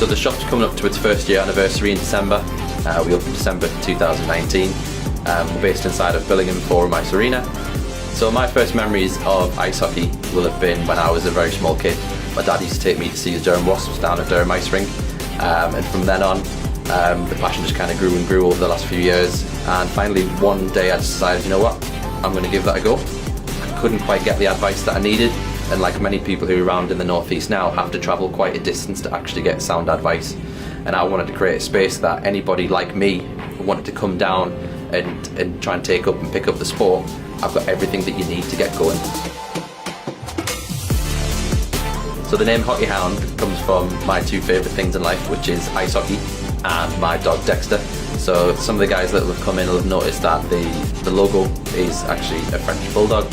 So the shop's coming up to its first year anniversary in December. We opened December 2019. We're based inside of Billingham Forum Ice Arena. So my first memories of ice hockey will have been when I was a very small kid. My dad used to take me to see the Durham Wasps down at Durham Ice Rink, and from then on the passion just kind of grew and grew over the last few years, and finally one day I decided, you know what, I'm going to give that a go. I couldn't quite get the advice that I needed, and like many people who are around in the northeast now, have to travel quite a distance to actually get sound advice. And I wanted to create a space that anybody like me who wanted to come down and try and take up and pick up the sport, I've got everything that you need to get going. So the name Hockey Hound comes from my two favourite things in life, which is ice hockey and my dog Dexter. So some of the guys that have come in will have noticed that the logo is actually a French bulldog.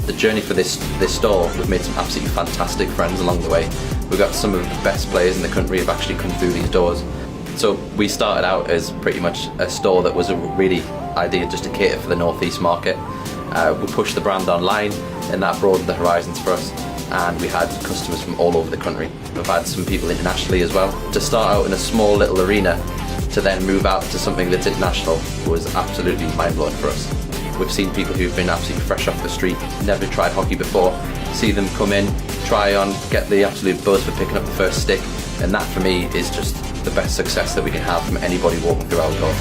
The journey for this store, we've made some absolutely fantastic friends along the way. We've got some of the best players in the country who have actually come through these doors. So we started out as pretty much a store that was a really idea just to cater for the northeast market. We pushed the brand online, and that broadened the horizons for us, and we had customers from all over the country. We've had some people internationally as well. To start out in a small little arena to then move out to something that's international was absolutely mind-blowing for us. We've seen people who've been absolutely fresh off the street, never tried hockey before, see them come in, try on, get the absolute buzz for picking up the first stick, and that for me is just the best success that we can have from anybody walking through our door.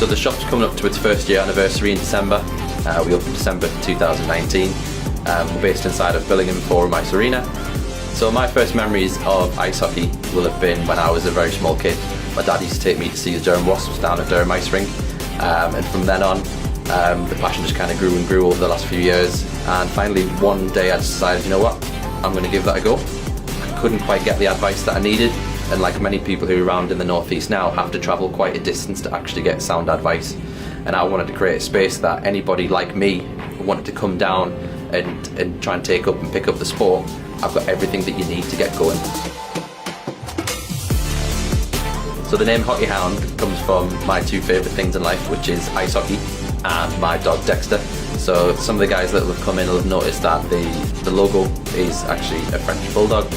So the shop's coming up to its first year anniversary in December. We opened December 2019. We're based inside of Billingham Forum Ice Arena. So my first memories of ice hockey will have been when I was a very small kid. My dad used to take me to see the Durham Wasps down at Durham Ice Rink, and from then on the passion just kind of grew and grew over the last few years, and finally one day I decided, you know what, I'm going to give that a go. I couldn't quite get the advice that I needed, and like many people who are around in the northeast now have to travel quite a distance to actually get sound advice, and I wanted to create a space that anybody like me who wanted to come down and try and take up and pick up the sport, I've got everything that you need to get going. So the name Hockey Hound comes from my two favourite things in life, which is ice hockey and my dog Dexter. So some of the guys that have come in will have noticed that the logo is actually a French bulldog.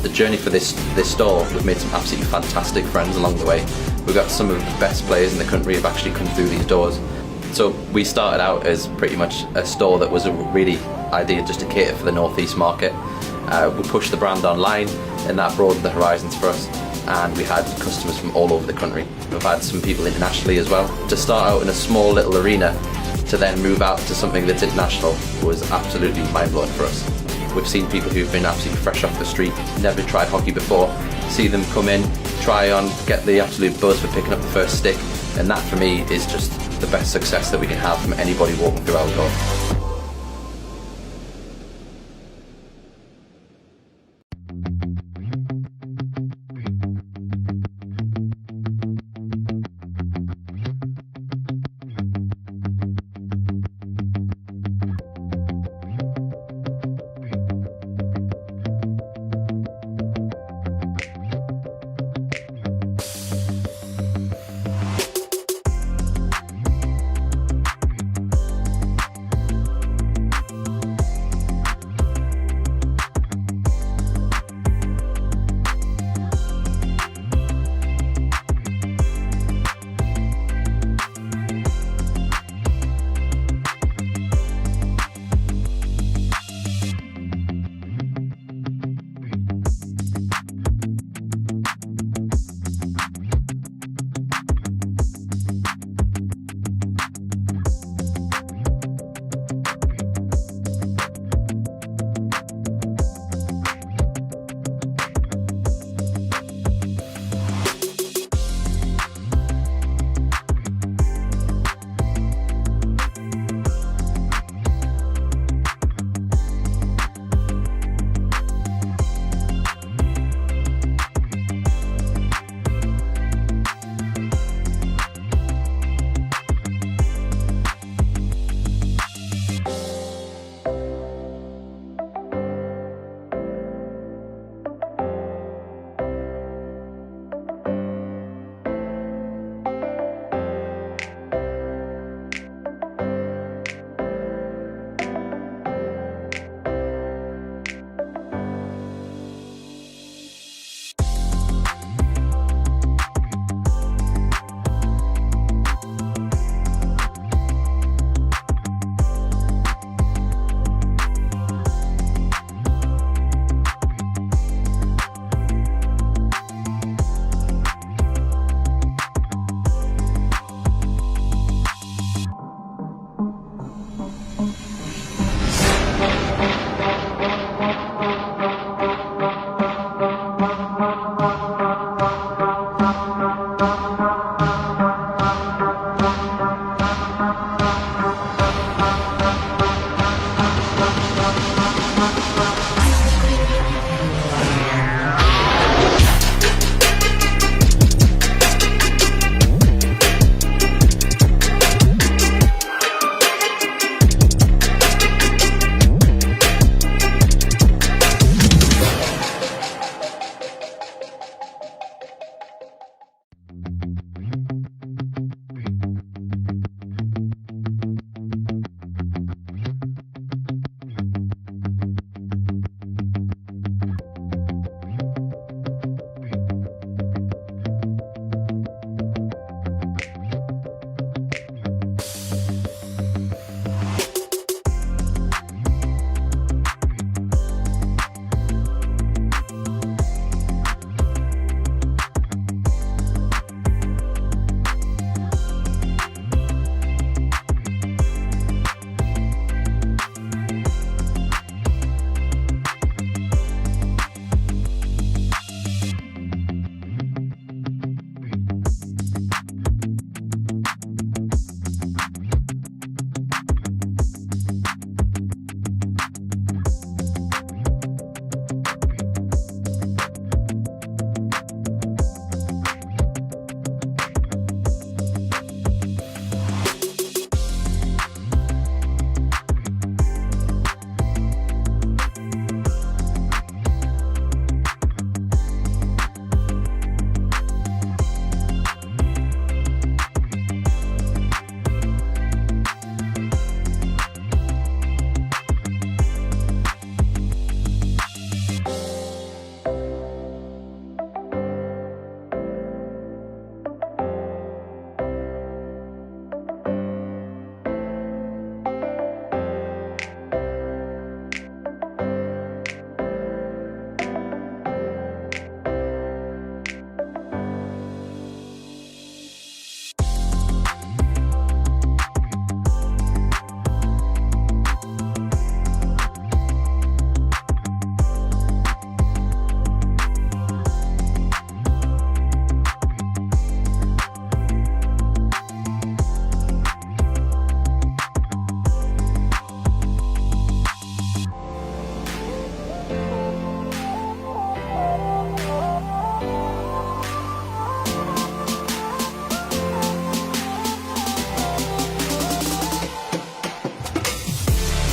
The journey for this store, we've made some absolutely fantastic friends along the way. We've got some of the best players in the country who have actually come through these doors. So we started out as pretty much a store that was a really idea just to cater for the northeast market. We pushed the brand online, and that broadened the horizons for us, and we had customers from all over the country. We've had some people internationally as well. To start out in a small little arena to then move out to something that's international was absolutely mind-blowing for us. We've seen people who've been absolutely fresh off the street, never tried hockey before, see them come in, try on, get the absolute buzz for picking up the first stick, and that for me is just the best success that we can have from anybody walking through our door.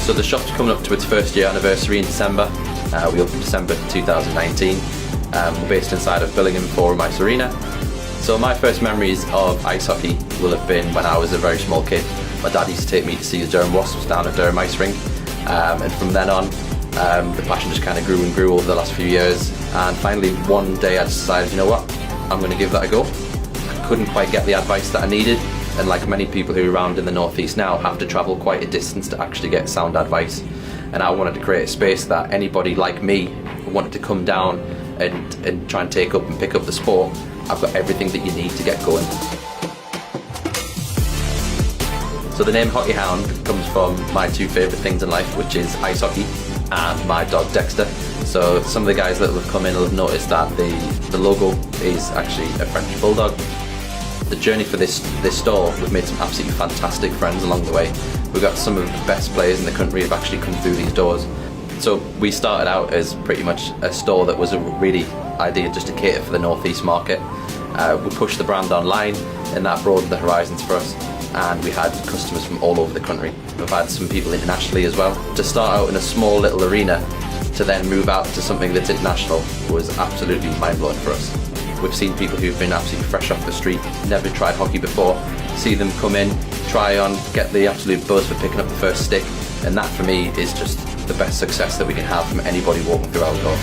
So the shop's coming up to its first year anniversary in December. We opened December 2019. We're based inside of Billingham Forum Ice Arena. So my first memories of ice hockey will have been when I was a very small kid. My dad used to take me to see the Durham Wasps down at Durham Ice Rink, and from then on the passion just kind of grew and grew over the last few years, and finally one day I decided, you know what, I'm going to give that a go. I couldn't quite get the advice that I needed, and like many people who are around in the northeast now have to travel quite a distance to actually get sound advice, and I wanted to create a space that anybody like me who wanted to come down and try and take up and pick up the sport, I've got everything that you need to get going. So the name Hockey Hound comes from my two favourite things in life, which is ice hockey and my dog Dexter. So some of the guys that have come in will have noticed that the logo is actually a French bulldog. The journey for this store, we've made some absolutely fantastic friends along the way. We've got some of the best players in the country who have actually come through these doors. So we started out as pretty much a store that was a really idea just to cater for the northeast market. We pushed the brand online, and that broadened the horizons for us, and we had customers from all over the country. We've had some people internationally as well. To start out in a small little arena to then move out to something that's international was absolutely mind-blowing for us. We've seen people who've been absolutely fresh off the street, never tried hockey before, see them come in, try on, get the absolute buzz for picking up the first stick, and that for me is just the best success that we can have from anybody walking through our door.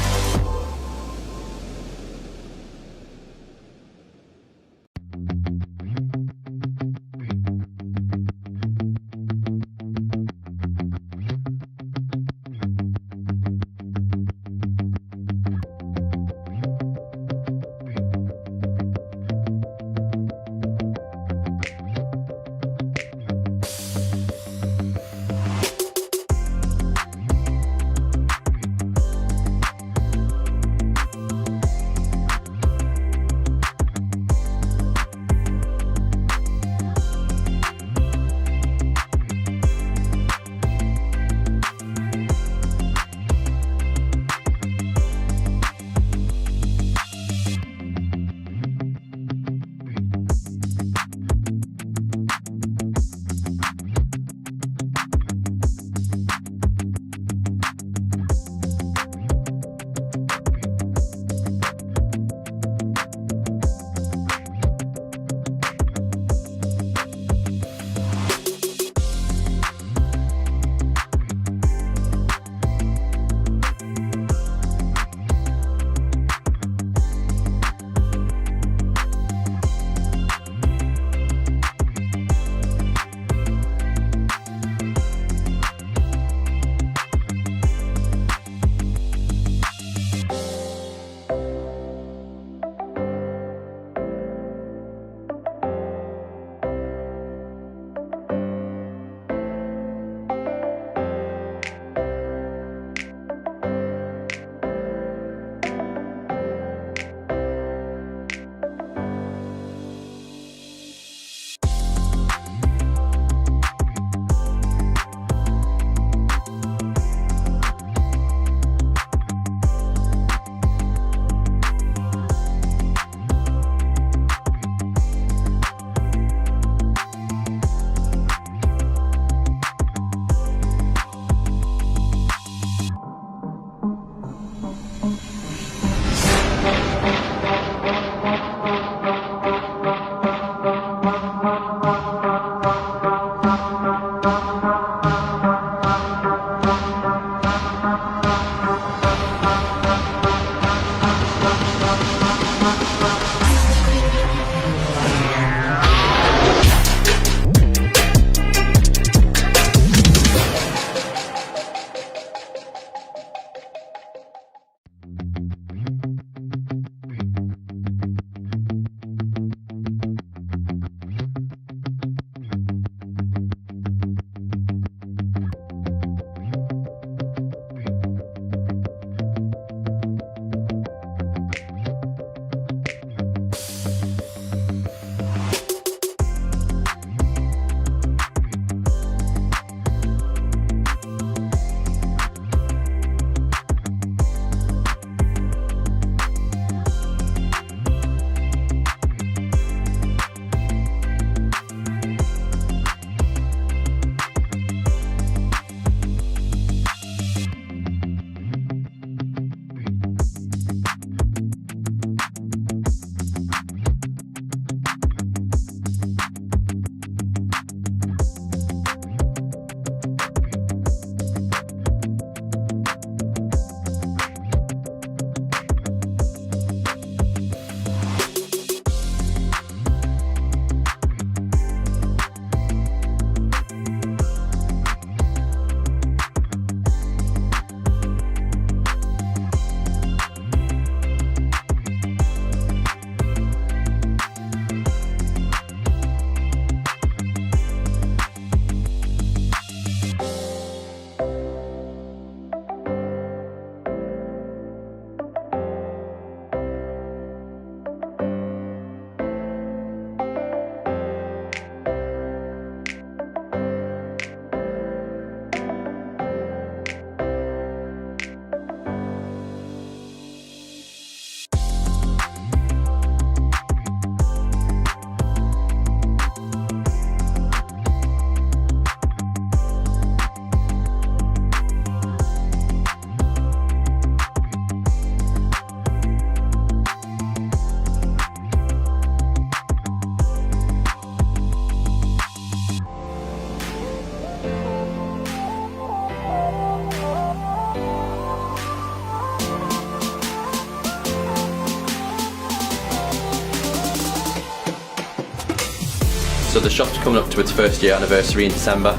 So the shop's coming up to its first year anniversary in December.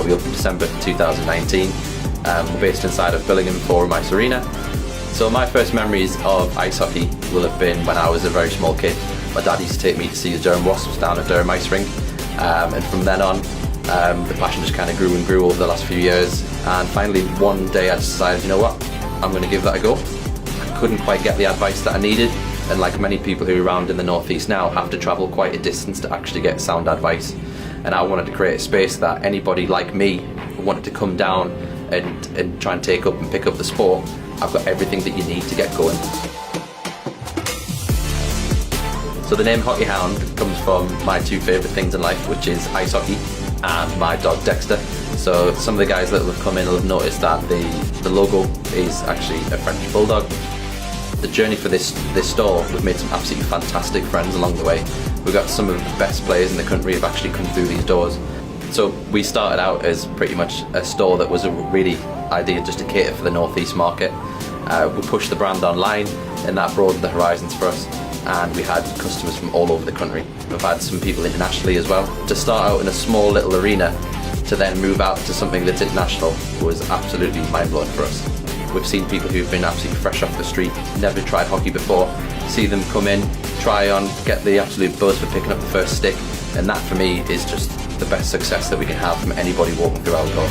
We opened December 2019. We're based inside of Billingham Forum Ice Arena. So my first memories of ice hockey will have been when I was a very small kid. My dad used to take me to see the Durham Wasps down at Durham Ice Rink, and from then on the passion just kind of grew and grew over the last few years, and finally one day I decided, you know what, I'm going to give that a go. I couldn't quite get the advice that I needed, and like many people who are around in the northeast now have to travel quite a distance to actually get sound advice, and I wanted to create a space that anybody like me who wanted to come down and try and take up and pick up the sport, I've got everything that you need to get going. So the name Hockey Hound comes from my two favourite things in life, which is ice hockey and my dog Dexter. So some of the guys that have come in will have noticed that the logo is actually a French bulldog. The journey for this store, we've made some absolutely fantastic friends along the way. We've got some of the best players in the country who have actually come through these doors. So we started out as pretty much a store that was a really idea just to cater for the northeast market. We pushed the brand online, and that broadened the horizons for us, and we had customers from all over the country. We've had some people internationally as well. To start out in a small little arena to then move out to something that's international was absolutely mind-blowing for us. We've seen people who've been absolutely fresh off the street, never tried hockey before, see them come in, try on, get the absolute buzz for picking up the first stick, and that for me is just the best success that we can have from anybody walking through our door.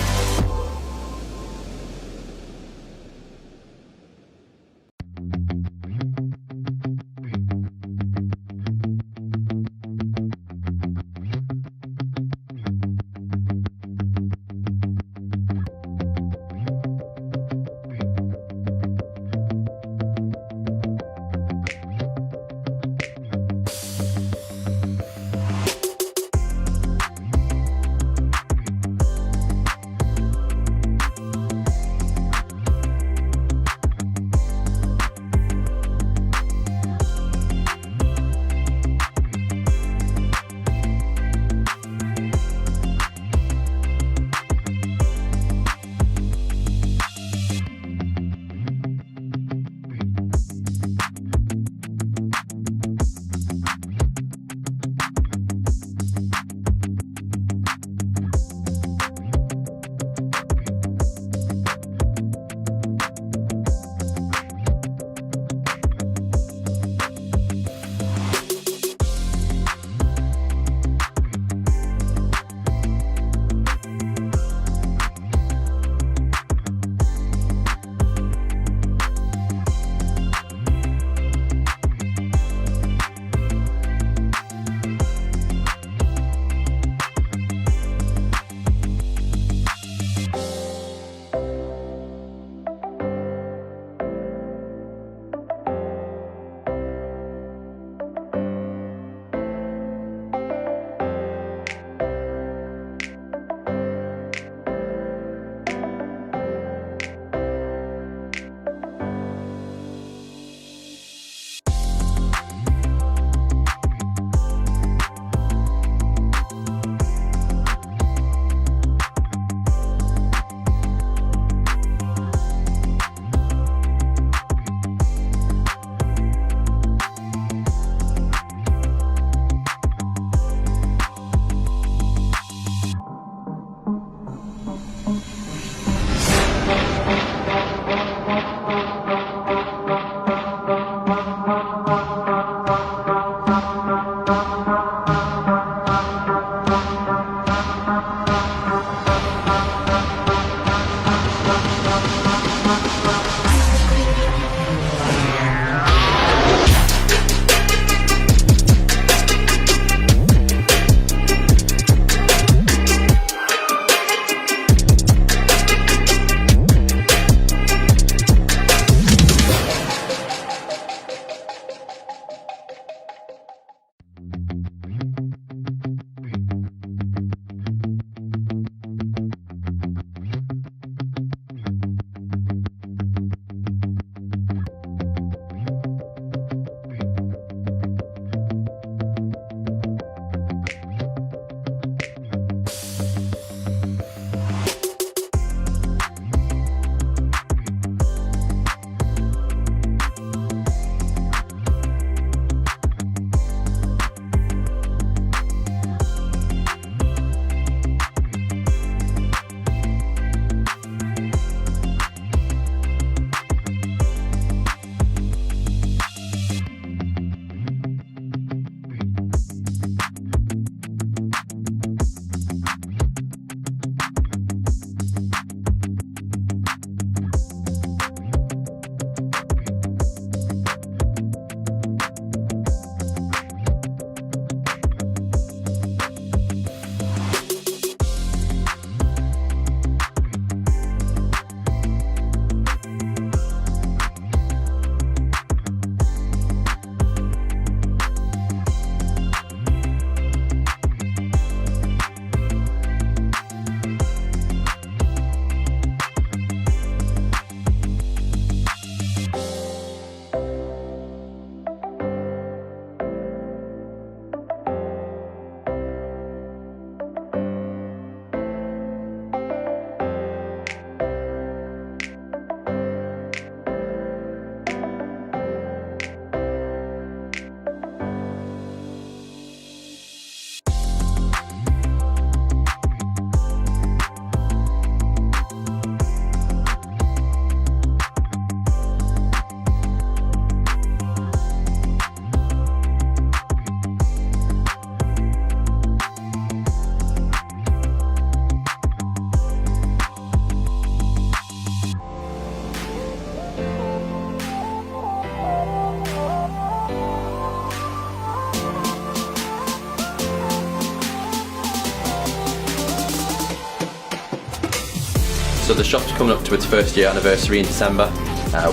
So the shop's coming up to its first year anniversary in December.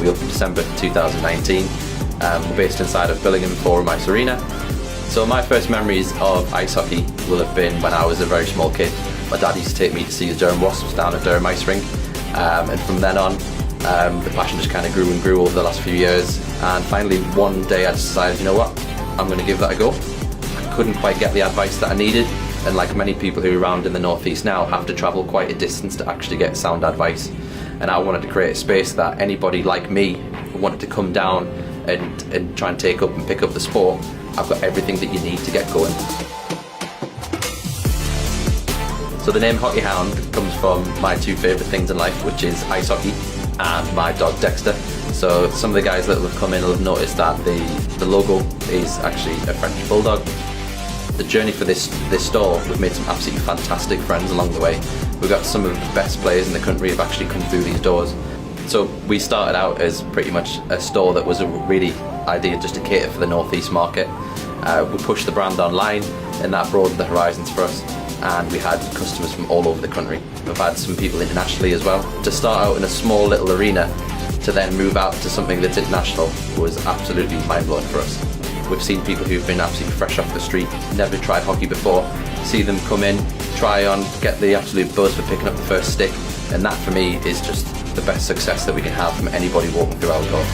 We opened December 2019. We're based inside of Billingham Forum Ice Arena. So my first memories of ice hockey will have been when I was a very small kid. My dad used to take me to see the Durham Wasps down at Durham Ice Rink, and from then on the passion just kind of grew and grew over the last few years, and finally one day I decided, you know what, I'm going to give that a go. I couldn't quite get the advice that I needed, and like many people who are around in the northeast now have to travel quite a distance to actually get sound advice, and I wanted to create a space that anybody like me who wanted to come down and try and take up and pick up the sport, I've got everything that you need to get going. So the name Hockey Hound comes from my two favourite things in life, which is ice hockey and my dog Dexter. So some of the guys that have come in will have noticed that the logo is actually a French bulldog. The journey for this store, we've made some absolutely fantastic friends along the way. We've got some of the best players in the country who have actually come through these doors. So we started out as pretty much a store that was a really idea just to cater for the northeast market. We pushed the brand online, and that broadened the horizons for us, and we had customers from all over the country. We've had some people internationally as well. To start out in a small little arena to then move out to something that's international was absolutely mind-blowing for us. We've seen people who've been absolutely fresh off the street, never tried hockey before, see them come in, try on, get the absolute buzz for picking up the first stick, and that for me is just the best success that we can have from anybody walking through our door.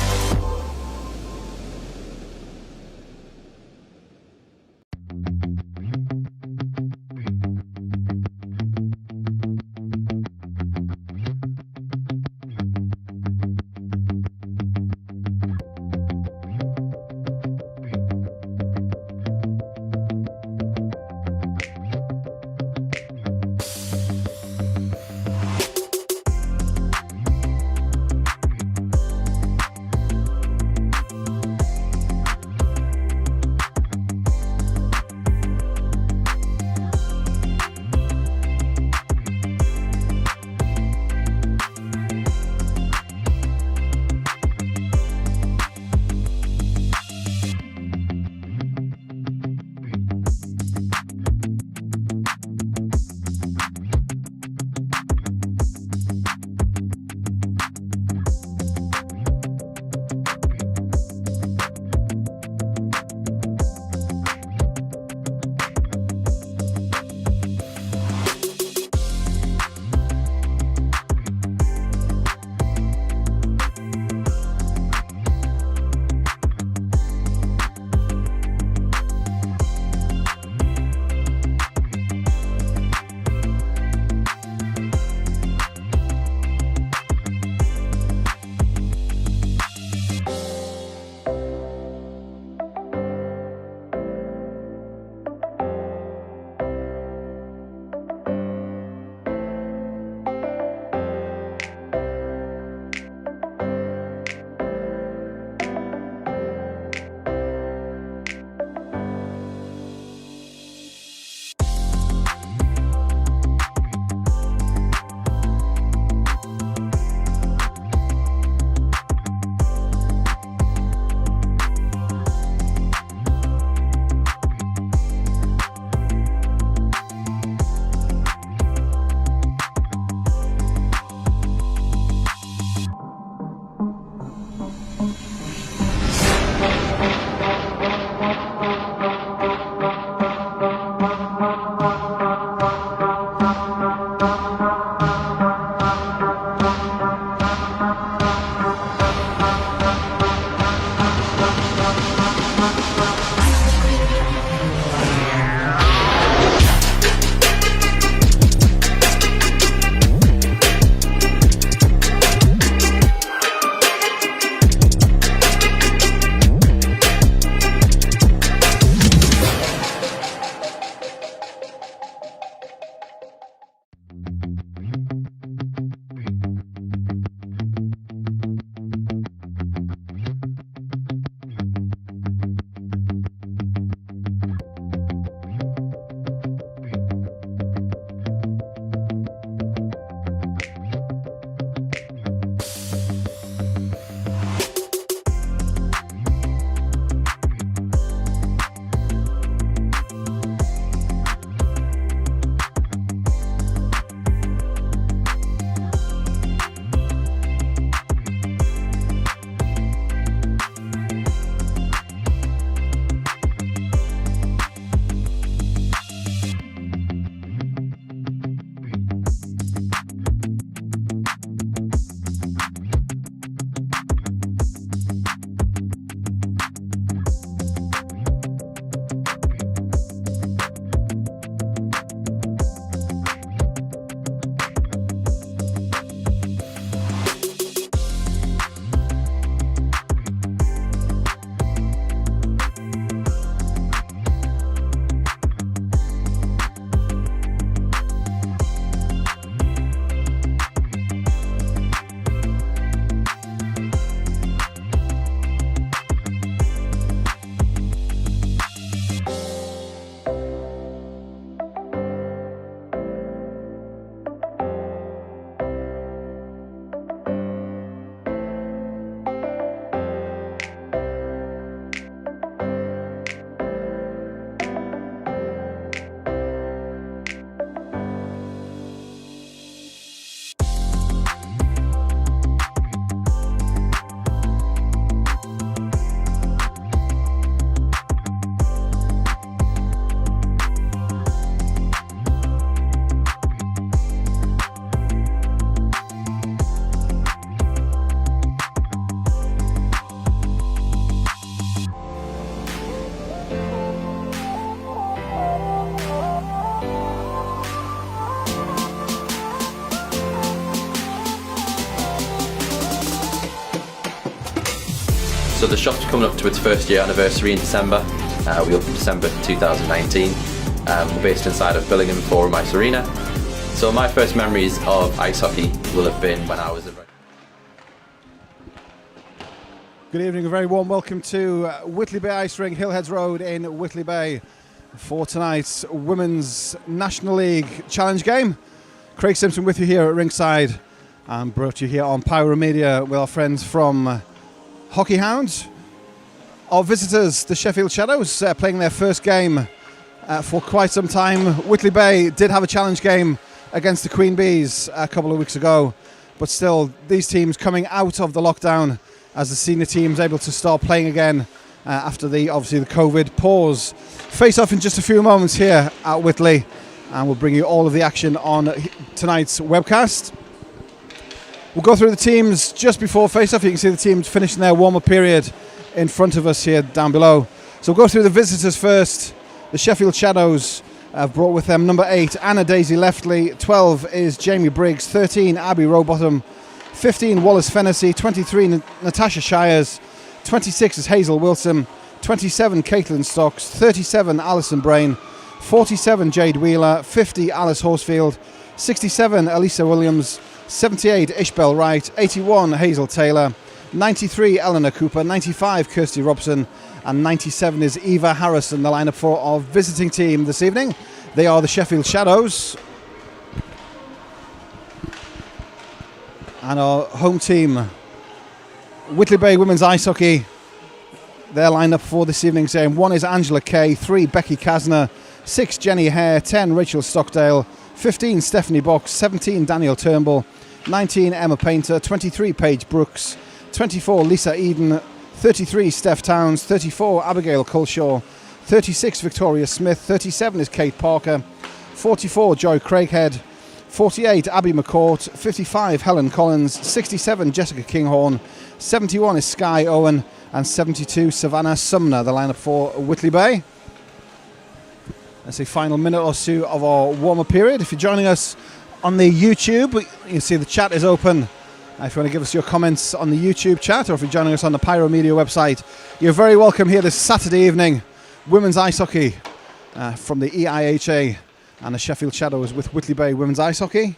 So the shop's coming up to its first year anniversary in December. We opened December 2019. We're based inside of Billingham Forum Ice Arena. So my first memories of ice hockey will have been when I was in... Good evening, a very warm welcome to Whitley Bay Ice Rink, Hillheads Road in Whitley Bay for tonight's Women's National League Challenge game. Craig Simpson with you here at ringside and brought you here on Pyro Media with our friends from Hockey Hound. Our visitors, the Sheffield Shadows, playing their first game for quite some time. Whitley Bay did have a challenge game against the Queen Bees a couple of weeks ago, but still these teams coming out of the lockdown as the senior team's able to start playing again after obviously the COVID pause. Face off in just a few moments here at Whitley, and we'll bring you all of the action on tonight's webcast. We'll go through the teams just before face off. You can see the teams finishing their warm-up period in front of us here down below. So we'll go through the visitors first. The Sheffield Shadows have brought with them number 8, Anna Daisy Leftley. 12 is Jamie Briggs. 13, Abby Rowbottom. 15, Wallace Fennessy. 23, Natasha Shires. 26 is Hazel Wilson. 27, Caitlin Stocks. 37, Alison Brain. 47, Jade Wheeler. 50, Alice Horsfield. 67, Elisa Williams. 78, Ishbel Wright. 81, Hazel Taylor. 93, Eleanor Cooper. 95, Kirsty Robson. And 97 is Eva Harrison, the lineup for our visiting team this evening. They are the Sheffield Shadows. And our home team, Whitley Bay Women's Ice Hockey. Their lineup for this evening's game: 1 is Angela Kay, 3 Becky Kasner, 6 Jenny Hare, 10 Rachel Stockdale, 15 Stephanie Box, 17 Daniel Turnbull, 19 Emma Painter, 23 Paige Brooks, 24 Lisa Eden, 33 Steph Towns, 34 Abigail Culshaw, 36 Victoria Smith, 37 is Kate Parker, 44 Joy Craighead, 48 Abby McCourt, 55 Helen Collins, 67 Jessica Kinghorn, 71 is Sky Owen, and 72 Savannah Sumner, the lineup for Whitley Bay. That's the final minute or two of our warm-up period. If you're joining us on the YouTube, you can see the chat is open. If you want to give us your comments on the YouTube chat, or if you're joining us on the Pyro Media website, you're very welcome here this Saturday evening. Women's Ice Hockey from the EIHA and the Sheffield Shadows with Whitley Bay Women's Ice Hockey.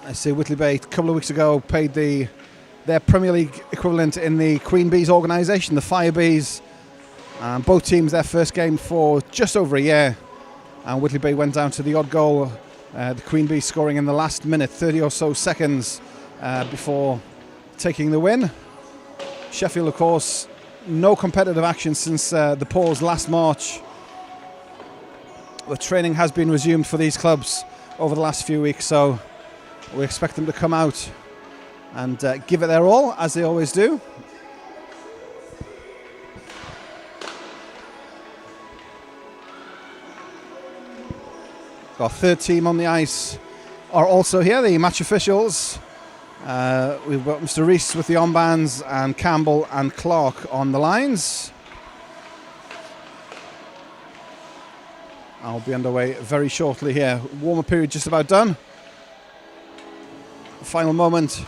I see Whitley Bay a couple of weeks ago paid their Premier League equivalent in the Queen Bees organisation, the Fire Bees. Both teams their first game for just over a year, and Whitley Bay went down to the odd goal. The Queen Bees scoring in the last minute, 30 or so seconds before taking the win. Sheffield, of course, no competitive action since the pause last March. The training has been resumed for these clubs over the last few weeks, so we expect them to come out and give it their all, as they always do. Our third team on the ice are also here, the match officials. We've got Mr. Reese with the armbands and Campbell and Clark on the lines. I'll be underway very shortly here. Warm-up period just about done. Final moment.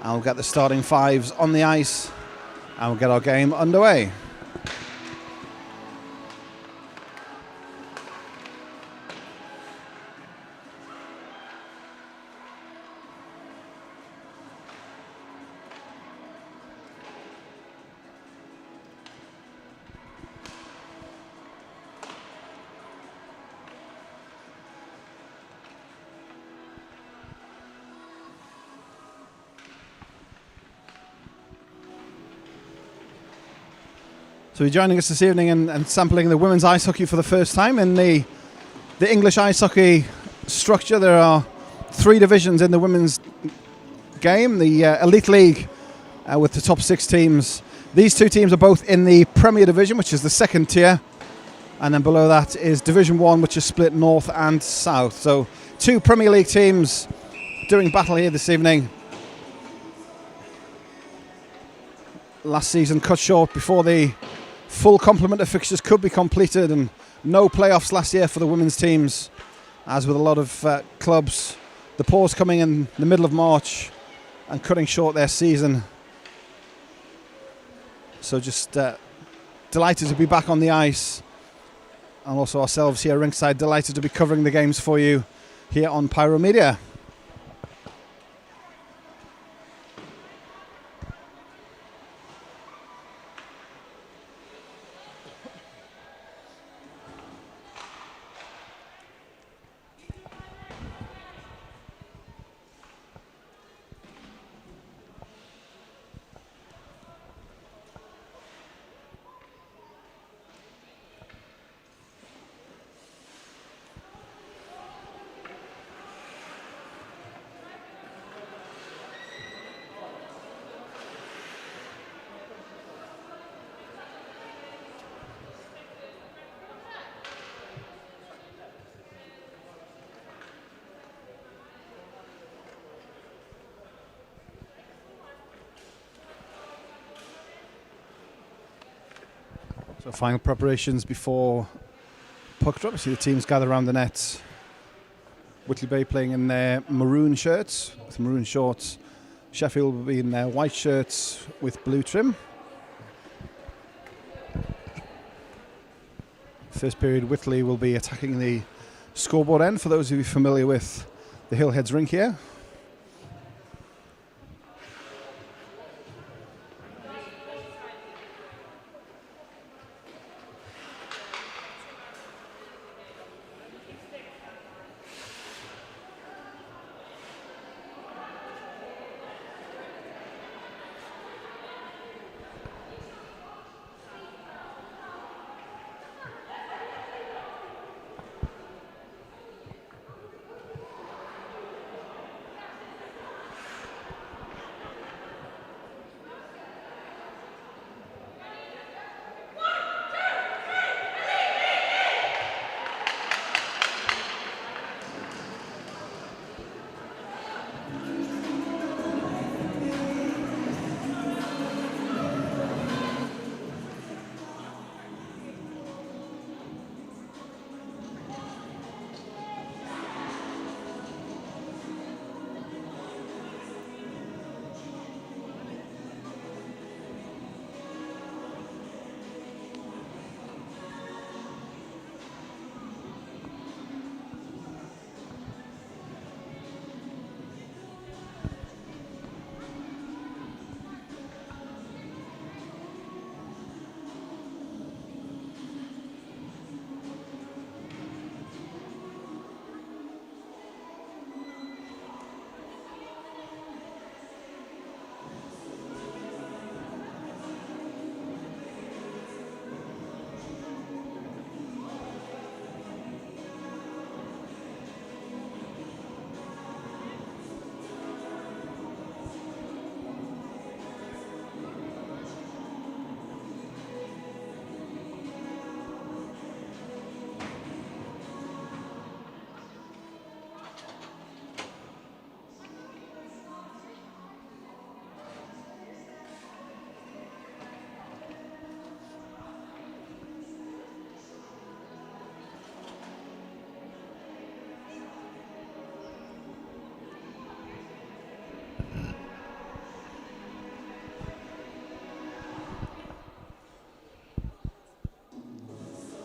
I'll get the starting fives on the ice and we'll get our game underway. So you're joining us this evening and sampling the women's ice hockey for the first time in the English ice hockey structure. There are 3 divisions in the women's game. The Elite League with the top 6 teams. These 2 teams are both in the Premier Division, which is the second tier. And then below that is Division 1, which is split north and south. So 2 Premier League teams doing battle here this evening. Last season cut short before the full complement of fixtures could be completed, and no playoffs last year for the women's teams, as with a lot of clubs. The pause coming in the middle of March and cutting short their season. So just delighted to be back on the ice, and also ourselves here ringside delighted to be covering the games for you here on Pyro Media. So final preparations before puck drop. See the teams gather around the net. Whitley Bay playing in their maroon shirts with maroon shorts. Sheffield will be in their white shirts with blue trim. First period, Whitley will be attacking the scoreboard end, for those of you familiar with the Hillheads rink here.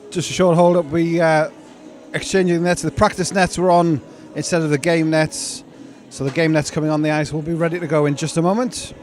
Just a short hold up. We exchanging the nets. The practice nets were on instead of the game nets. So the game nets coming on the ice will be ready to go in just a moment.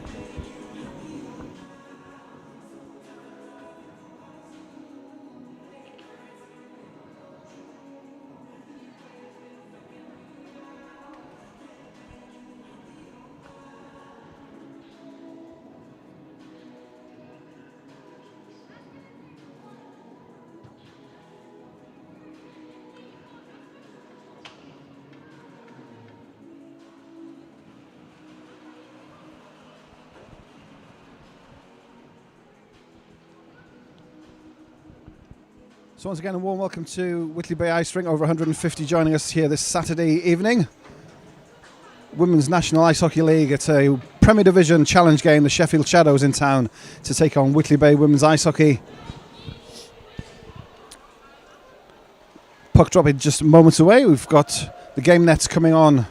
So once again, a warm welcome to Whitley Bay Ice Rink. Over 150 joining us here this Saturday evening. Women's National Ice Hockey League. It's a Premier Division challenge game. The Sheffield Shadows in town to take on Whitley Bay Women's Ice Hockey. Puck drop in just moments away. We've got the game nets coming on.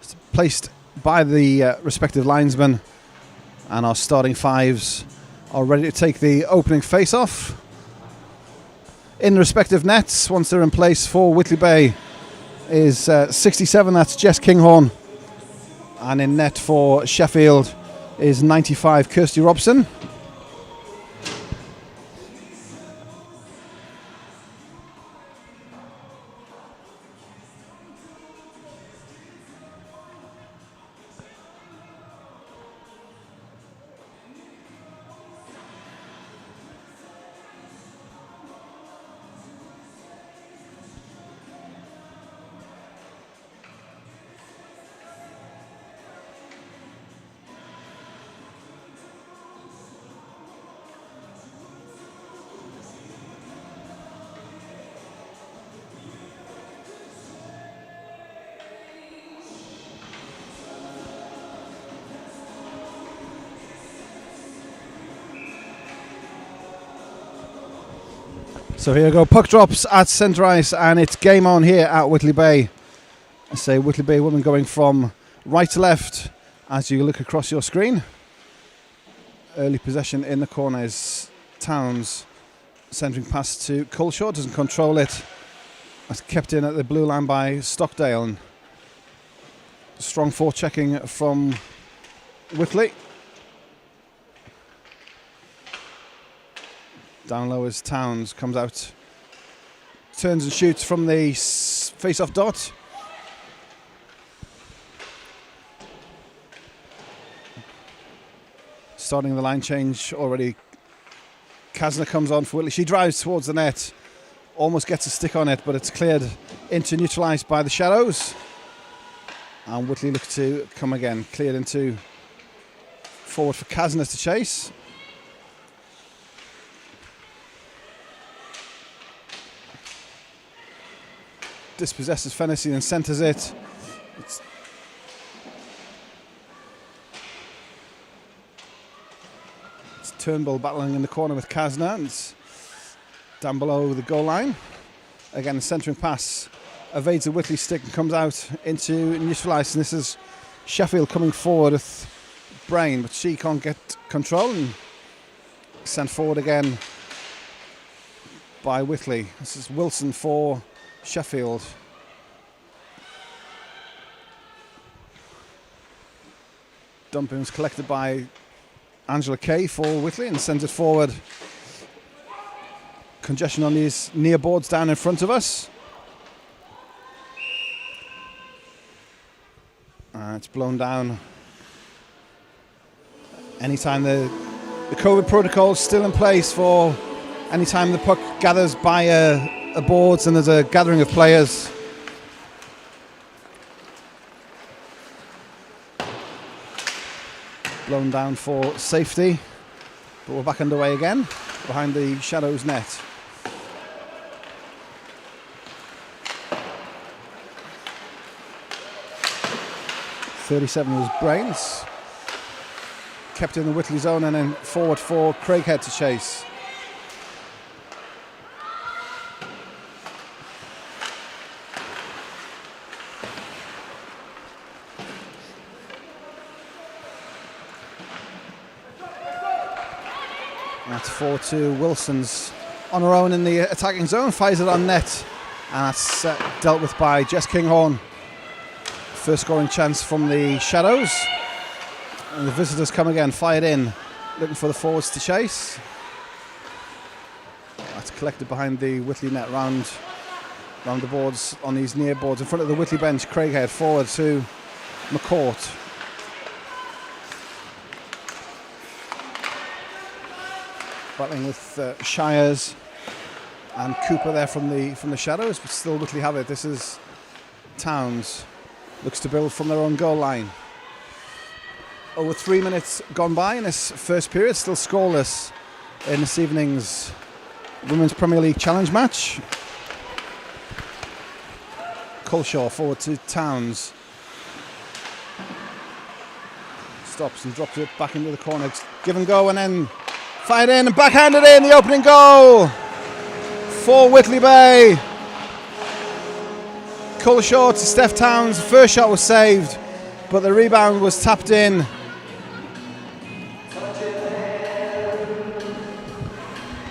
It's placed by the respective linesmen, and our starting fives are ready to take the opening face-off. In the respective nets, once they're in place for Whitley Bay, is 67, that's Jess Kinghorn. And in net for Sheffield is 95, Kirsty Robson. So here we go, puck drops at centre ice, and it's game on here at Whitley Bay. I say Whitley Bay women going from right to left as you look across your screen. Early possession in the corner is Towns, centering pass to Culshaw, doesn't control it. That's kept in at the blue line by Stockdale. And strong forechecking from Whitley. Down low as Towns comes out, turns and shoots from the face-off dot. Starting the line change already. Kasner comes on for Whitley. She drives towards the net, almost gets a stick on it, but it's cleared into neutralised by the Shadows. And Whitley looks to come again, cleared into forward for Kasner to chase. Dispossesses Fennessy and centres it. It's Turnbull battling in the corner with Kasner, and it's down below the goal line. Again, the centering pass evades the Whitley stick and comes out into neutralised. And this is Sheffield coming forward with Brain, but she can't get control and sent forward again by Whitley. This is Wilson for Sheffield. Dumping was collected by Angela Kay for Whitley and sends it forward. Congestion on these near boards down in front of us. It's blown down. Anytime the COVID protocol is still in place for anytime the puck gathers by a boards and there's a gathering of players. Blown down for safety, but we're back underway again behind the Shadows net. .37 was Brains, kept in the Whitley zone and then forward for Craighead to chase. That's 4-2. Wilson's on her own in the attacking zone, fires it on net, and that's dealt with by Jess Kinghorn. First scoring chance from the Shadows. And the visitors come again, fired in, looking for the forwards to chase. That's collected behind the Whitley net round the boards on these near boards. In front of the Whitley bench, Craighead forward to McCourt. Battling with Shires and Cooper there from the Shadows, but still Whitley have it. This is Towns. Looks to build from their own goal line. Over 3 minutes gone by in this first period, still scoreless in this evening's Women's Premier League Challenge match. Culshaw forward to Towns. Stops and drops it back into the corner. It's give and go and then fired in and backhanded in the opening goal for Whitley Bay. Culshaw to Steph Towns. First shot was saved, but the rebound was tapped in.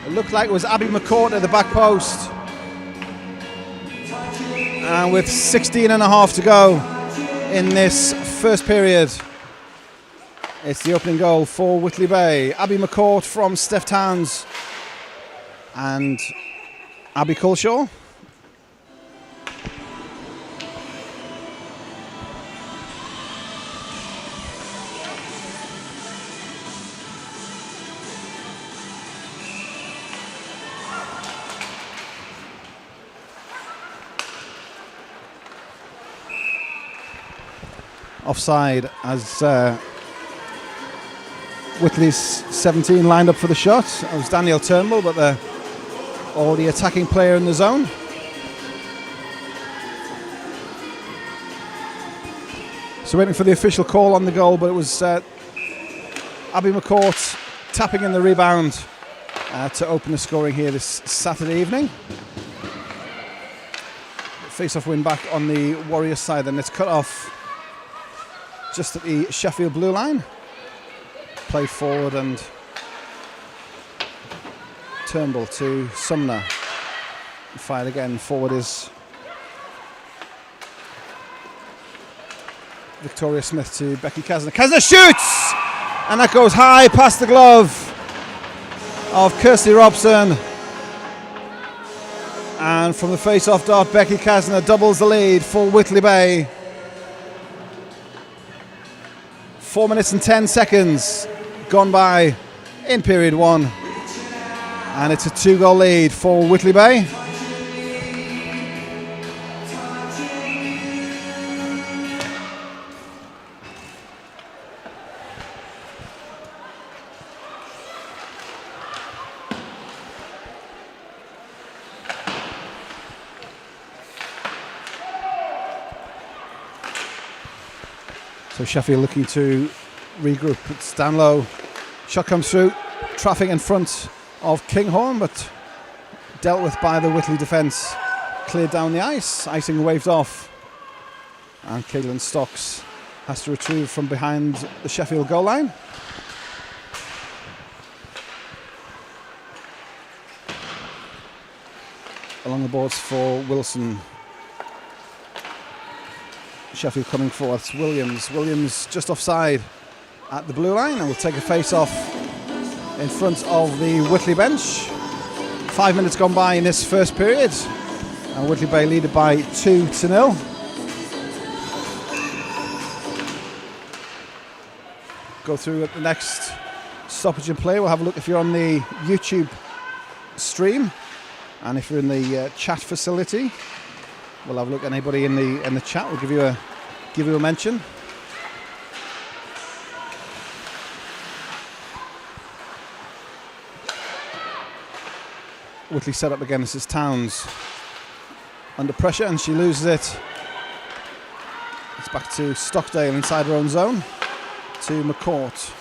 It looked like it was Abby McCourt at the back post. And with 16 and a half to go in this first period, it's the opening goal for Whitley Bay. Abby McCourt from Steph Towns and Abby Culshaw. Offside as Whitley's 17 lined up for the shot. It was Daniel Turnbull, but the already attacking player in the zone. So waiting for the official call on the goal, but it was Abby McCourt tapping in the rebound to open the scoring here this Saturday evening. Face-off win back on the Warriors side, and it's cut off just at the Sheffield blue line. Play forward and Turnbull to Sumner. Fired again. Forward is Victoria Smith to Becky Kasner. Kasner shoots! And that goes high past the glove of Kirsty Robson. And from the face-off dot, Becky Kasner doubles the lead for Whitley Bay. 4 minutes and 10 seconds gone by in period one. And it's a 2-goal lead for Whitley Bay. So Sheffield looking to regroup. It's down low. Shot comes through. Traffic in front of Kinghorn, but dealt with by the Whitley defence. Cleared down the ice. Icing waved off. And Caitlin Stocks has to retrieve from behind the Sheffield goal line. Along the boards for Wilson. Sheffield coming forward. It's Williams. Williams just offside at the blue line and will take a face-off in front of the Whitley bench. 5 minutes gone by in this first period, and Whitley Bay leaded by 2-0. Go through at the next stoppage and play. We'll have a look if you're on the YouTube stream, and if you're in the chat facility, we'll have a look at anybody in the chat. We'll give you a mention. Whitley set up again. This is Towns under pressure, and she loses it. It's back to Stockdale inside her own zone to McCourt,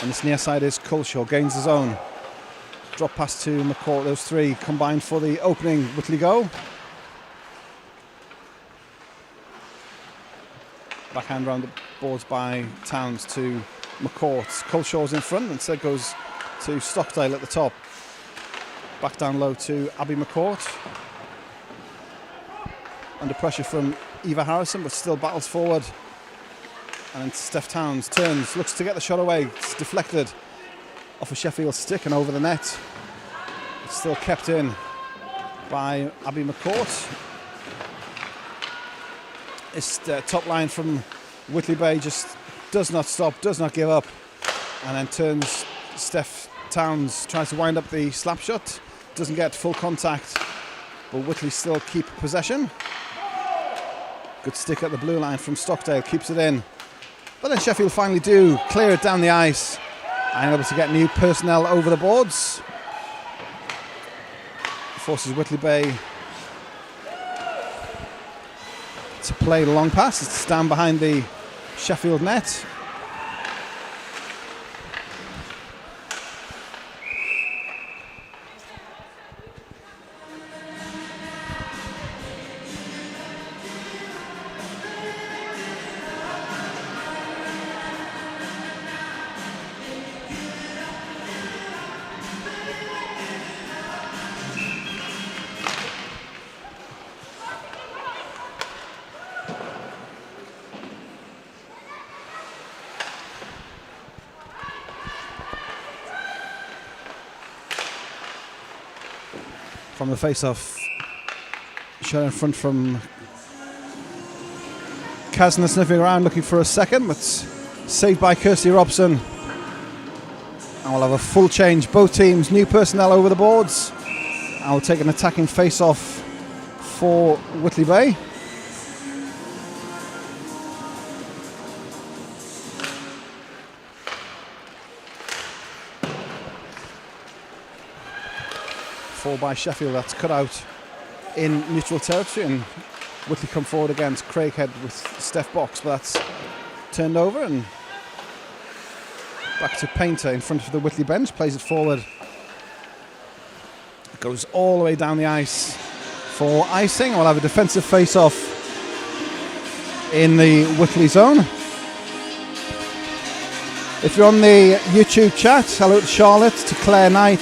and this near side is Culshaw. Gains the zone. Drop pass to McCourt. Those three combined for the opening Whitley goal. Backhand round the boards by Towns to McCourt. Culshaw's in front, instead goes to Stockdale at the top. Back down low to Abby McCourt. Under pressure from Eva Harrison, but still battles forward. And then Steph Towns turns, looks to get the shot away. It's deflected off a Sheffield stick and over the net. It's still kept in by Abby McCourt. This top line from Whitley Bay just does not stop, does not give up, and then turns. Steph Towns tries to wind up the slap shot, doesn't get full contact, but Whitley still keep possession. Good stick at the blue line from Stockdale, keeps it in. But then Sheffield finally do clear it down the ice and able to get new personnel over the boards. Forces Whitley Bay to play the long pass. It's down behind the Sheffield net. from the face-off. Shot in front from Kazna, sniffing around looking for a second, but saved by Kirsty Robson. And we'll have a full change. Both teams, new personnel over the boards. And we'll take an attacking face-off for Whitley Bay. Four by Sheffield, that's cut out in neutral territory, and Whitley come forward against Craighead with Steph Box, but that's turned over, and back to Painter in front of the Whitley bench, plays it forward. It goes all the way down the ice for icing. We'll have a defensive face-off in the Whitley zone. If you're on the YouTube chat, hello to Charlotte, to Claire Knight,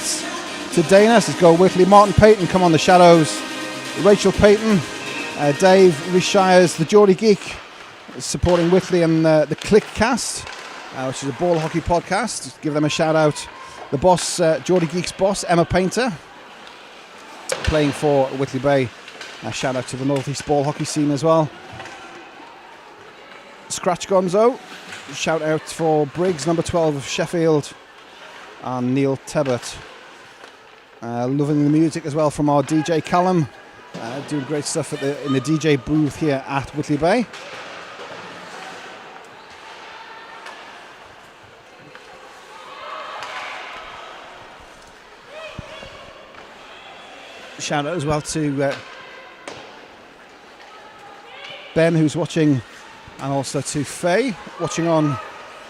to Dana. Let's go Whitley. Martin Payton, come on the Shadows. Rachel Payton, Dave Rishires, the Geordie Geek, supporting Whitley, and the Click Cast, which is a ball hockey podcast. Just give them a shout out. The boss, Geordie Geek's boss, Emma Painter, playing for Whitley Bay. A shout out to the North East ball hockey scene as well. Scratch Gonzo, shout out for Briggs, number 12 of Sheffield, and Neil Tebbert. Loving the music as well from our DJ Callum, doing great stuff in the DJ booth here at Whitley Bay. Shout out as well to Ben, who's watching, and also to Faye, watching on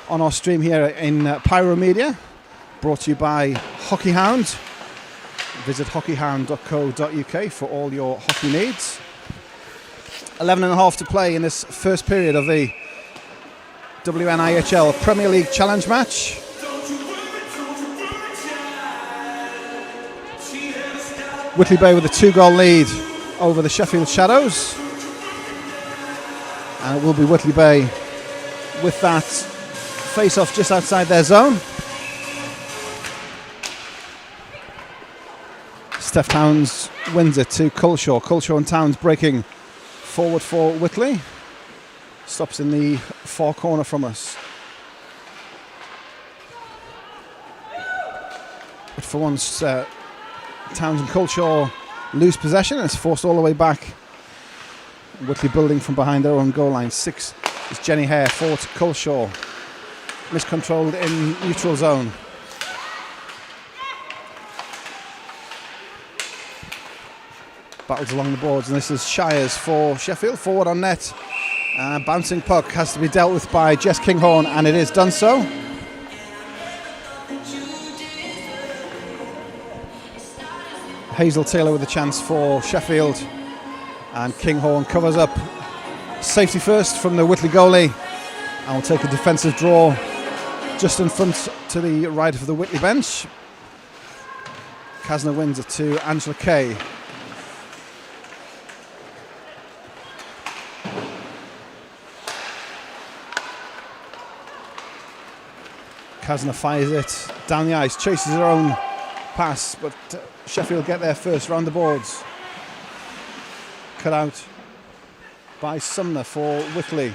our stream here in Pyro Media, brought to you by Hockey Hound. Visit hockeyhound.co.uk for all your hockey needs. 11.5 to play in this first period of the WNIHL Premier League Challenge match. Whitley Bay with a 2-goal lead over the Sheffield Shadows. And it will be Whitley Bay with that face-off just outside their zone. Steph Towns wins it to Culshaw. Culshaw and Towns breaking forward for Whitley. Stops in the far corner from us. But for once, Towns and Culshaw lose possession, and it's forced all the way back. Whitley building from behind their own goal line. 6 is Jenny Hare, forward to Culshaw. Miscontrolled in neutral zone. Battles along the boards, and this is Shires for Sheffield, forward on net. Bouncing puck has to be dealt with by Jess Kinghorn, and it is done so. Hazel Taylor with a chance for Sheffield, and Kinghorn covers up. Safety first from the Whitley goalie, and will take a defensive draw just in front to the right of the Whitley bench. Kazna wins it to Angela Kay. Kazna fires it down the ice, chases her own pass, but Sheffield get there first round the boards. Cut out by Sumner for Whitley.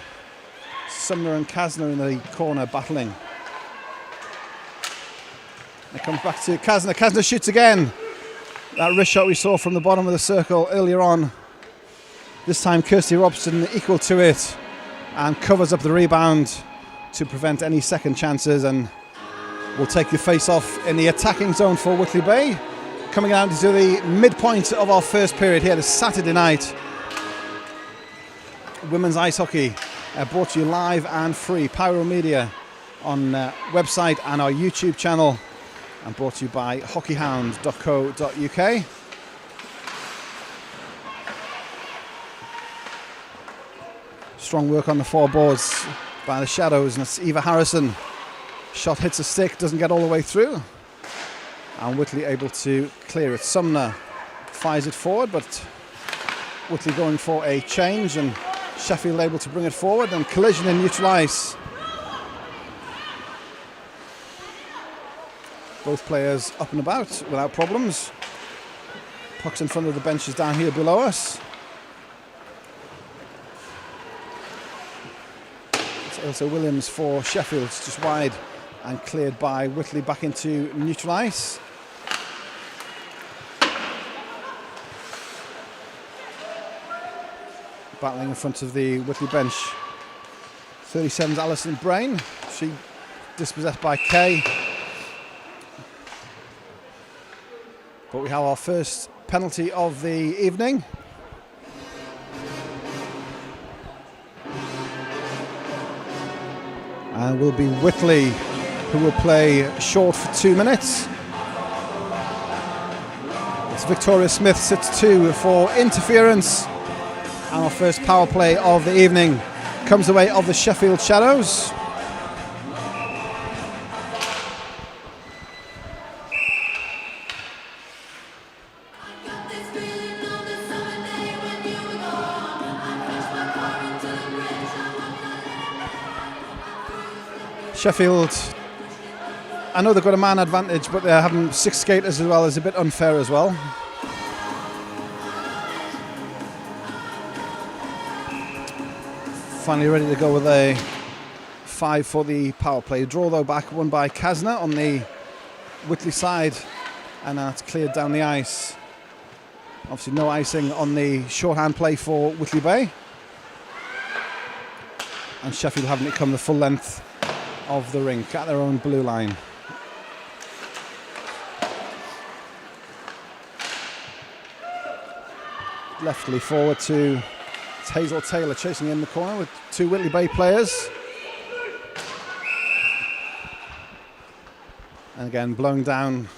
Sumner and Kazna in the corner battling. It comes back to Kazna. Kazna shoots again. That wrist shot we saw from the bottom of the circle earlier on. This time Kirsty Robson equal to it and covers up the rebound to prevent any second chances, and we'll take the face-off in the attacking zone for Whitley Bay. Coming down to the midpoint of our first period here this Saturday night. Women's ice hockey brought to you live and free. Pyro Media on website and our YouTube channel, and brought to you by hockeyhound.co.uk. Strong work on the four boards by the Shadows, and it's Eva Harrison. Shot hits a stick, doesn't get all the way through, and Whitley able to clear it. Sumner fires it forward, but Whitley going for a change, and Sheffield able to bring it forward, and collision in neutral ice. Both players up and about without problems. Puck's in front of the benches down here below us. It's Ailsa Williams for Sheffield, it's just wide and cleared by Whitley back into neutral ice. Battling in front of the Whitley bench, 37's Alison Brain. She dispossessed by Kay. But we have our first penalty of the evening. And will be Whitley, who will play short for 2 minutes. It's Victoria Smith, sits 2 for interference. And our first power play of the evening comes the way of the Sheffield Shadows. Sheffield, I know they've got a man advantage, but they're having 6 skaters as well is a bit unfair as well. Finally ready to go with a 5 for the power play. Draw though back, won by Kasner on the Whitley side, and that's cleared down the ice. Obviously no icing on the shorthand play for Whitley Bay. And Sheffield having it come the full length of the rink at their own blue line. Leftly forward to Hazel Taylor chasing in the corner with 2 Whitley Bay players. And again blowing down,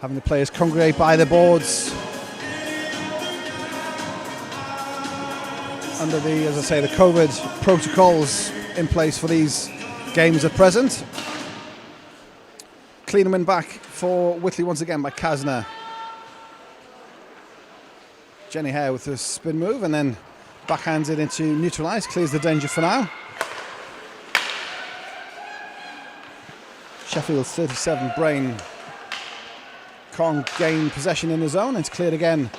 having the players congregate by the boards. Under the, as I say, the COVID protocols in place for these games at present. Clean win back for Whitley once again by Kasner. Jenny Hare with a spin move and then backhands it into neutral ice, clears the danger for now. Sheffield's 37 Brain can't gain possession in the zone. It's cleared again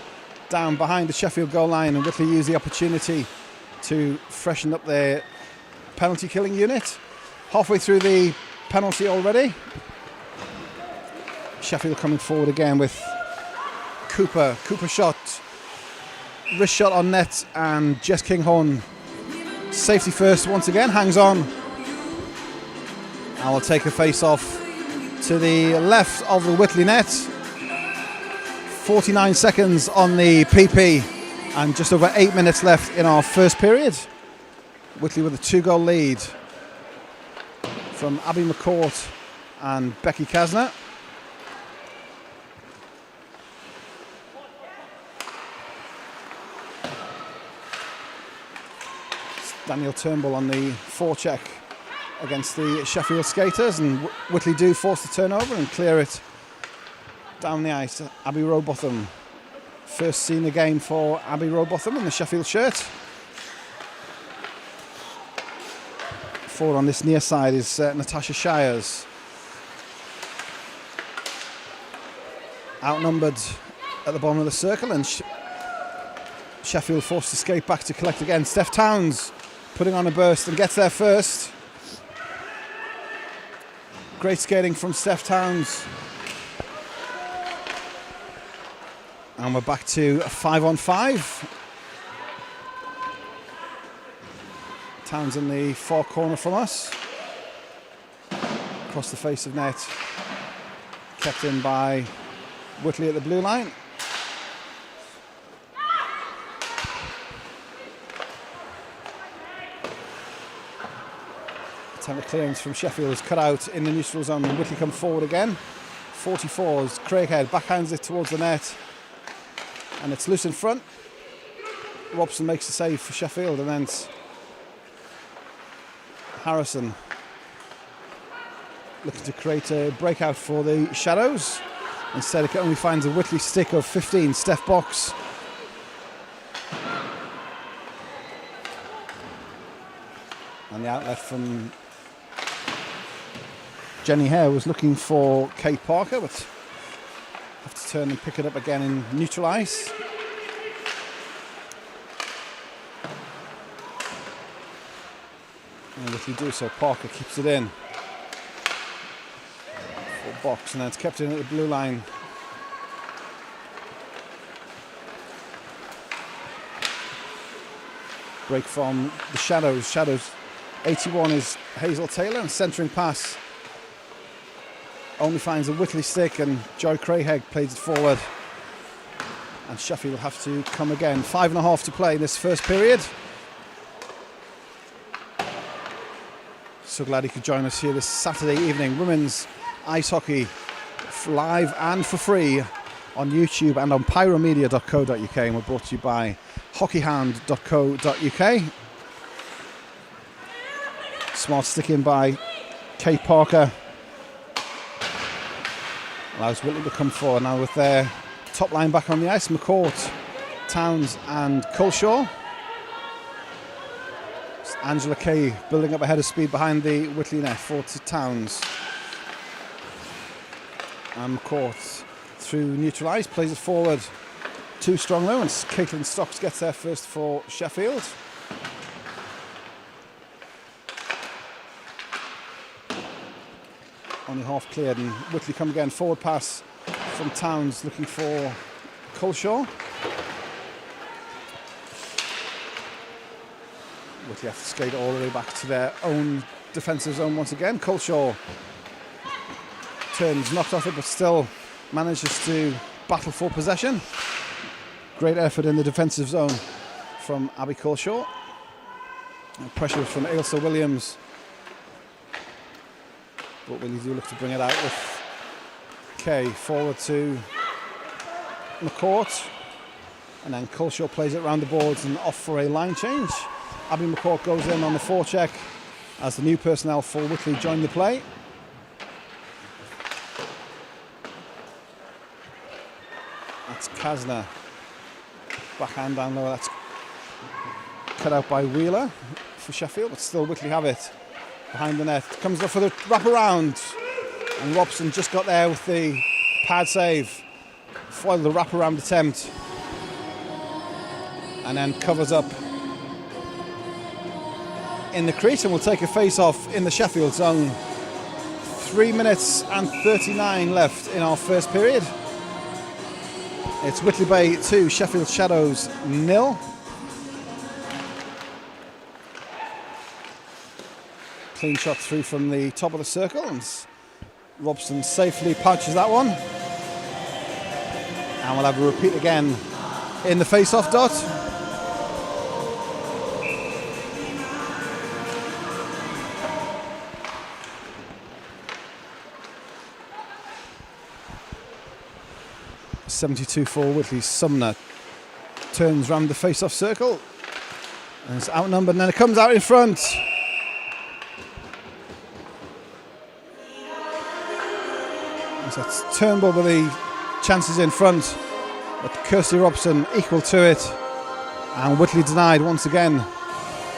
down behind the Sheffield goal line, and Whitley use the opportunity to freshen up their penalty killing unit. Halfway through the penalty already. Sheffield coming forward again with Cooper shot, wrist shot on net, and Jess Kinghorn safety first once again, hangs on. And will take a face off to the left of the Whitley net. 49 seconds on the PP and just over 8 minutes left in our first period. Whitley with a 2-goal lead from Abby McCourt and Becky Kasner. It's Daniel Turnbull on the forecheck against the Sheffield skaters, and Whitley do force the turnover and clear it down the ice. Abby Rowbotham, first senior game for Abby Rowbotham in the Sheffield shirt. Forward on this near side is Natasha Shires. Outnumbered at the bottom of the circle, and Sheffield forced to skate back to collect again. Steph Towns putting on a burst and gets there first. Great skating from Steph Towns. And we're back to a 5-on-5. Towns in the far corner from us. Across the face of net. Kept in by Whitley at the blue line. Attempt of clearance from Sheffield is cut out in the neutral zone, and Whitley come forward again. 44's Craighead backhands it towards the net, and it's loose in front. Robson makes the save for Sheffield, and then Harrison looking to create a breakout for the Shadows. Instead it only finds a Whitley stick of 15, Steph Box. And the outlet from Jenny Hare was looking for Kate Parker, but Have to turn and pick it up again in neutral ice. And if you do so, Parker keeps it in. Full box, and then it's kept in at the blue line. Break from the Shadows. Shadows 81 is Hazel Taylor, and centering pass only finds a Whitley stick, and Joy Craighead plays it forward. And Sheffield will have to come again. 5.5 to play in this first period. So glad you could join us here this Saturday evening. Women's ice hockey live and for free on YouTube and on pyromedia.co.uk, and we're brought to you by hockeyhound.co.uk. Smart stick in by Kate Parker. Allows Whitley to come forward now with their top line back on the ice. McCourt, Towns and Culshaw. It's Angela Kay building up ahead of speed behind the Whitley net. Forward to Towns. And McCourt through neutral ice, plays it forward. Too strong though, and Caitlin Stocks gets there first for Sheffield. Only half cleared, and Whitley come again. Forward pass from Towns looking for Culshaw. Whitley have to skate all the way back to their own defensive zone once again. Culshaw turns, knocked off it, but still manages to battle for possession. Great effort in the defensive zone from Abby Culshaw. And pressure from Ailsa Williams. But Willie do look to bring it out with Kay. Forward to McCourt. And then Culshaw plays it around the boards and off for a line change. Abby McCourt goes in on the forecheck as the new personnel for Whitley join the play. That's Kasner. Backhand down low. That's cut out by Wheeler for Sheffield, but still Whitley have it behind the net. Comes up for the wraparound, and Robson just got there with the pad save, foiled the wraparound attempt, and then covers up in the crease, and will take a face-off in the Sheffield zone. 3 minutes and 39 left in our first period. It's Whitley Bay 2, Sheffield Shadows 0. Clean shot through from the top of the circle, and Robson safely pouches that one. And we'll have a repeat again in the face-off dot. .72 for Whitley. Sumner turns round the face-off circle, and it's outnumbered, and then it comes out in front. So it's Turnbull with the chances in front, but Kirsty Robson equal to it, and Whitley denied once again.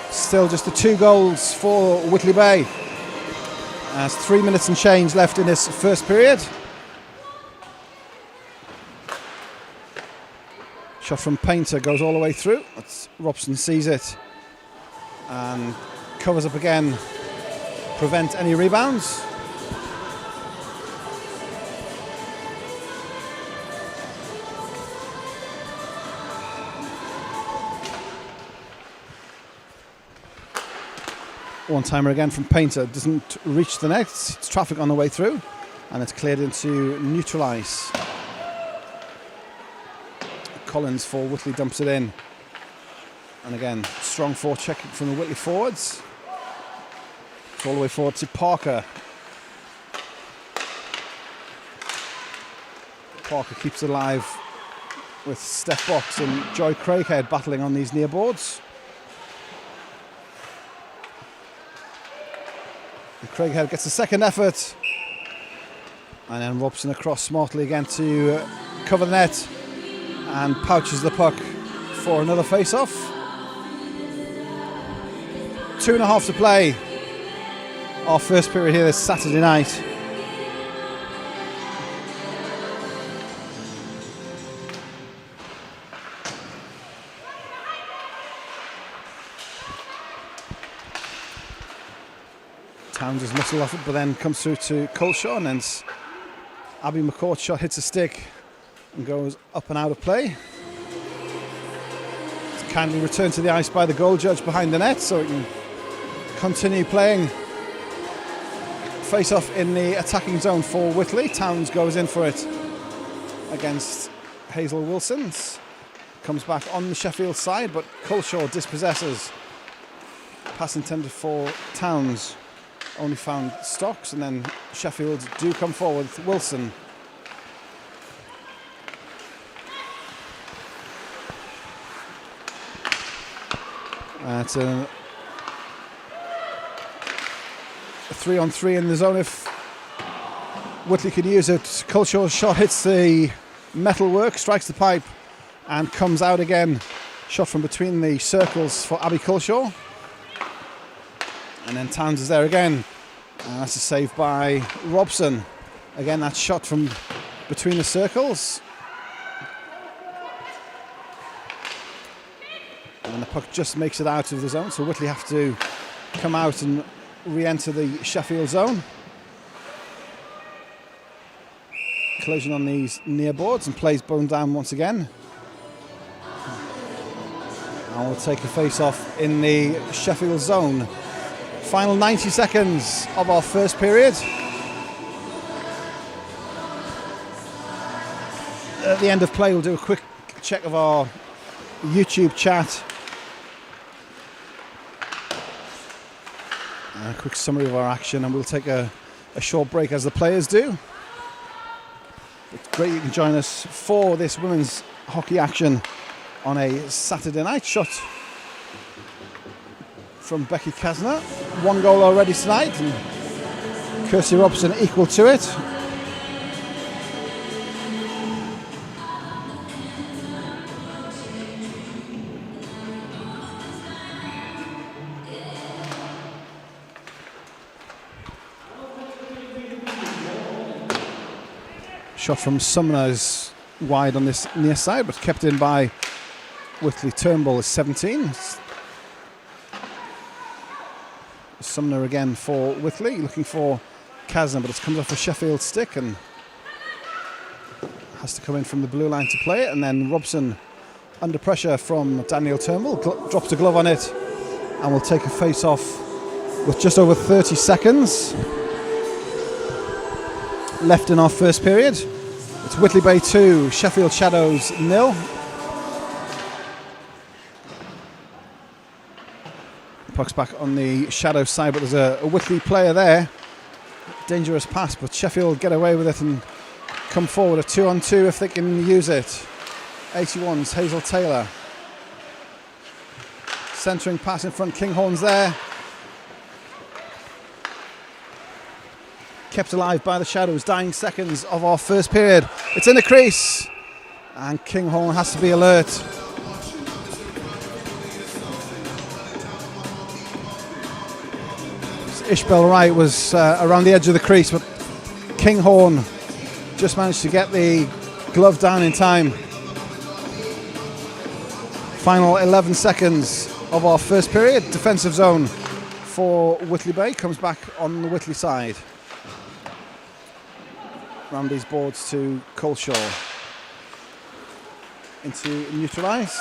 Still just the 2 goals for Whitley Bay. There's 3 minutes and change left in this first period. Shot from Painter goes all the way through. That's Robson sees it and covers up again, prevent any rebounds. One timer again from Painter, doesn't reach the net. It's traffic on the way through, and it's cleared into neutral ice. Collins for Whitley dumps it in, and again strong forecheck from the Whitley forwards. It's all the way forward to Parker. Parker keeps it alive with Steph Box and Joy Craighead battling on these near boards. And Craighead gets a second effort, and then Robson across smartly again to cover the net, and pouches the puck for another face-off. 2.5 to play. Our first period here this Saturday night. Towns is muscle off it, but then comes through to Coleshaw, and then Abby McCourt's shot hits a stick and goes up and out of play. It's kindly returned to the ice by the goal judge behind the net, so it can continue playing. Face off in the attacking zone for Whitley. Towns goes in for it against Hazel Wilsons. Comes back on the Sheffield side, but Coleshaw dispossesses. Pass intended for Towns. Only found Stocks, and then Sheffield do come forward with Wilson. It's a 3-on-3 in the zone if Whitley could use it. Coleshaw's shot hits the metalwork, strikes the pipe, and comes out again. Shot from between the circles for Abby Coleshaw. And then Towns is there again. And that's a save by Robson. Again, that shot from between the circles. And the puck just makes it out of the zone, so Whitley have to come out and re-enter the Sheffield zone. Collision on these near boards, and plays bone down once again. And we'll take a face-off in the Sheffield zone. Final 90 seconds of our first period. At the end of play, we'll do a quick check of our YouTube chat. A quick summary of our action, and we'll take a short break as the players do. It's great you can join us for this women's hockey action on a Saturday night. Shot from Becky Kasner. 1 goal already tonight, and Kirsty Robson equal to it. Shot from Sumner is wide on this near side, but kept in by Whitley. Turnbull is 17. Sumner again for Whitley, looking for Kasner, but it comes off a Sheffield stick and has to come in from the blue line to play it. And then Robson, under pressure from Daniel Turnbull, drops a glove on it, and will take a face-off with just over 30 seconds left in our first period. It's Whitley Bay 2, Sheffield Shadows 0. Puck's back on the Shadows side, but there's a Whitley player there. Dangerous pass, but Sheffield get away with it and come forward. A 2-on-2 if they can use it. 81's Hazel Taylor. Centering pass in front, Kinghorn's there. Kept alive by the Shadows, dying seconds of our first period. It's in the crease, and Kinghorn has to be alert. Ishbel Wright was around the edge of the crease, but Kinghorn just managed to get the glove down in time. Final 11 seconds of our first period. Defensive zone for Whitley Bay, comes back on the Whitley side. Round these boards to Coleshaw. Into neutral ice.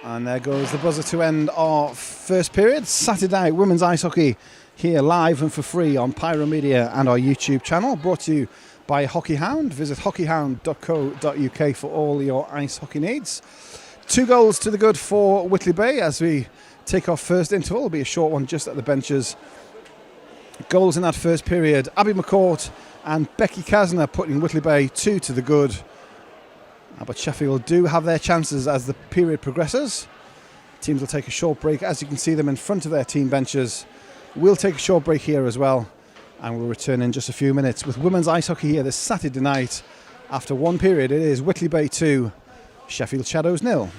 And there goes the buzzer to end our first period. Saturday night women's ice hockey here live and for free on Pyro Media and our YouTube channel. Brought to you by Hockey Hound. Visit hockeyhound.co.uk for all your ice hockey needs. 2 goals to the good for Whitley Bay as we take our first interval. It'll be a short one just at the benches. Goals in that first period. Abby McCourt and Becky Kasner putting Whitley Bay 2 to the good. But Sheffield do have their chances as the period progresses. Teams will take a short break. As you can see them in front of their team benches. We'll take a short break here as well. And we'll return in just a few minutes with women's ice hockey here this Saturday night. After 1 period, it is Whitley Bay 2, Sheffield Shadows 0.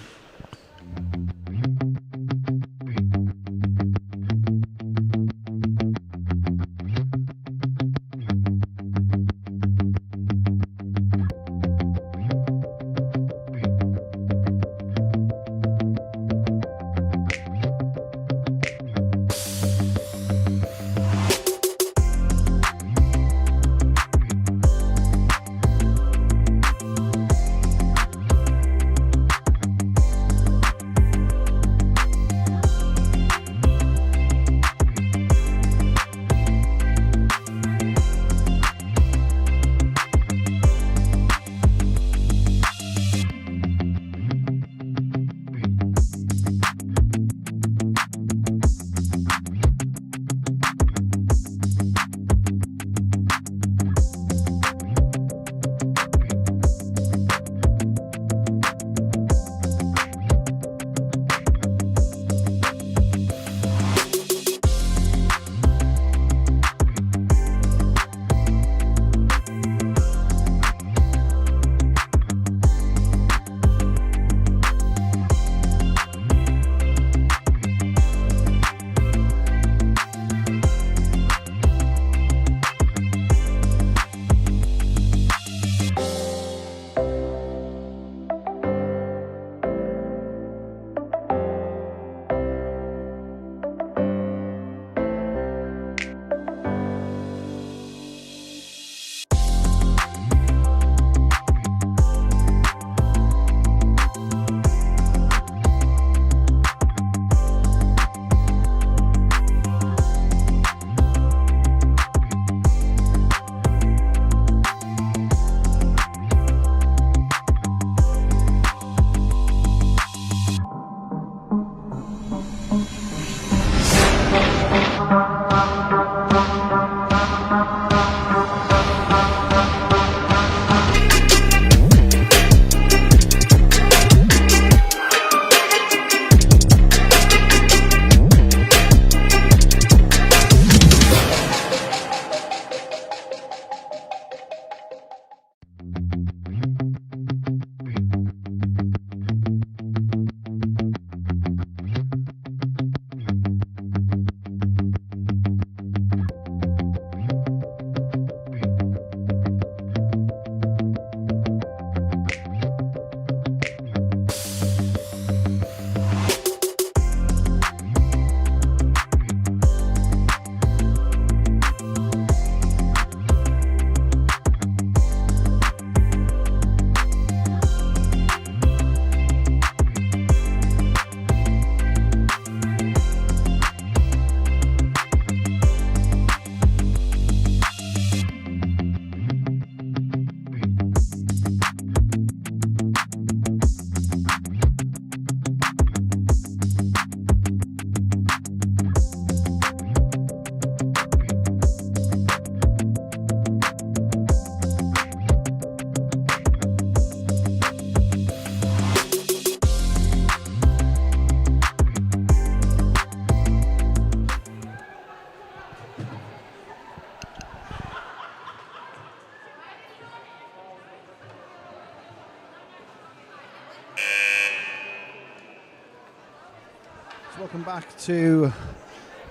Welcome back to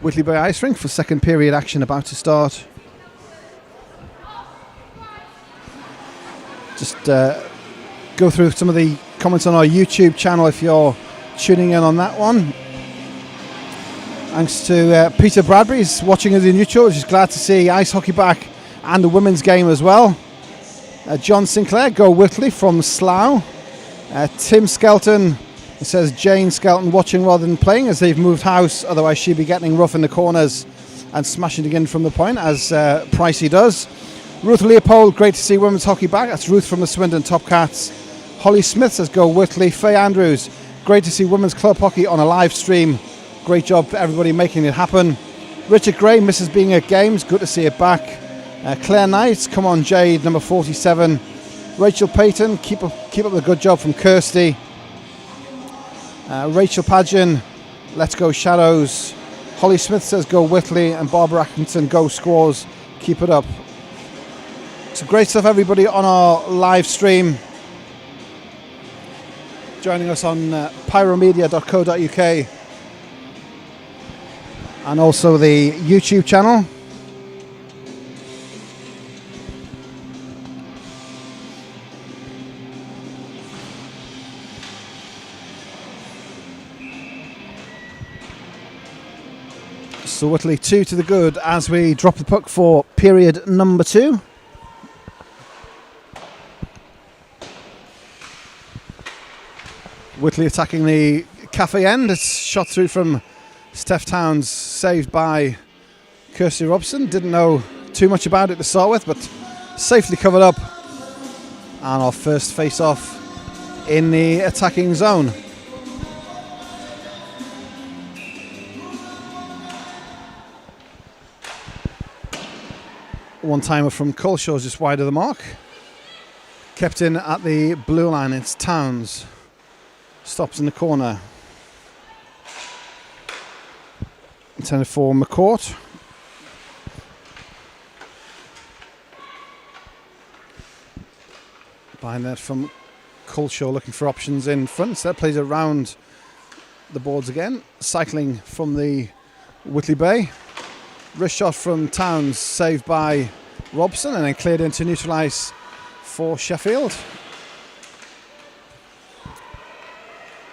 Whitley Bay Ice Rink for second period action about to start. Just go through some of the comments on our YouTube channel if you're tuning in on that one. Thanks to Peter Bradbury's watching us in YouTube. Just glad to see ice hockey back and the women's game as well. John Sinclair, go Whitley from Slough. Tim Skelton, it says Jane Skelton watching rather than playing as they've moved house, otherwise she'd be getting rough in the corners and smashing it in from the point as Pricey does. Ruth Leopold, great to see women's hockey back. That's Ruth from the Swindon Top Cats. Holly Smith says go Whitley. Faye Andrews, great to see women's club hockey on a live stream. Great job for everybody making it happen. Richard Gray misses being at games, good to see it back. Claire Knight, come on Jade, number 47. Rachel Payton, keep up the good job from Kirsty. Rachel Padgen, let's go Shadows. Holly Smith says go Whitley, and Barbara Atkinson, go Squaws, keep it up. So great stuff everybody on our live stream. Joining us on pyromedia.co.uk and also the YouTube channel. So Whitley 2 to the good as we drop the puck for period number 2. Whitley attacking the cafe end. It's shot through from Steph Towns, saved by Kirsty Robson. Didn't know too much about it to start with, but safely covered up. And our first face-off in the attacking zone. One-timer from Coleshaw just wide of the mark. Kept in at the blue line, it's Towns. Stops in the corner. Intended for McCourt. Behind that from Coleshaw, looking for options in front. So that plays it around the boards again. Cycling from the Whitley Bay. Wrist shot from Towns, saved by Robson, and then cleared into neutral ice for Sheffield.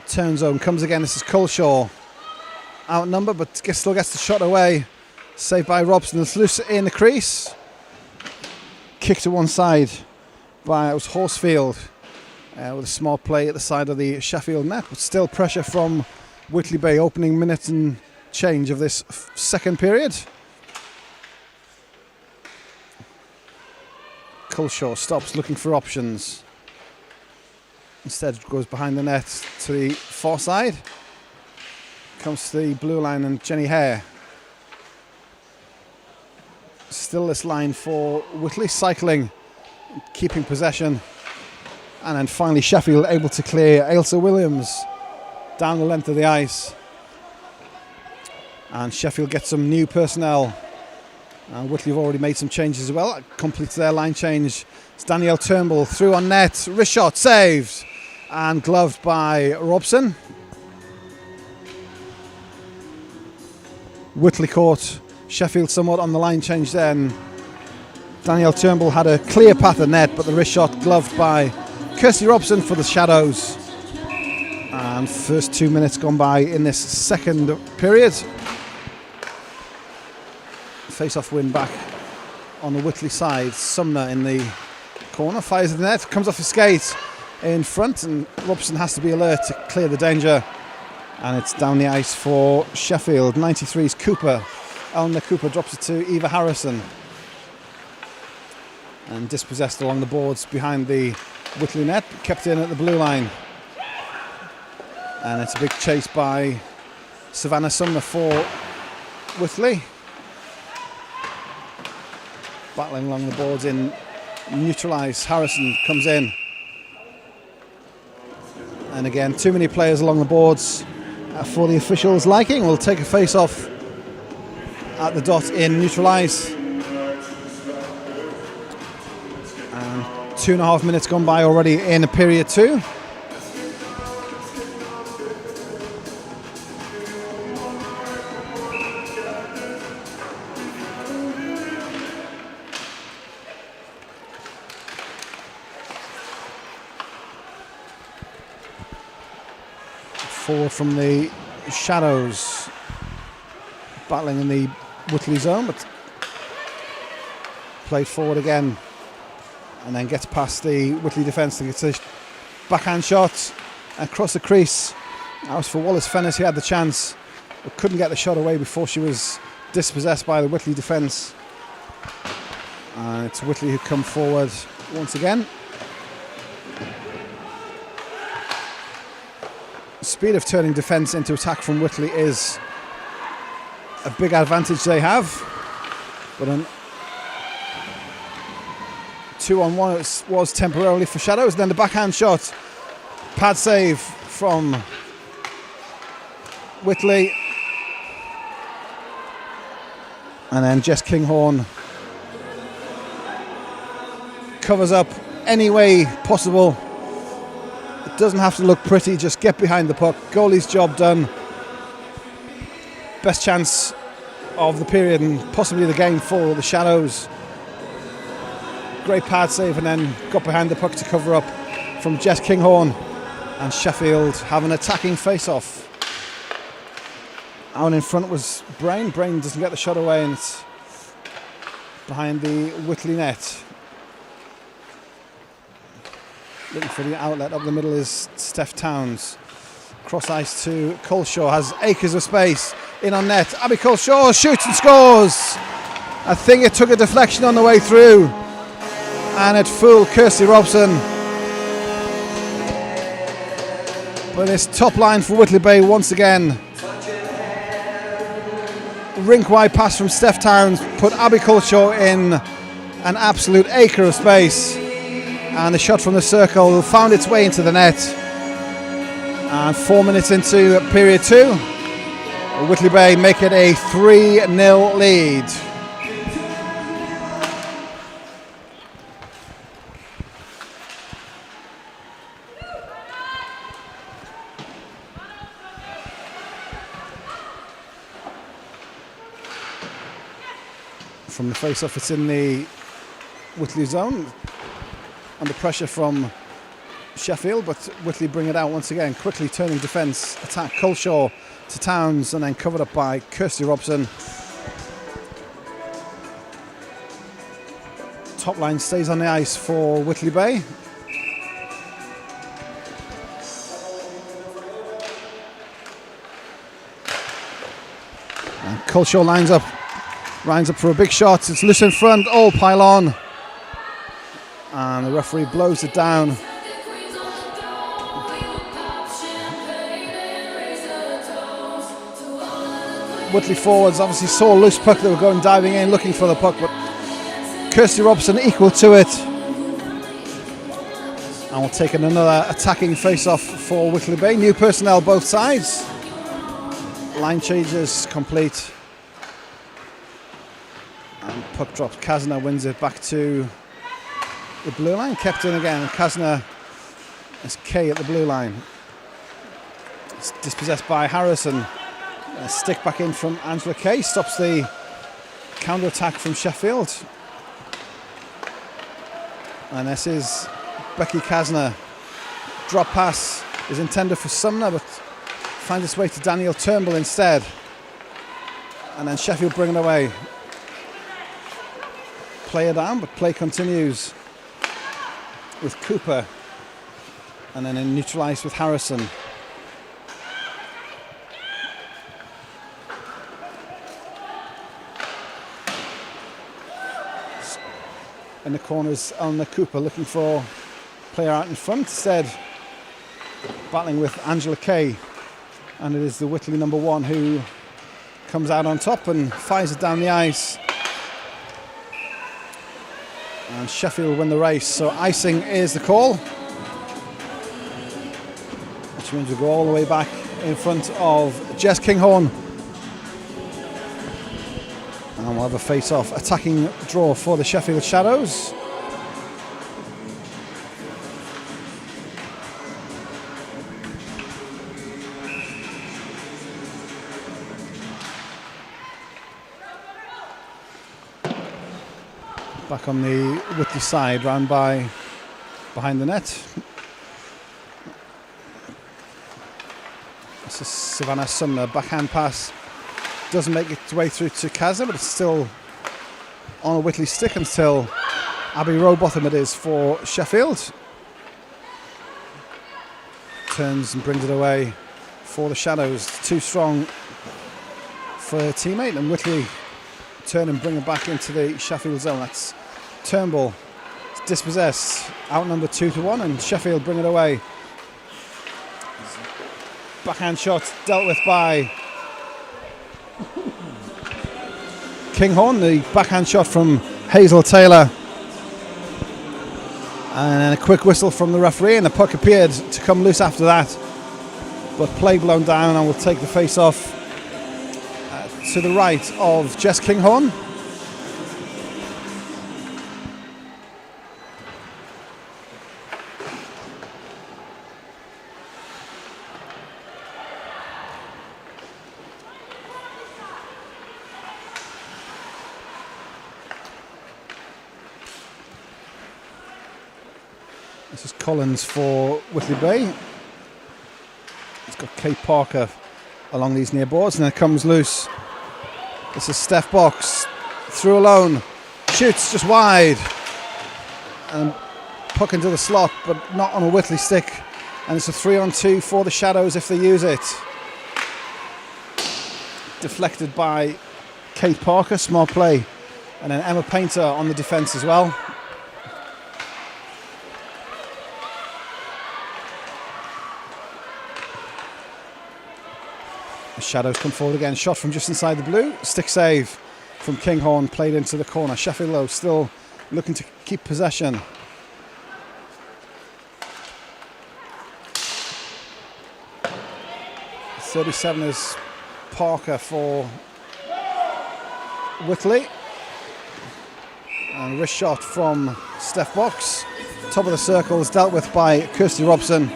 Turn zone comes again. This is Coleshaw. Outnumbered, but still gets the shot away. Saved by Robson. It's loose in the crease. Kick to one side by, it was Horsfield, with a small play at the side of the Sheffield net, but still pressure from Whitley Bay, opening minute and change of this second period. Coleshaw stops looking for options. Instead goes behind the net to the far side. Comes to the blue line and Jenny Hare. Still this line for Whitley, cycling, keeping possession. And then finally Sheffield able to clear Ailsa Williams down the length of the ice. And Sheffield gets some new personnel. And Whitley have already made some changes as well. Completes their line change. It's Danielle Turnbull through on net. Wrist shot saved and gloved by Robson. Whitley caught Sheffield somewhat on the line change then. Danielle Turnbull had a clear path of net, but the wrist shot gloved by Kirsty Robson for the Shadows. And first 2 minutes gone by in this second period. Face-off win back on the Whitley side. Sumner in the corner, fires the net, comes off his skate in front, and Robson has to be alert to clear the danger. And it's down the ice for Sheffield. 93's Cooper. Eleanor Cooper drops it to Eva Harrison. And dispossessed along the boards behind the Whitley net, kept in at the blue line. And it's a big chase by Savannah Sumner for Whitley. Battling along the boards in neutral ice. Harrison comes in. And again, too many players along the boards for the officials' liking. We'll take a face-off at the dot in neutral ice. And 2.5 minutes gone by already in period 2. Forward from the Shadows, battling in the Whitley zone, but played forward again, and then gets past the Whitley defence to get a backhand shot across the crease. That was for Wallace Fennis. He had the chance, but couldn't get the shot away before she was dispossessed by the Whitley defence. And it's Whitley who come forward once again. Speed of turning defence into attack from Whitley is a big advantage they have, but an 2-on-1 was temporarily for Shadows. Then the backhand shot, pad save from Whitley, and then Jess Kinghorn covers up any way possible. It doesn't have to look pretty, just get behind the puck. Goalie's job done. Best chance of the period and possibly the game for the Shadows. Great pad save, and then got behind the puck to cover up from Jess Kinghorn, and Sheffield have an attacking face-off. Out in front was Brain. Brain doesn't get the shot away, and it's behind the Whitley net. Looking for the outlet up the middle is Steph Towns. Cross ice to Coleshaw, has acres of space in on net. Abby Coleshaw shoots and scores. I think it took a deflection on the way through, and it fooled Kirsty Robson. But it's top line for Whitley Bay once again. Rink-wide pass from Steph Towns put Abby Coleshaw in an absolute acre of space, and the shot from the circle found its way into the net. And 4 minutes into period 2, Whitley Bay make it a 3-0 lead. From the face-off, it's in the Whitley zone, under pressure from Sheffield, but Whitley bring it out once again. Quickly turning defence, attack Coleshaw to Towns, and then covered up by Kirsty Robson. Top line stays on the ice for Whitley Bay. And Coleshaw lines up for a big shot. It's loose in front, all pile on, and the referee blows it down. Whitley forwards obviously saw a loose puck. They were going diving in looking for the puck, but Kirsty Robson equal to it, and we'll take another attacking face-off for Whitley Bay. New personnel both sides. Line changes complete. And puck drops. Kazner wins it back to the blue line. Kept in again. Kazner is K at the blue line. It's dispossessed by Harrison. A stick back in from Angela Kay. Stops the counter attack from Sheffield. And this is Becky Kazner. Drop pass is intended for Sumner, but finds its way to Daniel Turnbull instead. And then Sheffield bring it away. Player down, but play continues with Cooper, and then neutralised with Harrison. In the corners on the Cooper, looking for player out in front. Instead, battling with Angela Kay, and it is the Whitley number 1 who comes out on top and fires it down the ice. And Sheffield win the race, so icing is the call, which means we go all the way back in front of Jess Kinghorn, and we'll have a face-off attacking draw for the Sheffield Shadows. Back on the Whitley side, round by behind the net. Savannah Sumner. Backhand pass doesn't make its way through to Kazza, but it's still on a Whitley stick until Abby Rowbotham it is for Sheffield. Turns and brings it away for the Shadows. Too strong for her teammate, and Whitley turn and bring it back into the Sheffield zone. That's Turnbull. It's dispossessed, outnumbered 2-1, and Sheffield bring it away. Backhand shot dealt with by Kinghorn. The backhand shot from Hazel Taylor. And then a quick whistle from the referee, and the puck appeared to come loose after that. But play blown down, and will take the face off to the right of Jess Kinghorn. This is Collins for Whitley Bay. It's got Kate Parker along these near boards, and then it comes loose. This is Steph Box, through alone, shoots just wide, and puck into the slot, but not on a Whitley stick, and it's a 3-on-2 for the Shadows if they use it. Deflected by Kate Parker, small play, and then Emma Painter on the defence as well. The Shadows come forward again, shot from just inside the blue, stick save from Kinghorn, played into the corner. Sheffield though still looking to keep possession. .37 is Parker for Whitley. And wrist shot from Steph Box. Top of the circle is dealt with by Kirsty Robson.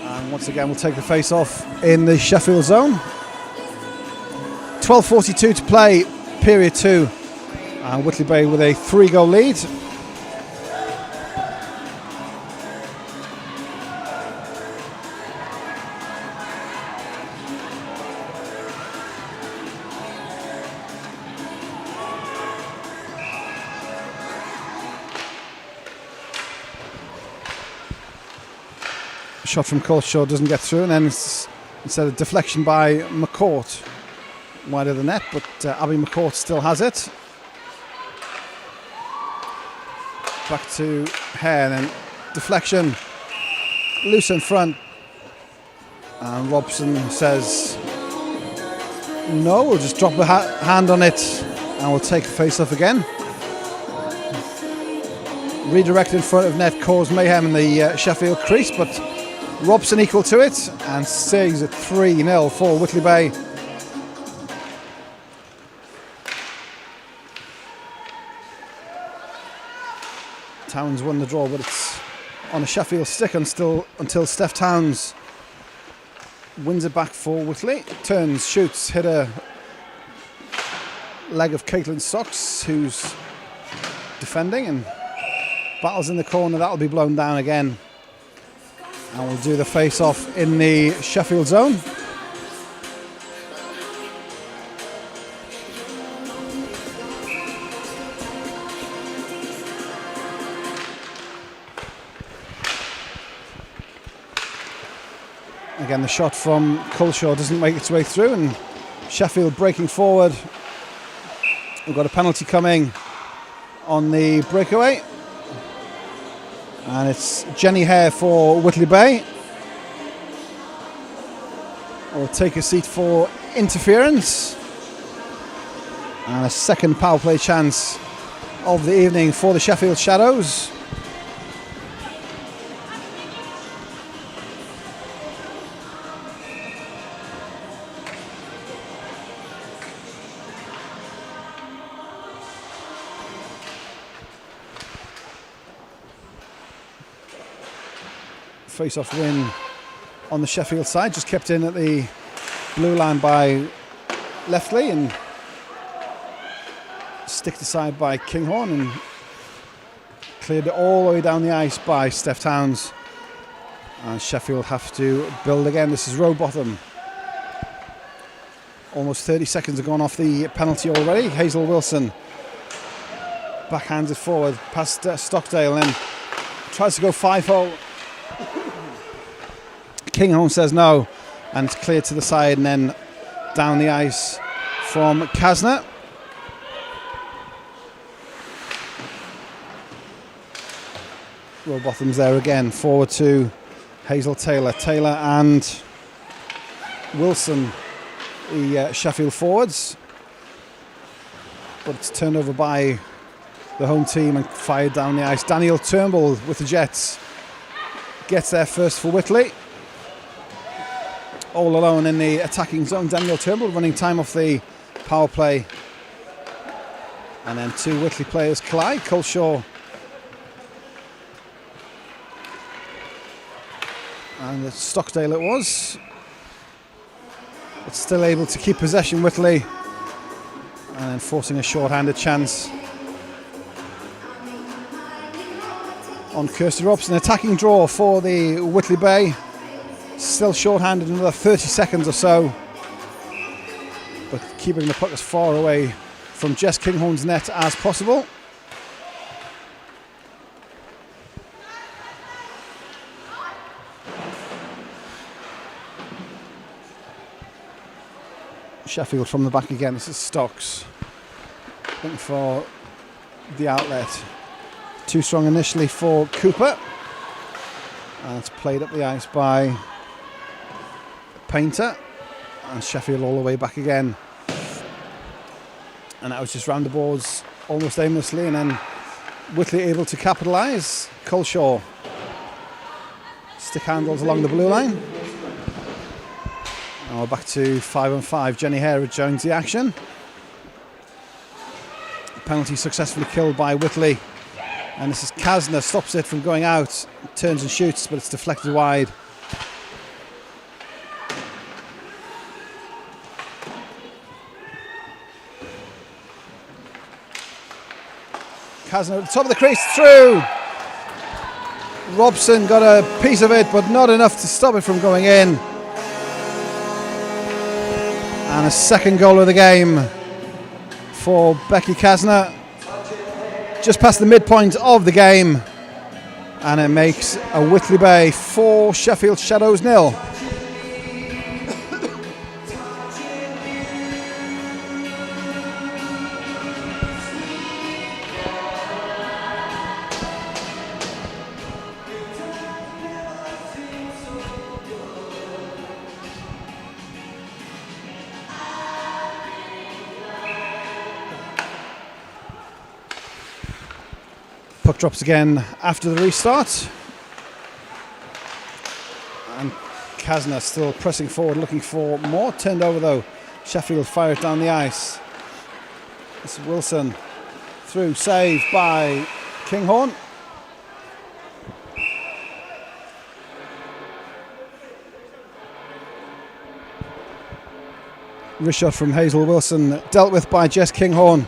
And once again, we'll take the face off in the Sheffield zone. 12:42 to play, period 2. And Whitley Bay with a 3-goal lead. Shot from Coleshaw doesn't get through, and then it's instead of deflection by McCourt wide of the net, but Abby McCourt still has it. Back to Hare, and then deflection loose in front, and Robson says no, we'll just drop a hand on it and we'll take a face off again. Redirect in front of net caused mayhem in the Sheffield crease, but Robson equal to it and stays at 3-0 for Whitley Bay. Towns won the draw, but it's on a Sheffield stick until Steph Towns wins it back for Whitley. Turns, shoots, hit a leg of Caitlin Stocks, who's defending, and battles in the corner. That'll be blown down again. And we'll do the face-off in the Sheffield zone. Again, the shot from Coleshaw doesn't make its way through, and Sheffield breaking forward. We've got a penalty coming on the breakaway. And it's Jenny Hare for Whitley Bay. Will take a seat for interference. And a second power play chance of the evening for the Sheffield Shadows. Face-off win on the Sheffield side, just kept in at the blue line by Leftley and sticked aside by Kinghorn, and cleared it all the way down the ice by Steph Towns. And Sheffield have to build again. This is row bottom. Almost 30 seconds have gone off the penalty already. Hazel Wilson backhands it forward past Stockdale and tries to go 5-0. Kinghorn says no, and it's cleared to the side and then down the ice from Kasner. Row bottom's there again. Forward to Hazel Taylor. Taylor and Wilson, the Sheffield forwards. But it's turned over by the home team and fired down the ice. Daniel Turnbull with the Jets gets there first for Whitley. All alone in the attacking zone. Daniel Turnbull running time off the power play. And then two Whitley players collide. Coleshaw and it's Stockdale it was. It's still able to keep possession, Whitley. And then forcing a short-handed chance on Kirsty Robson. Attacking draw for the Whitley Bay. Still short-handed, another 30 seconds or so. But keeping the puck as far away from Jess Kinghorn's net as possible. Sheffield from the back again. This is Stocks looking for the outlet. Too strong initially for Cooper. And it's played up the ice by Painter. And Sheffield all the way back again. And that was just round the boards almost aimlessly. And then Whitley able to capitalise. Coleshaw. Stick handles along the blue line. Now we're back to 5-on-5. Jenny Hare joins the action. Penalty successfully killed by Whitley. And this is Kasner, stops it from going out, turns and shoots, but it's deflected wide. Kasner at the top of the crease, through! Robson got a piece of it, but not enough to stop it from going in. And a second goal of the game for Becky Kasner. Just past the midpoint of the game. And it makes a Whitley Bay 4, Sheffield Shadows 0. Puck drops again after the restart. And Kasner still pressing forward, looking for more. Turned over though. Sheffield fired down the ice. This is Wilson. Through, saved by Kinghorn. Wrist shot from Hazel Wilson, dealt with by Jess Kinghorn.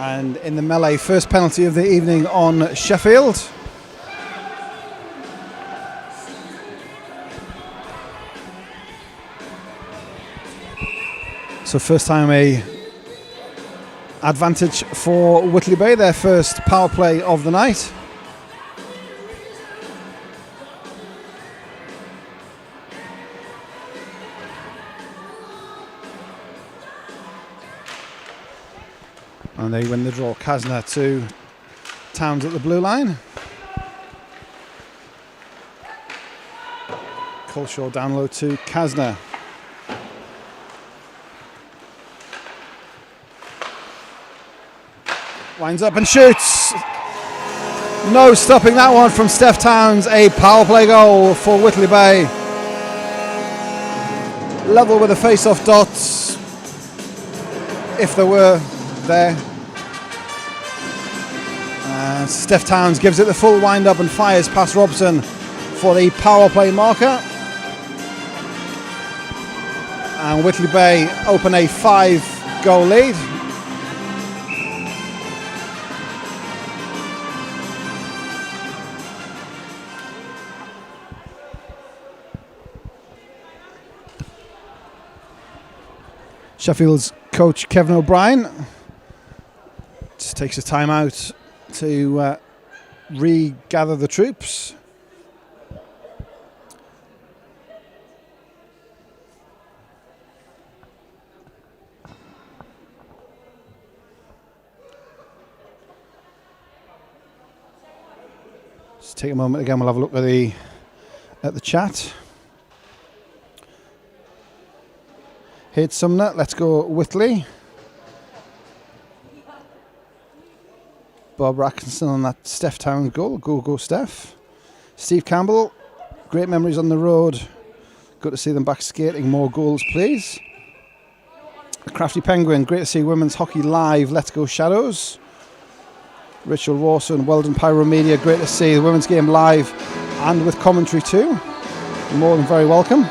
And in the melee, first penalty of the evening on Sheffield. So first time a advantage for Whitley Bay, their first power play of the night. And they win the draw. Kasner to Towns at the blue line. Coleshaw down low to Kasner. Winds up and shoots. No stopping that one from Steph Towns. A power play goal for Whitley Bay. Level with the face-off dots, if there were there. Steph Towns gives it the full wind up and fires past Robson for the power play marker. And Whitley Bay open a 5-goal lead. Sheffield's coach Kevin O'Brien just takes his time out to regather the troops. Just take a moment again, we'll have a look at the chat. Here's Sumner, let's go Whitley. Bob Atkinson on that Steph Town goal, go Steph. Steve Campbell, great memories on the road. Good to see them back skating, more goals please. The Crafty Penguin, great to see women's hockey live, let's go Shadows. Rachel Rawson, Weldon Pyro Media, great to see the women's game live and with commentary too. More than very welcome.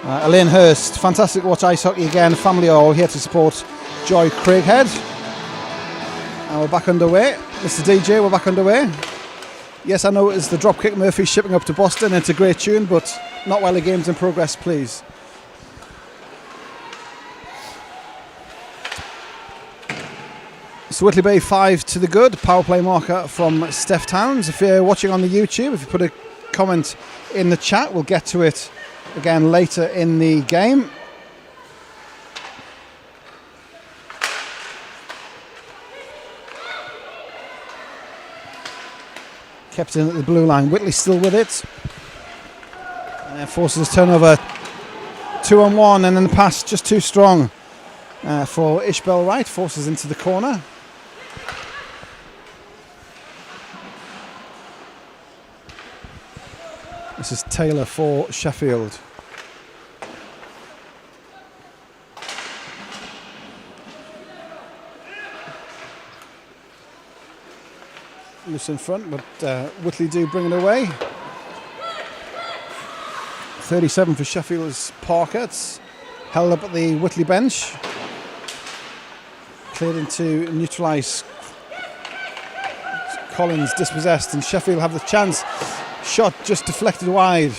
Elaine Hurst, fantastic to watch ice hockey again. Family are all here to support Joy Craighead. And we're back underway. Mr. DJ, we're back underway. Yes, I know it is the Dropkick Murphy shipping up to Boston. It's a great tune, but not while the game's in progress, please. So Whitley Bay 5 to the good. Power play marker from Steph Towns. If you're watching on the YouTube, if you put a comment in the chat, we'll get to it again later in the game. Kept in at the blue line. Whitley still with it. Forces turnover. 2-on-1, and then the pass just too strong for Ishbel Wright. Forces into the corner. This is Taylor for Sheffield. Loose in front, but Whitley do bring it away. 37 for Sheffield's Parker. It's held up at the Whitley bench. Cleared into neutralise. Collins dispossessed, and Sheffield have the chance. Shot just deflected wide.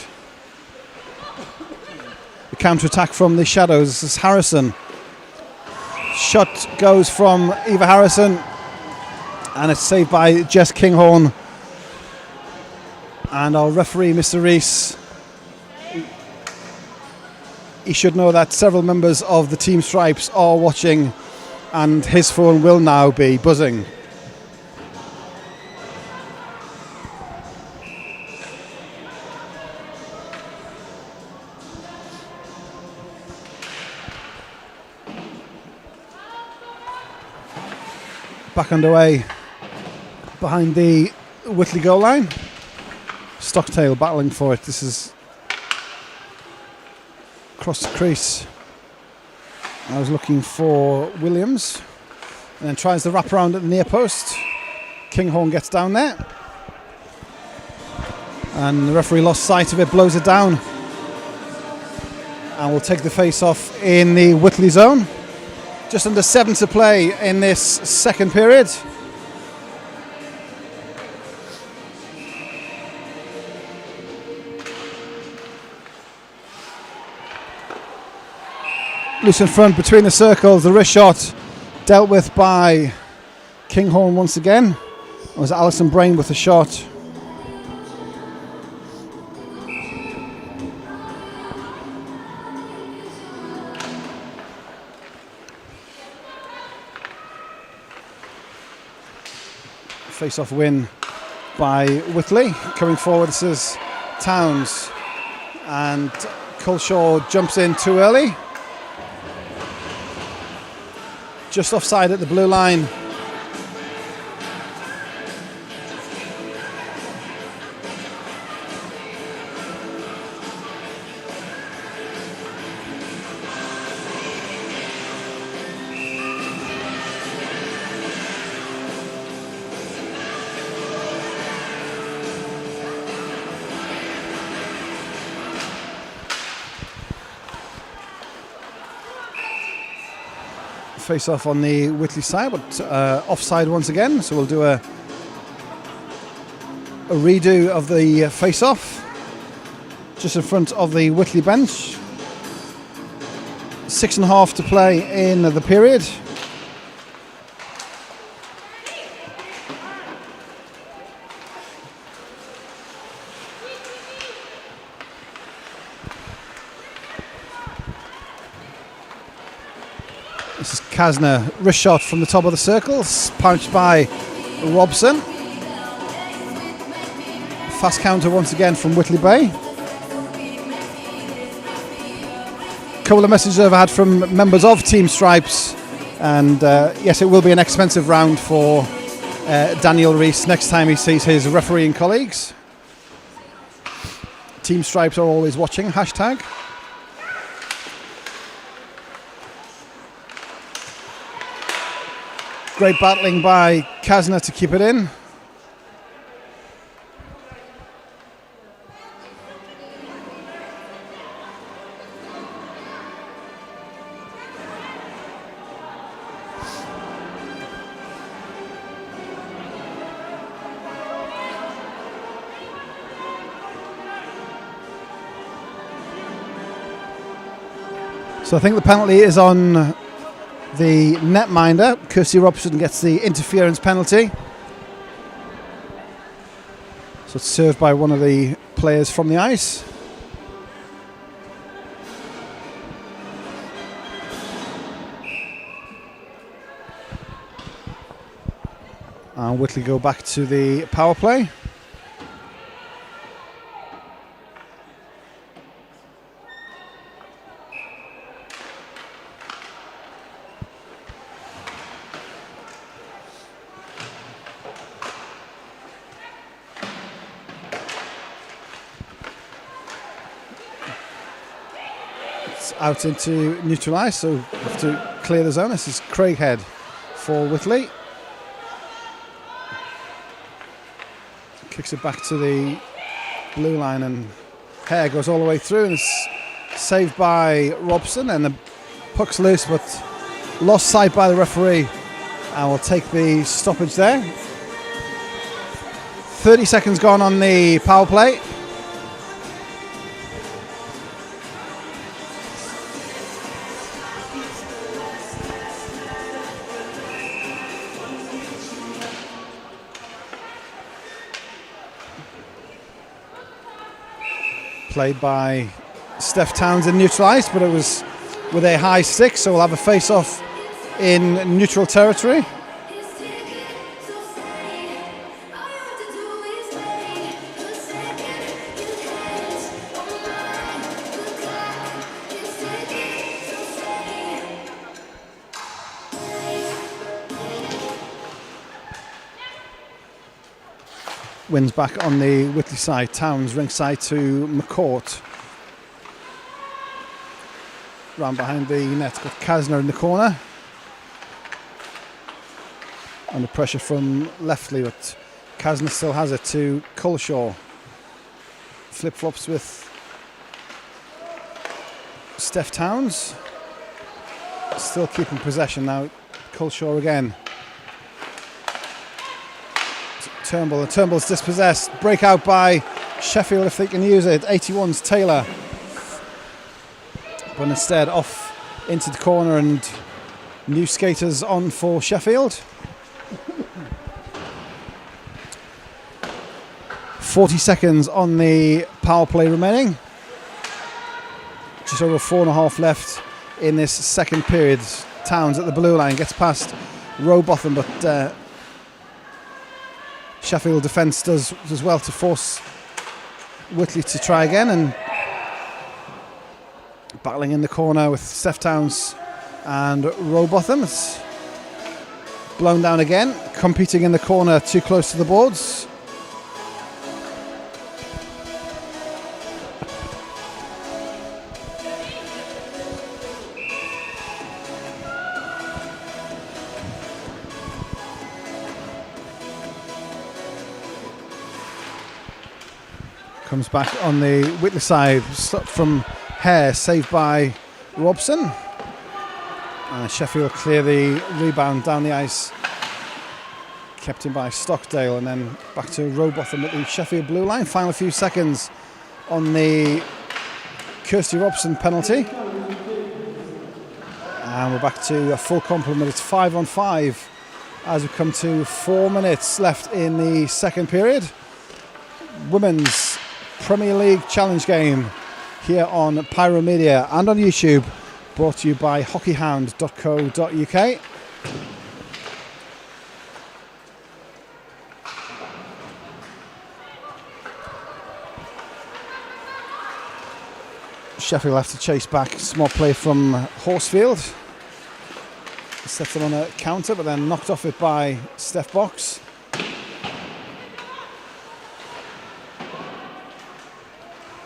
The counter-attack from the Shadows. This is Harrison. Shot goes from Eva Harrison, and it's saved by Jess Kinghorn. And our referee, Mr. Rees, he should know that several members of the Team Stripes are watching, and his phone will now be buzzing. Back underway behind the Whitley goal line. Stocktail battling for it. This is across the crease. I was looking for Williams, and then tries to wrap around at the near post. Kinghorn gets down there, and the referee lost sight of it, blows it down, and will take the face off in the Whitley zone. Just under 7 to play in this second period. Loose in front between the circles. The wrist shot dealt with by Kinghorn once again. It was Alison Brain with the shot. Face-off win by Whitley. Coming forward, this is Towns, and Culshaw jumps in too early. Just offside at the blue line. Face off on the Whitley side, but offside once again, so we'll do a redo of the face off just in front of the Whitley bench. 6.5 to play in the period. This is Kasner, wrist shot from the top of the circle, pounced by Robson. Fast counter once again from Whitley Bay. A couple of messages I've had from members of Team Stripes, and yes, it will be an expensive round for Daniel Rees next time he sees his refereeing colleagues. Team Stripes are always watching, hashtag. Great battling by Kasner to keep it in. So I think the penalty is on the netminder. Kirsty Robson gets the interference penalty. So it's served by one of the players from the ice. And Whitley go back to the power play. Out into neutral ice, so have to clear the zone. This is Craighead for Whitley. Kicks it back to the blue line, and Hare goes all the way through, and it's saved by Robson, and the puck's loose, but lost sight by the referee, and will take the stoppage there. 30 seconds gone on the power play. Played by Steph Towns in neutral ice, but it was with a high stick, so we'll have a face-off in neutral territory. Wins back on the Whitley side. Towns ringside to McCourt. Round behind the net, got Kasner in the corner. Under pressure from Leftley, but Kasner still has it to Culshaw. Flip-flops with Steph Towns. Still keeping possession now. Culshaw again. Turnbull, and Turnbull's dispossessed. Breakout by Sheffield if they can use it. 81's Taylor. But instead off into the corner, and new skaters on for Sheffield. 40 seconds on the power play remaining. Just over 4.5 left in this second period. Towns at the blue line, gets past Rowbotham, but Sheffield defence does well to force Whitley to try again, and battling in the corner with Steph Towns and Rowbotham. It's blown down again, competing in the corner too close to the boards. Comes back on the Whitley side, stopped from Hare, saved by Robson. Sheffield clear the rebound down the ice, kept in by Stockdale, and then back to Rowbotham at the Sheffield blue line. Final few seconds on the Kirsty Robson penalty. And we're back to a full complement. It's 5-on-5 as we come to 4 minutes left in the second period. Women's Premier League challenge game here on Pyromedia and on YouTube, brought to you by hockeyhound.co.uk. Sheffield have to chase back. Small play from Horsfield. Sets them on a counter, but then knocked off it by Steph Box.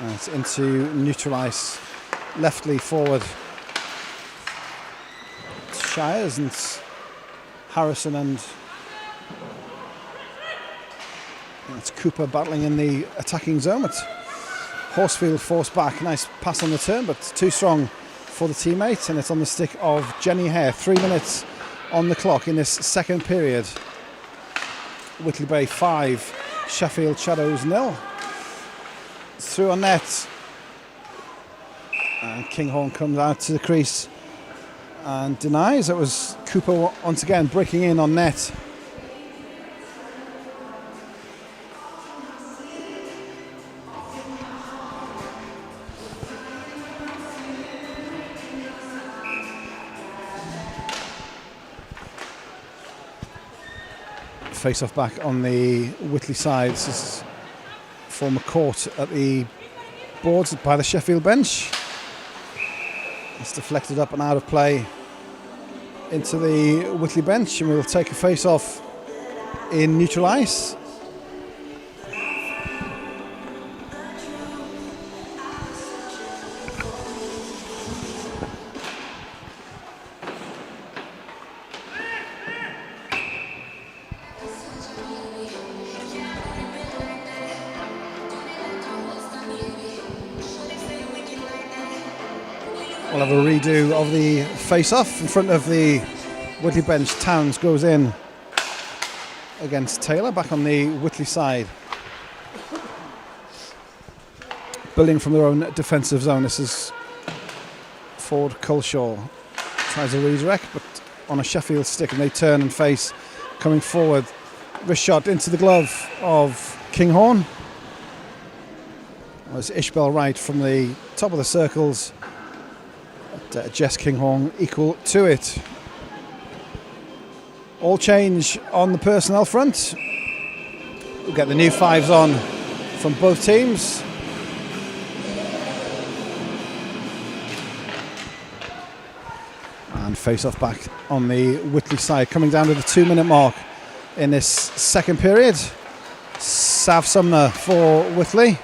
And it's into neutral ice. Leftly forward. It's Shires and Harrison and it's Cooper battling in the attacking zone. But Horsfield forced back. Nice pass on the turn, but too strong for the teammates, and it's on the stick of Jenny Hare. 3 minutes on the clock in this second period. Whitley Bay 5, Sheffield Shadows 0. It's through on net, and Kinghorn comes out to the crease and denies. It was Cooper once again breaking in on net. Face off back on the Whitley side. This is former court at the boards by the Sheffield bench. It's deflected up and out of play into the Whitley bench, and we'll take a face off in neutral ice. We'll have a redo of the face-off in front of the Whitley bench. Towns goes in against Taylor, back on the Whitley side. Building from their own defensive zone. This is forward Culshaw. Tries a redirect, but on a Sheffield stick, and they turn and face coming forward. Wrist shot into the glove of Kinghorn. It was Ishbel Wright from the top of the circles. Jess Kinghorn equal to it. All change on the personnel front. We'll get the new fives on from both teams. And face off back on the Whitley side, coming down to the 2 minute mark in this second period. Sav Sumner for Whitley.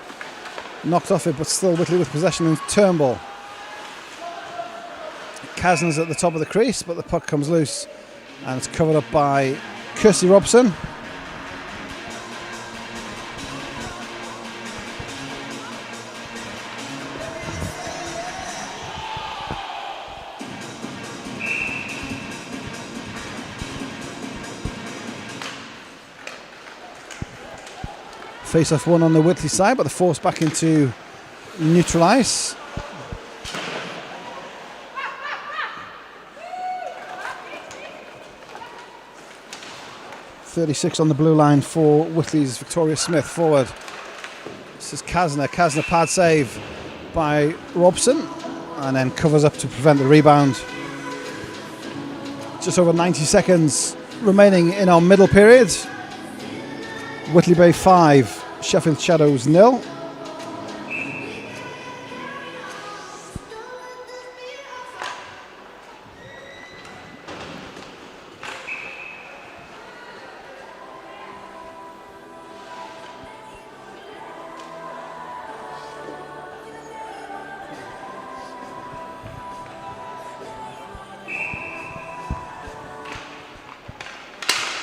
Knocked off it, but still Whitley with possession and Turnbull. Kasner's at the top of the crease, but the puck comes loose and it's covered up by Kirsty Robson. Face off one on the Whitley side, but the force back into neutral ice. .36 on the blue line for Whitley's Victoria Smith forward. This is Kasner. Kasner pad save by Robson, and then covers up to prevent the rebound. Just over 90 seconds remaining in our middle period. Whitley Bay 5, Sheffield Shadows 0.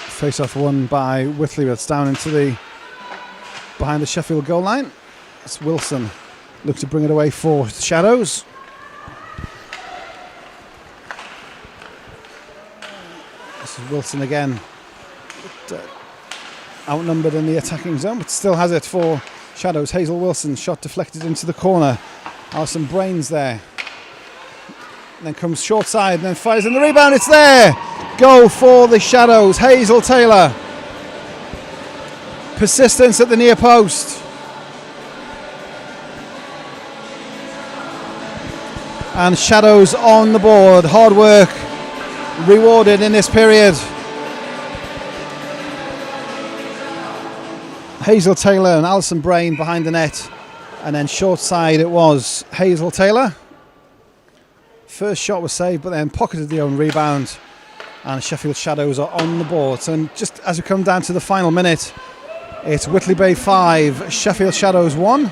Face off won by Whitley, but it's down into the behind the Sheffield goal line. It's Wilson. Look to bring it away for Shadows. This is Wilson again. Outnumbered in the attacking zone, but still has it for Shadows. Hazel Wilson, shot deflected into the corner. Alison Brains there. And then comes short side and then fires in the rebound. It's there. Goal for the Shadows. Hazel Taylor. Persistence at the near post. And Shadows on the board. Hard work rewarded in this period. Hazel Taylor and Alison Brain behind the net. And then short side it was Hazel Taylor. First shot was saved, but then pocketed the own rebound. And Sheffield Shadows are on the board. So just as we come down to the final minute, it's Whitley Bay 5, Sheffield Shadows 1.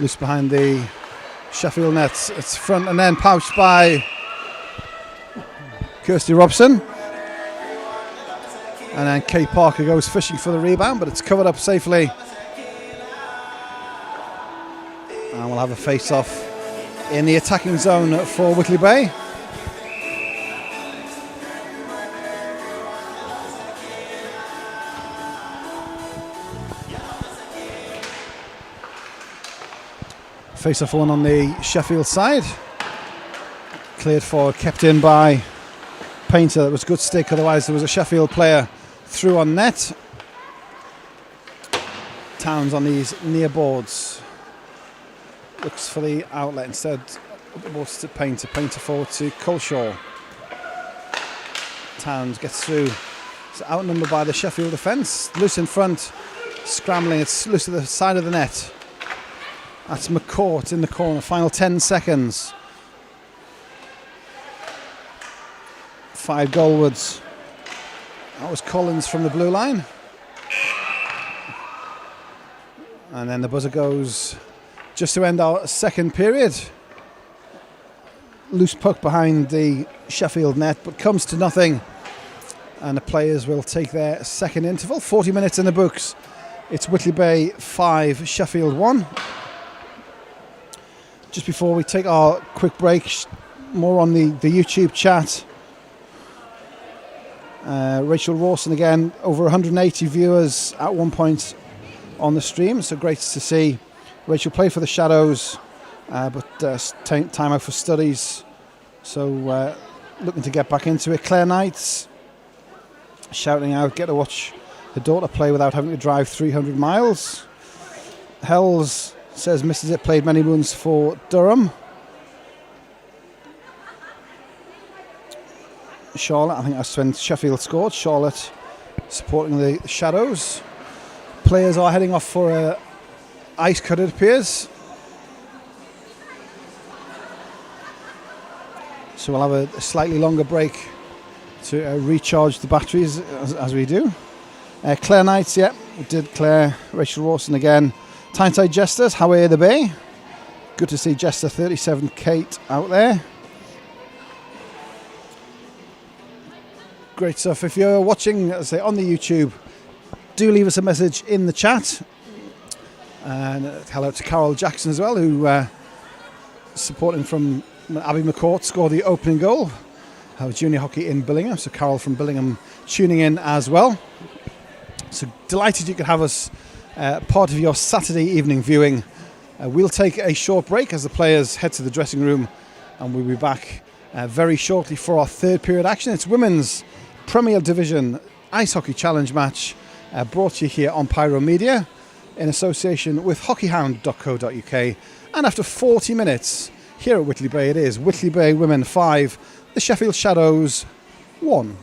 Loose behind the Sheffield nets. It's front and then pouched by Kirsty Robson. And then Kate Parker goes fishing for the rebound, but it's covered up safely. And we'll have a face-off in the attacking zone for Whitley Bay. Face-off one on the Sheffield side. Cleared forward, kept in by Painter. That was good stick, otherwise there was a Sheffield player through on net. Towns on these near boards. Looks for the outlet instead. Balls to Painter. Painter forward to Coleshaw. Towns gets through. It's outnumbered by the Sheffield defence. Loose in front. Scrambling. It's loose at the side of the net. That's McCourt in the corner. Final 10 seconds. 5 goalwards. That was Collins from the blue line. And then the buzzer goes just to end our second period. Loose puck behind the Sheffield net, but comes to nothing. And the players will take their second interval. 40 minutes in the books. It's Whitley Bay 5, Sheffield 1. Just before we take our quick break, more on the YouTube chat. Rachel Rawson again, over 180 viewers at one point on the stream, so great to see. Rachel play for the Shadows, but time out for studies, so looking to get back into it. Claire Knights shouting out, get to watch her daughter play without having to drive 300 miles. Hells says misses it, played many runs for Durham. Charlotte, I think that's when Sheffield scored. Charlotte supporting the Shadows. Players are heading off for ice cut, it appears. So we'll have a slightly longer break to recharge the batteries as we do. Claire Knights, yeah, we did Claire. Rachel Rawson again. Tyneside Jesters, how are the Bay? Good to see Jester 37 Kate out there. Great stuff. If you're watching, as I say, on the YouTube, do leave us a message in the chat. And hello to Carol Jackson as well, who supporting from Abby McCourt scored the opening goal. Junior hockey in Billingham, so Carol from Billingham tuning in as well. So delighted you could have us part of your Saturday evening viewing. We'll take a short break as the players head to the dressing room, and we'll be back very shortly for our third period action. It's Women's Premier Division Ice Hockey Challenge match, brought to you here on Pyro Media in association with hockeyhound.co.uk. And after 40 minutes here at Whitley Bay, it is Whitley Bay Women 5, the Sheffield Shadows 1.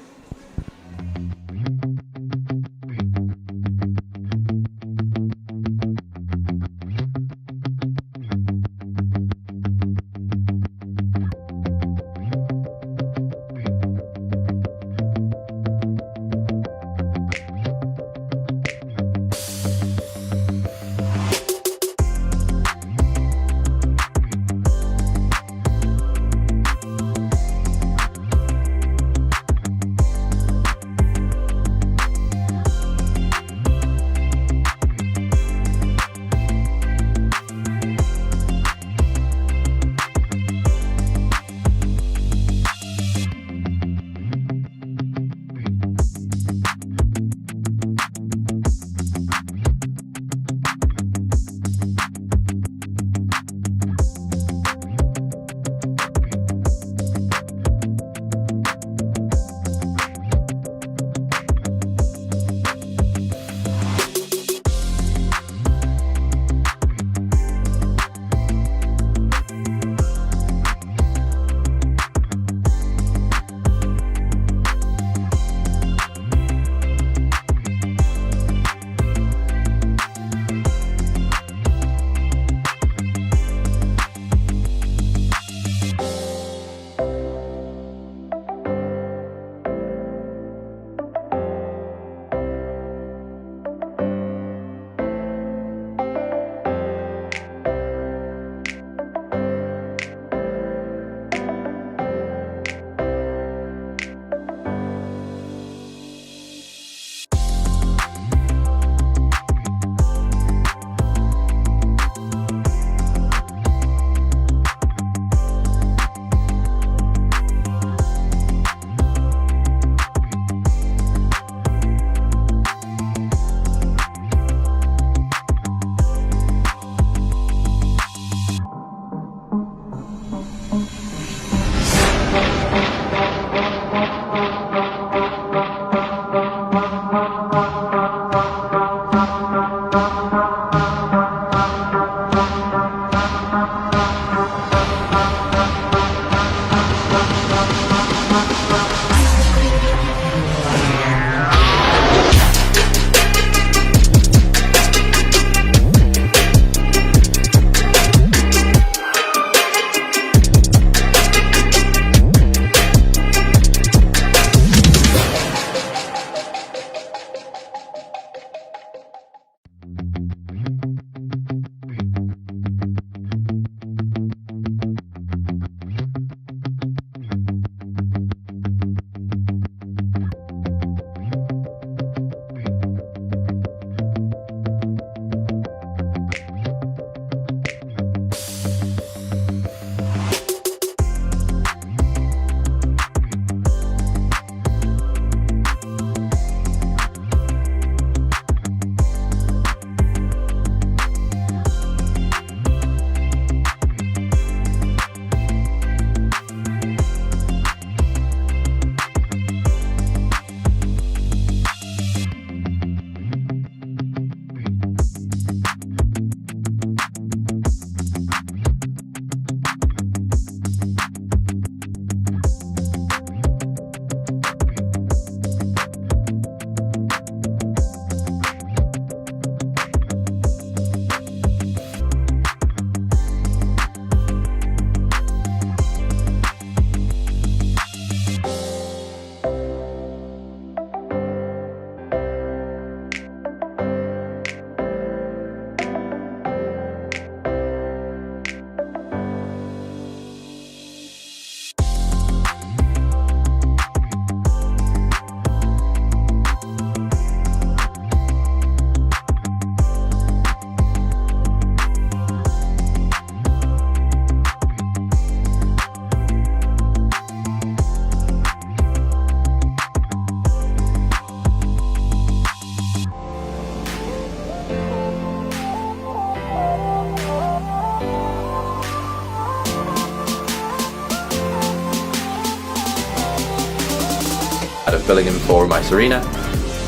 filling in for Ice Arena.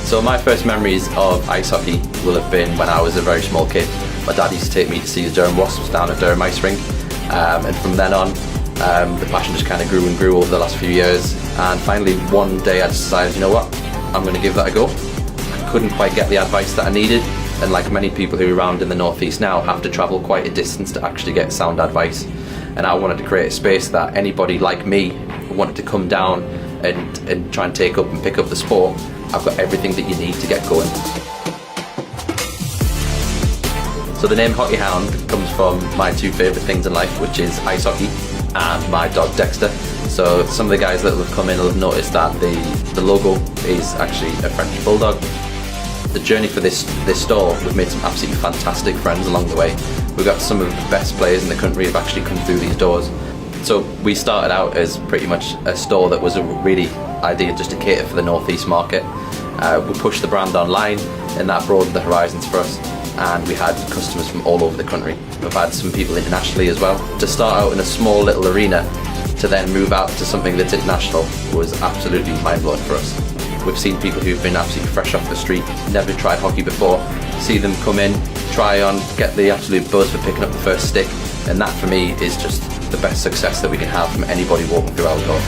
So my first memories of ice hockey will have been when I was a very small kid. My dad used to take me to see the Durham Wasps down at Durham Ice Rink, and from then on the passion just kind of grew and grew over the last few years, and finally one day I decided, you know what, I'm going to give that a go. I couldn't quite get the advice that I needed, and like many people who are around in the northeast now have to travel quite a distance to actually get sound advice, and I wanted to create a space that anybody like me who wanted to come down and try and take up and pick up the sport. I've got everything that you need to get going. So the name Hockey Hound comes from my two favourite things in life, which is ice hockey and my dog Dexter. So some of the guys that have come in will have noticed that the logo is actually a French bulldog. The journey for this store, we've made some absolutely fantastic friends along the way. We've got some of the best players in the country who've actually come through these doors. So we started out as pretty much a store that was a really idea just to cater for the northeast market. We pushed the brand online, and that broadened the horizons for us, and we had customers from all over the country. We've had some people internationally as well. To start out in a small little arena to then move out to something that's international was absolutely mind-blowing for us. We've seen people who've been absolutely fresh off the street, never tried hockey before, see them come in, try on, get the absolute buzz for picking up the first stick, and that for me is just the best success that we can have from anybody walking through our door.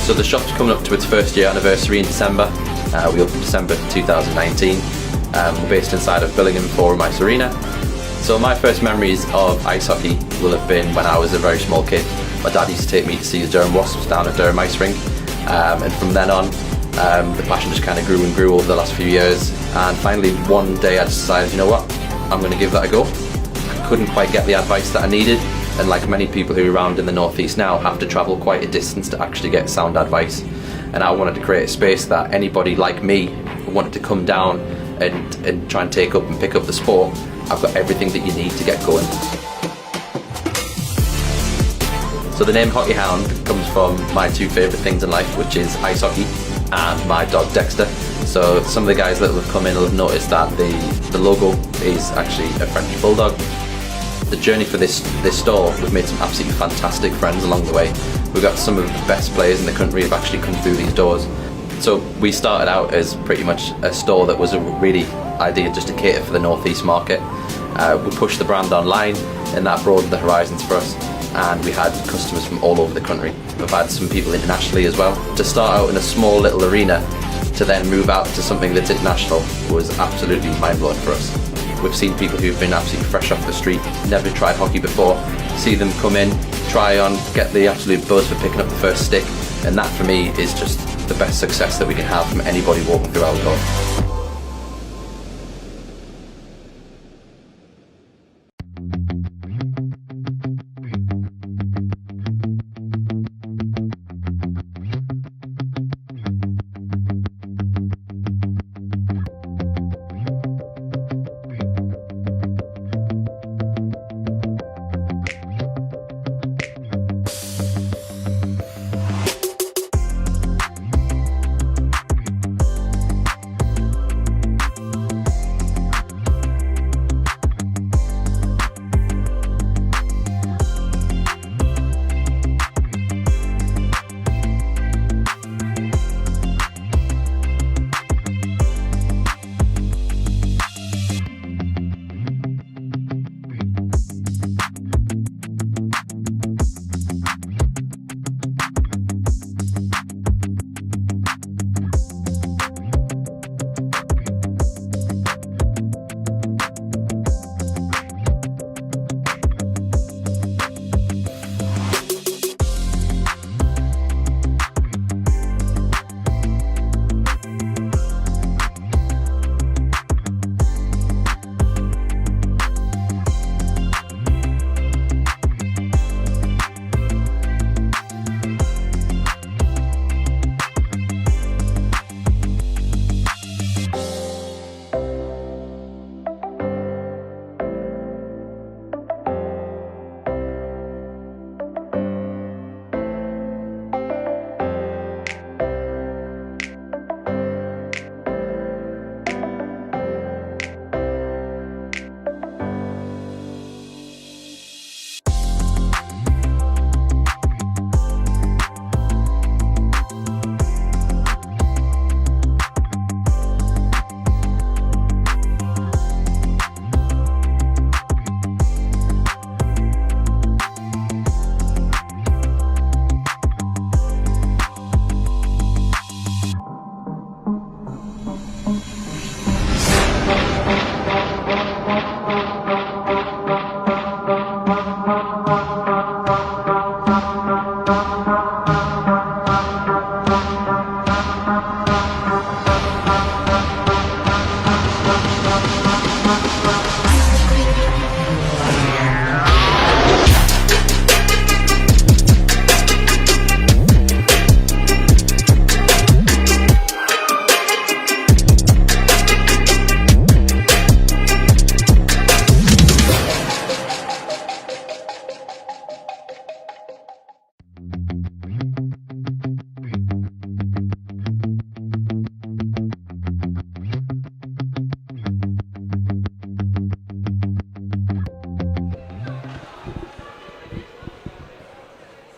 So the shop's coming up to its first year anniversary in December. We opened December 2019. We're based inside of Billingham Forum Ice Arena. So my first memories of ice hockey will have been when I was a very small kid. My dad used to take me to see the Durham Wasps down at Durham Ice Rink, and from then on the passion just kind of grew and grew over the last few years, and finally one day I decided, you know what, I'm going to give that a go. I couldn't quite get the advice that I needed, and like many people who are around in the northeast now have to travel quite a distance to actually get sound advice, and I wanted to create a space that anybody like me who wanted to come down and try and take up and pick up the sport. I've got everything that you need to get going. So the name Hockey Hound comes from my two favourite things in life, which is ice hockey and my dog Dexter. So some of the guys that have come in will have noticed that the logo is actually a French bulldog. The journey for this store, we've made some absolutely fantastic friends along the way. We've got some of the best players in the country who've actually come through these doors. So we started out as pretty much a store that was a really idea just to cater for the northeast market. We pushed the brand online, and that broadened the horizons for us, and we had customers from all over the country. We've had some people internationally as well. To start out in a small little arena to then move out to something that's international was absolutely mind-blowing for us. We've seen people who've been absolutely fresh off the street, never tried hockey before, see them come in, try on, get the absolute buzz for picking up the first stick, and that for me is just the best success that we can have from anybody walking through our door.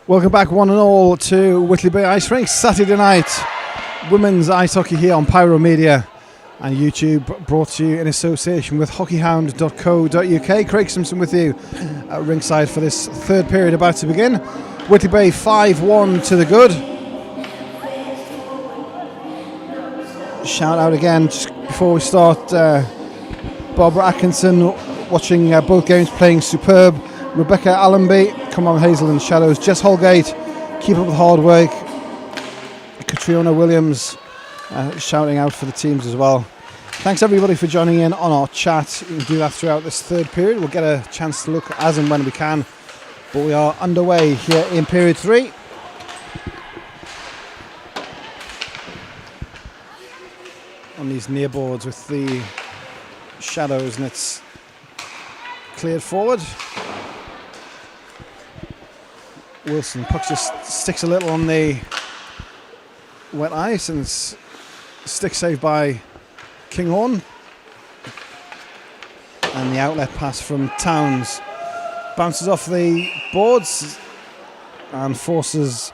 Welcome back one and all to Whitley Bay Ice Rink. Saturday night, women's ice hockey here on Pyro Media and YouTube, brought to you in association with hockeyhound.co.uk. Craig Simpson with you at ringside for this third period about to begin. Whitley Bay 5-1 to the good. shout out again just before we start. Barbara Atkinson watching both games, playing superb. Rebecca Allenby, come on Hazel and Shadows. Jess Holgate, keep up with hard work. Katriona Williams shouting out for the teams as well. Thanks everybody for joining in on our chat. You can do that throughout this third period. We'll get a chance to look as and when we can. But we are underway here in period 3. On these near boards with the Shadows, and it's cleared forward. Wilson, puck just sticks a little on the wet ice, and it's stick saved by Kinghorn. And the outlet pass from Towns bounces off the boards and forces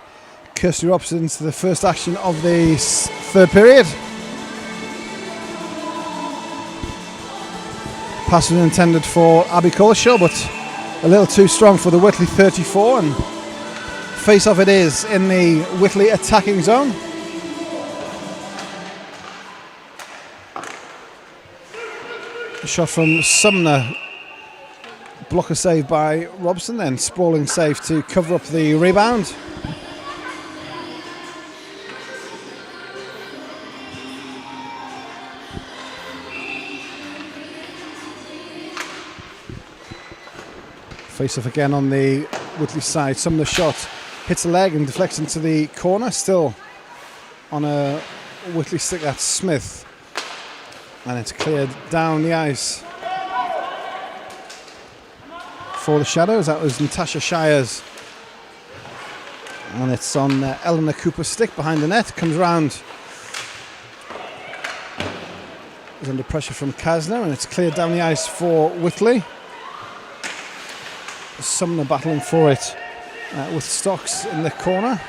Kirsty Robson into the first action of the third period. Pass was intended for Abby Coleshaw, but a little too strong for the Whitley 34, and face off it is in the Whitley attacking zone. A shot from Sumner, blocker save by Robson, then sprawling save to cover up the rebound. Face off again on the Whitley side. Sumner shot hits a leg and deflects into the corner, still on a Whitley stick. That's Smith, and it's cleared down the ice for the Shadows. That was Natasha Shires, and it's on Eleanor Cooper's stick behind the net. Comes round, is under pressure from Kasner, and it's cleared down the ice for Whitley. Sumner battling for it with Stocks in the corner.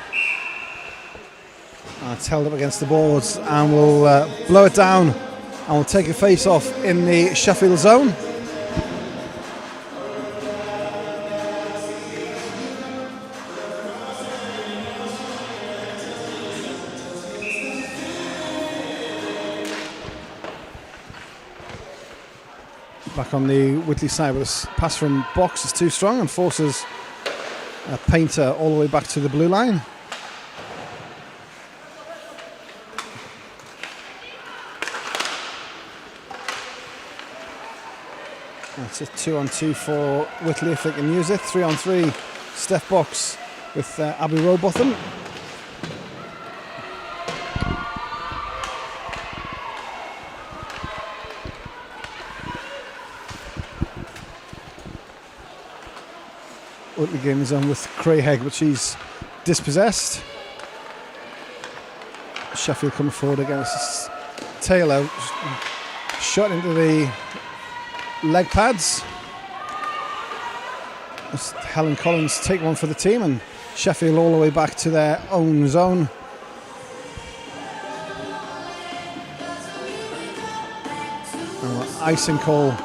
It's held up against the boards, and we'll blow it down, and we'll take a face off in the Sheffield zone. Back on the Whitley side, with a pass from Box is too strong and forces Painter all the way back to the blue line. That's a 2-on-2 for Whitley if they can use it. 3-on-3, Steph Box with Abby Rowbotham. Whitley getting his own with Crayheg, but she's dispossessed. Sheffield coming forward against Taylor. Shot into the leg pads. Helen Collins take one for the team, and Sheffield all the way back to their own zone. And icing call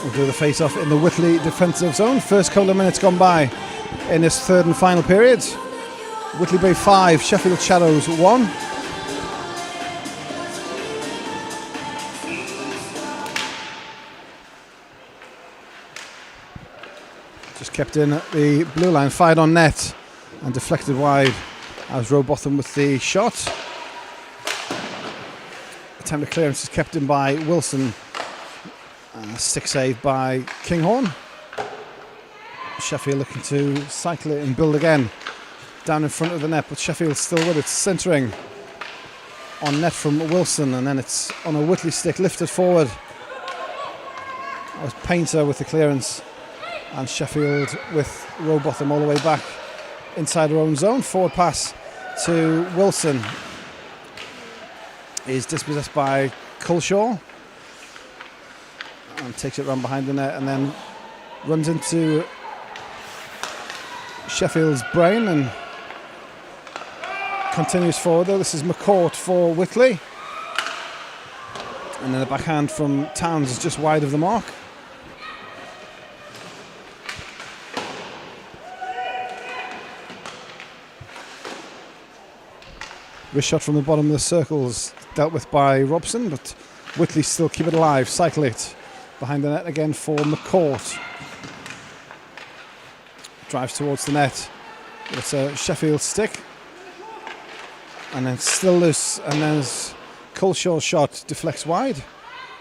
will do the face-off in the Whitley defensive zone. First couple of minutes gone by in this third and final period. Whitley Bay 5, Sheffield Shadows 1. Just kept in at the blue line, fired on net and deflected wide as Rowbotham with the shot. Attempt of clearance is kept in by Wilson. Stick save by Kinghorn. Sheffield looking to cycle it and build again down in front of the net, but Sheffield still with it, centering on net from Wilson, and then it's on a Whitley stick lifted forward. That was Painter with the clearance, and Sheffield with Rowbotham all the way back inside their own zone. Forward pass to Wilson is dispossessed by Coleshaw, and takes it round behind the net and then runs into Sheffield's brain and continues forward though. This is McCourt for Whitley, and then the backhand from Towns is just wide of the mark. Wrist shot from the bottom of the circles dealt with by Robson, but Whitley still keep it alive, cycle it behind the net again for McCourt. Drives towards the net. It's a Sheffield stick. And then still loose, and then as Culshaw's shot deflects wide.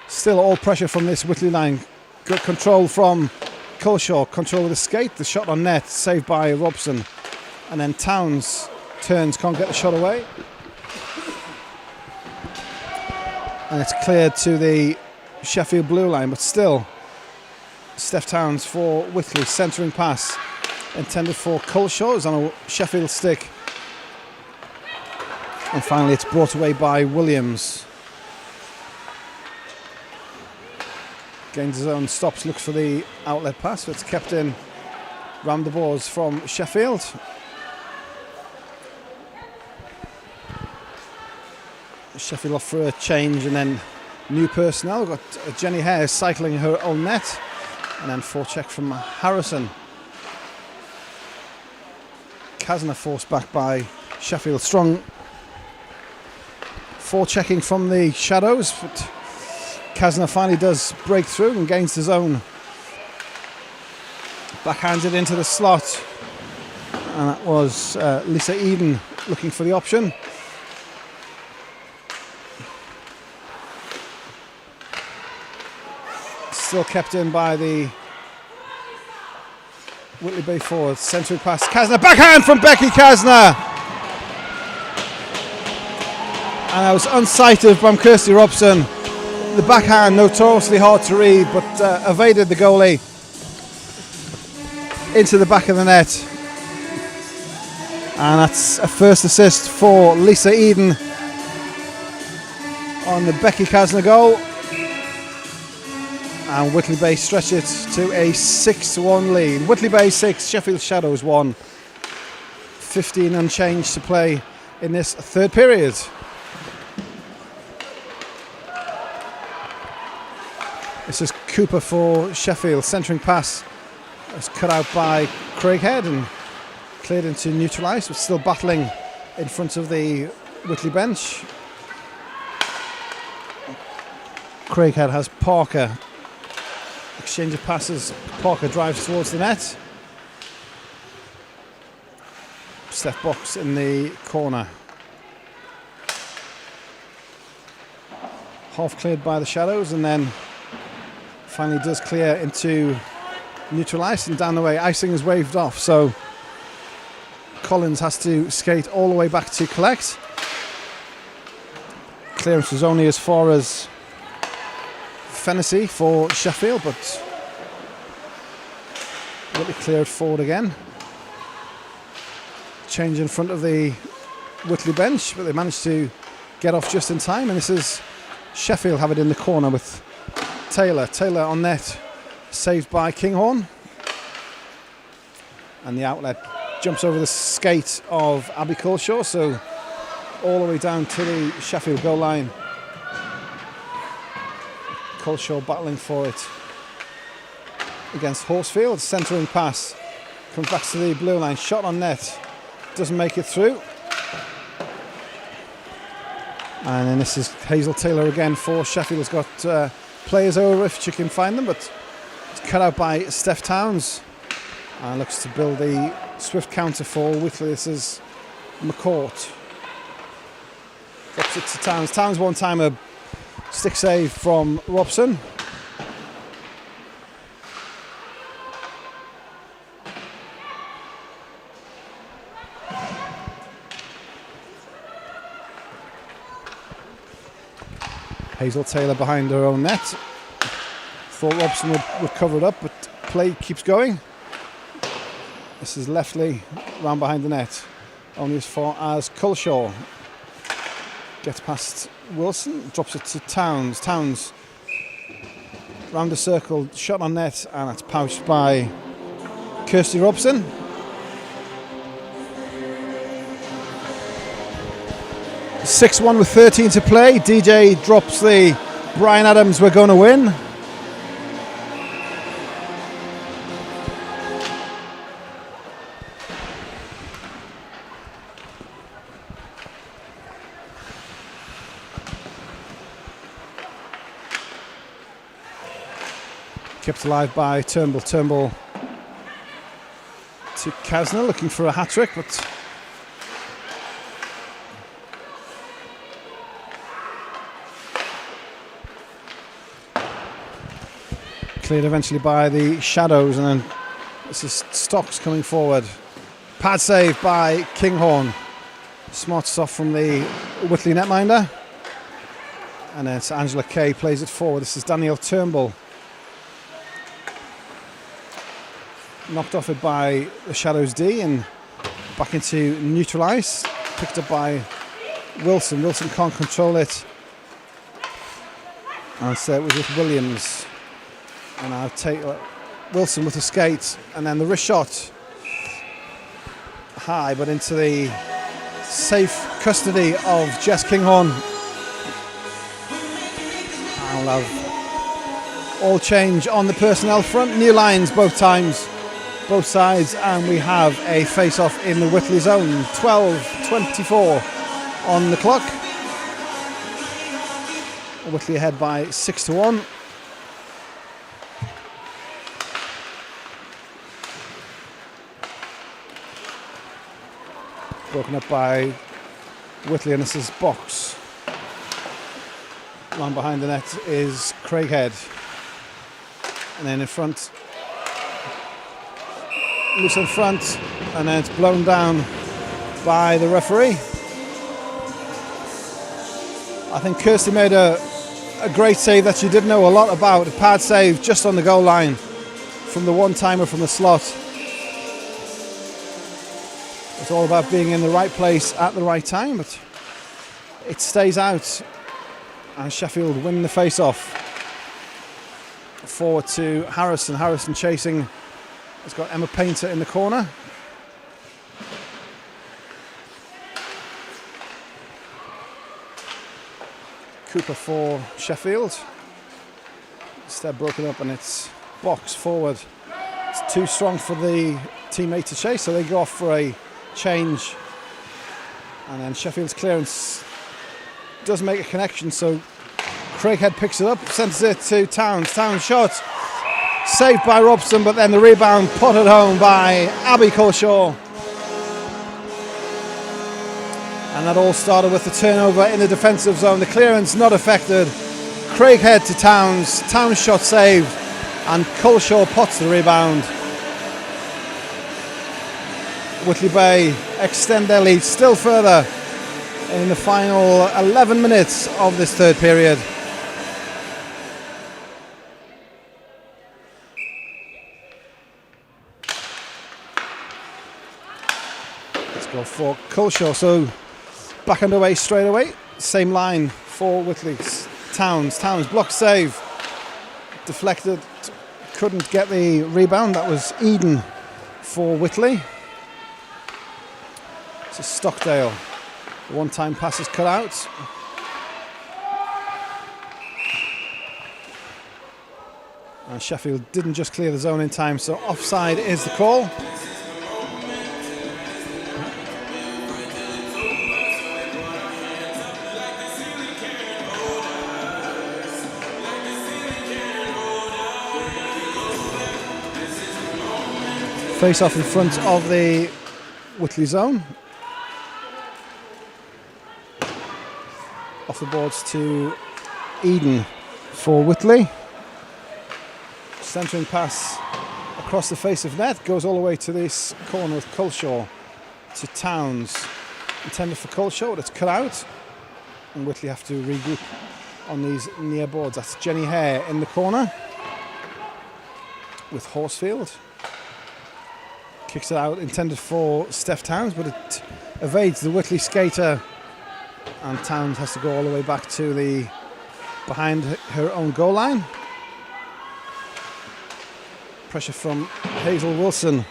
Still all pressure from this Whitley line. Good control from Culshaw, control with the skate, the shot on net, saved by Robson. And then Towns turns, can't get the shot away. And it's cleared to the Sheffield blue line, but still Steph Towns for Whitley, centering pass intended for Culshaw. It's on a Sheffield stick. And finally it's brought away by Williams. Gains his own, stops, looks for the outlet pass, but it's kept in round the boards from Sheffield. Sheffield off for a change, and then new personnel. We've got Jenny Hare cycling her own net, and then forecheck from Harrison. Kazner forced back by Sheffield. Strong forechecking from the Shadows, but Kazner finally does break through and gains his own. Backhands it into the slot, and that was Lisa Eden looking for the option. Still kept in by the Whitley Bay forward. Century pass. Kazner. Backhand from Becky Kazner. And that was unsighted from Kirsty Robson. The backhand notoriously hard to read, but evaded the goalie into the back of the net. And that's a first assist for Lisa Eden on the Becky Kazner goal. And Whitley Bay stretch it to a 6-1 lead. Whitley Bay 6, Sheffield Shadows 1. 15 unchanged to play in this third period. This is Cooper for Sheffield. Centering pass is cut out by Craighead and cleared into neutral ice, but still battling in front of the Whitley bench. Craighead has Parker. Exchange of passes. Parker drives towards the net. Steph box in the corner. Half cleared by the Shadows, and then finally does clear into neutral ice and down the way. Icing is waved off, so Collins has to skate all the way back to collect. Clearance was only as far as Fennessy for Sheffield, but Whitley cleared forward again. Change in front of the Whitley bench, but they managed to get off just in time, and this is Sheffield have it in the corner with Taylor. Taylor on net, saved by Kinghorn. And the outlet jumps over the skate of Abby Culshaw, so all the way down to the Sheffield goal line. Culshaw battling for it against Horsfield. Centering pass comes back to the blue line. Shot on net, doesn't make it through. And then this is Hazel Taylor again for Sheffield. Has got players over if she can find them, but it's cut out by Steph Towns. And looks to build a swift counter for Whitley. This is McCourt. Drops it to Towns. Towns one timer. Stick save from Robson. Hazel Taylor behind her own net. Thought Robson would cover it up, but play keeps going. This is Leftley round behind the net. Only as far as Culshaw. Gets past Wilson, drops it to Towns. Towns round the circle, shot on net, and that's pouched by Kirsty Robson. (6-1) with 13 to play. DJ drops the Brian Adams, we're going to win. Kept alive by Turnbull. Turnbull to Kasner, looking for a hat-trick, but cleared eventually by the Shadows, and then this is Stocks coming forward. Pad save by Kinghorn. Smart stuff from the Whitley netminder. And then it's Angela Kay plays it forward. This is Danielle Turnbull. Knocked off it by the Shadows D and back into neutral ice. Picked up by Wilson. Wilson can't control it. And so it was with Williams. And I'll take Wilson with the skate. And then the wrist shot. High, but into the safe custody of Jess Kinghorn. I'll have all change on the personnel front. New lines both times, both sides, and we have a face-off in the Whitley zone. 12:24 on the clock. Whitley ahead by 6-1. Broken up by Whitley, and this is Box. Line behind the net is Craighead. And then in front, loose in front, and then it's blown down by the referee. I think Kirsty made a great save that she didn't know a lot about. A pad save just on the goal line from the one-timer from the slot. It's all about being in the right place at the right time, but it stays out. And Sheffield win the face-off. Forward to Harrison. Harrison chasing. It's got Emma Painter in the corner. Cooper for Sheffield. Step broken up, and it's Box forward. It's too strong for the teammate to chase, so they go off for a change. And then Sheffield's clearance does make a connection, so Craighead picks it up, sends it to Towns. Towns shot, saved by Robson, but then the rebound potted home by Abby Colshaw. And that all started with the turnover in the defensive zone. The clearance not affected. Craighead to Towns. Towns shot saved, and Colshaw pots the rebound. Whitley Bay extend their lead still further in the final 11 minutes of this third period. Let's go for Colshaw. So back underway straight away. Same line for Whitley. Towns block save. Deflected. Couldn't get the rebound. That was Eden for Whitley. This is Stockdale. The one-time pass is cut out. And Sheffield didn't just clear the zone in time, so offside is the call. Face off in front of the Whitley zone. Off the boards to Eden for Whitley. Centering pass across the face of net, goes all the way to this corner with Colshaw to Towns. Intended for Colshaw, but it's cut out. And Whitley have to regroup on these near boards. That's Jenny Hare in the corner with Horsfield. Kicks it out, intended for Steph Towns, but it evades the Whitley skater. And Towns has to go all the way back to the behind her own goal line. Pressure from Hazel Wilson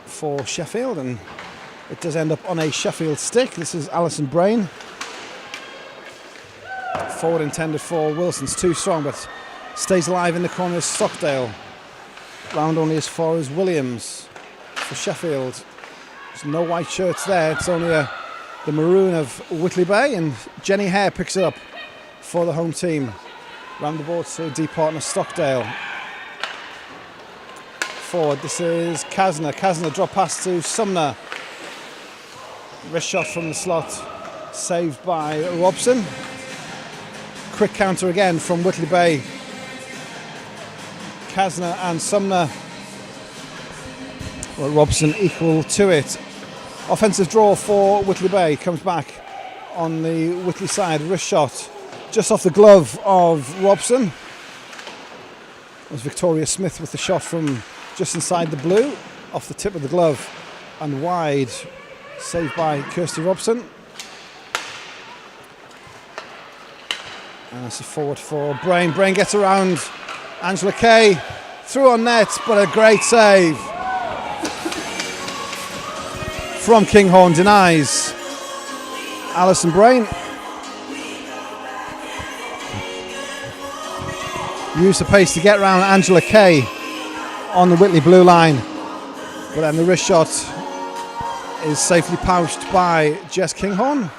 for Sheffield, and it does end up on a Sheffield stick. This is Alison Brain. Forward intended for Wilson's too strong, but stays alive in the corner is Stockdale. Round only as far as Williams for Sheffield. There's no white shirts there. It's only the maroon of Whitley Bay, and Jenny Hare picks it up for the home team. Round the board to deep partner Stockdale. Forward, this is Kasner. Kasner drop pass to Sumner. Wrist shot from the slot, saved by Robson. Quick counter again from Whitley Bay. Kasner and Sumner. Well, Robson equal to it. Offensive draw for Whitley Bay. Comes back on the Whitley side. Wrist shot just off the glove of Robson. It was Victoria Smith with the shot from just inside the blue, off the tip of the glove and wide, saved by Kirsty Robson. And it's a forward for Brain. Brain gets around Angela Kay, through on net, but a great save from Kinghorn, denies Alison Brain. Used the pace to get around Angela Kay on the Whitley blue line, but then the wrist shot is safely pouched by Jess Kinghorn.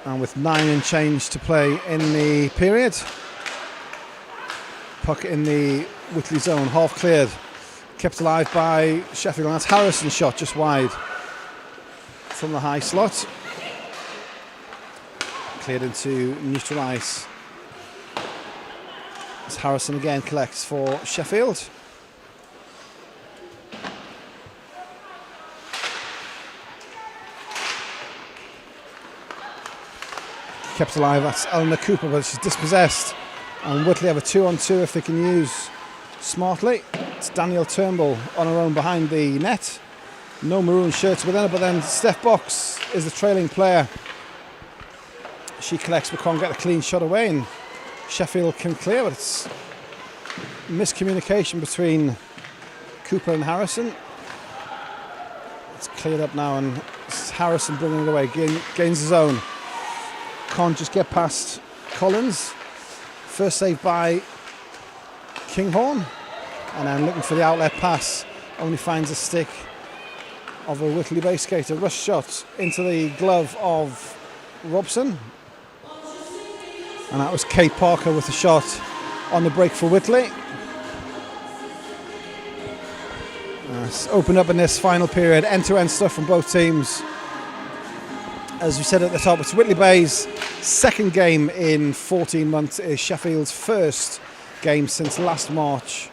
And with 9 and change to play in the period, puck in the Whitley zone, half cleared, kept alive by Sheffield, and that's Harrison's shot just wide from the high slot, cleared into neutral ice. As Harrison again collects for Sheffield. Kept alive, that's Eleanor Cooper, but she's dispossessed. And Whitley have a 2-on-2 if they can use smartly. It's Danielle Turnbull on her own behind the net. No maroon shirts within her, but then Steph Box is the trailing player. She collects but can't get a clean shot away, and Sheffield can clear, but it's miscommunication between Cooper and Harrison. It's cleared up now, and it's Harrison bringing it away, gains his own. Can't just get past Collins. First save by Kinghorn, and then looking for the outlet pass, only finds a stick of a Whitley Bay skater. Rush shot into the glove of Robson. And that was Kate Parker with the shot on the break for Whitley. It's opened up in this final period, end-to-end stuff from both teams. As we said at the top, it's Whitley Bay's second game in 14 months. It is Sheffield's first game since last March.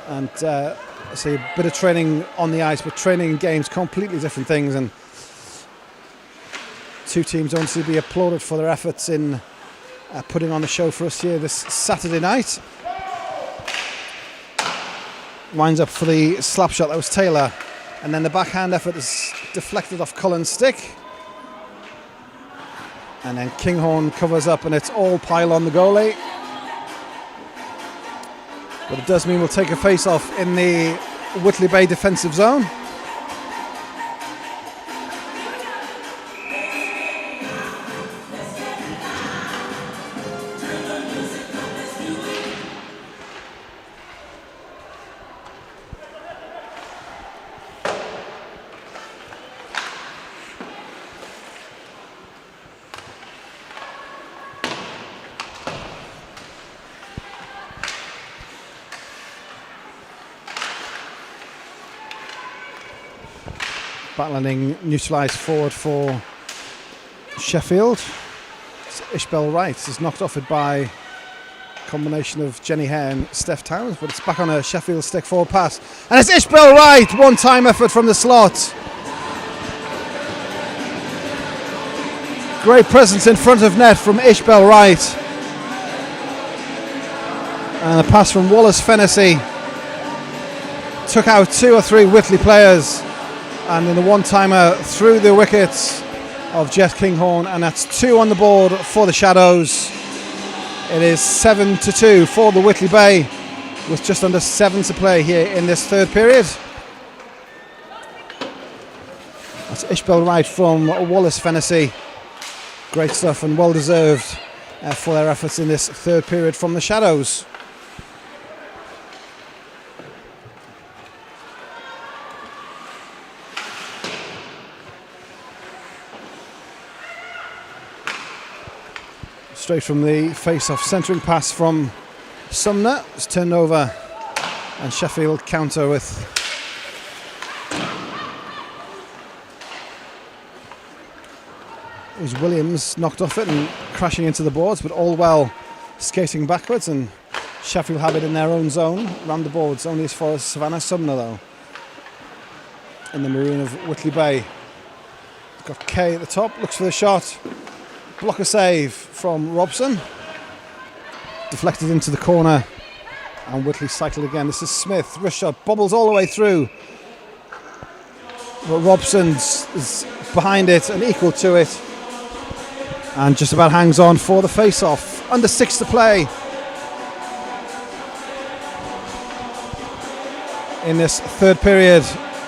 And I say a bit of training on the ice, but training and games, completely different things. And two teams honestly be applauded for their efforts in putting on the show for us here this Saturday night. Winds up for the slap shot, that was Taylor, and then the backhand effort is deflected off Cullen's stick, and then Kinghorn covers up, and it's all pile on the goalie. But it does mean we'll take a face off in the Whitley Bay defensive zone. Battling neutralised forward for Sheffield. It's Ishbel Wright is knocked off it by a combination of Jenny Hare and Steph Towns, but it's back on a Sheffield stick forward pass. And it's Ishbel Wright, one-time effort from the slot. Great presence in front of net from Ishbel Wright. And a pass from Wallace Fennessy took out 2 or 3 Whitley players. And then the one-timer through the wickets of Jess Kinghorn, and that's 2 on the board for the Shadows. It is 7-2 for the Whitley Bay, with just under 7 to play here in this third period. That's Ishbel Wright from Wallace Fennessy. Great stuff and well deserved for their efforts in this third period from the Shadows. Straight from the face-off, centering pass from Sumner. It's turned over, and Sheffield counter with Williams knocked off it and crashing into the boards, but Allwell skating backwards, and Sheffield have it in their own zone, round the boards, only as far as Savannah. Sumner though, in the maroon of Whitley Bay. Got Kay at the top, looks for the shot. Blocker save from Robson. Deflected into the corner, and Whitley cycled again. This is Smith, wrist shot, bobbles all the way through. But Robson's is behind it and equal to it. And just about hangs on for the face-off. Under 6 to play in this third period.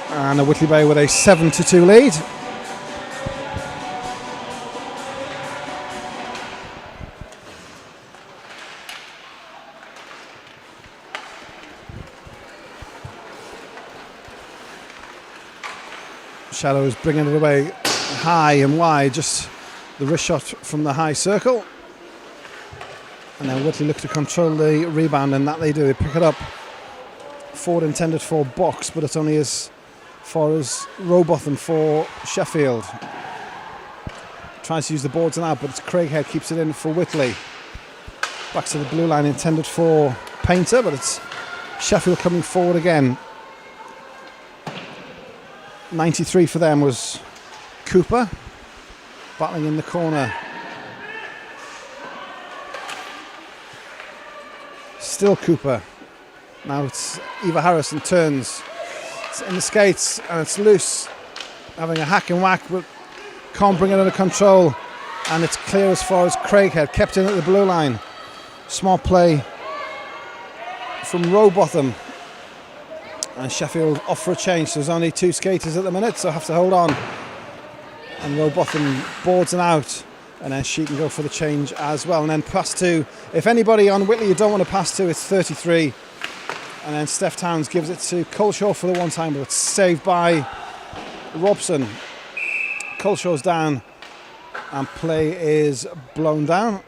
And Whitley Bay with a 7-2 lead. Shadows bringing it away high and wide, just the wrist shot from the high circle. And then Whitley look to control the rebound, and that they do. They pick it up. Forward intended for box, but it's only as far as Rowbotham for Sheffield. Tries to use the boards and out, but it's Craighead keeps it in for Whitley. Back to the blue line intended for Painter, but it's Sheffield coming forward again. 93 for them was Cooper, battling in the corner. Still Cooper. Now it's Eva Harrison turns. It's in the skates and it's loose. Having a hack and whack, but can't bring it under control. And it's clear as far as Craighead, kept in at the blue line. Smart play from Rowbotham. And Sheffield off for a change. So there's only 2 skaters at the minute, so have to hold on. And Rowbotham boards and out, and then she can go for the change as well. And then pass to, if anybody on Whitley you don't want to pass to, it's 33. And then Steph Towns gives it to Culshaw for the one time, but it's saved by Robson. Culshaw's down, and play is blown down.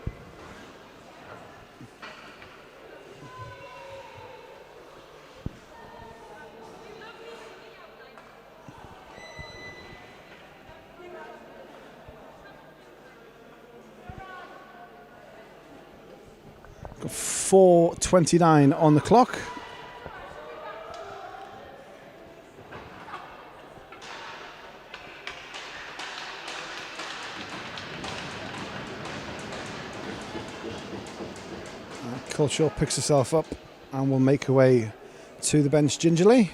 Got 4:29 on the clock. Culshaw picks herself up and will make her way to the bench gingerly.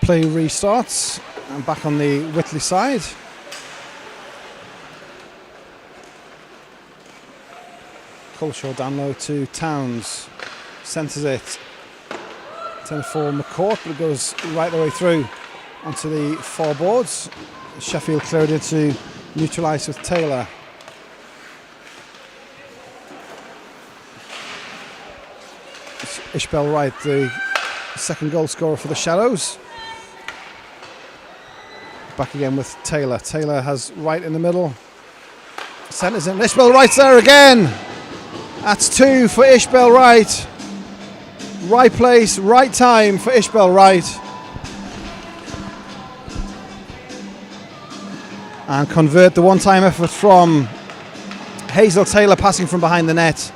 Play restarts, and back on the Whitley side. Culshaw down low to Towns, centres it. 10 for McCourt, but it goes right the way through onto the far boards. Sheffield cleared it to neutralise with Taylor. It's Ishbel Wright, the second goal scorer for the Shadows. Back again with Taylor. Taylor has Wright in the middle. Centres in. Ishbel Wright's there again. That's 2 for Ishbel Wright. Right place, right time for Ishbel Wright. And convert the one-time effort from Hazel Taylor, passing from behind the net.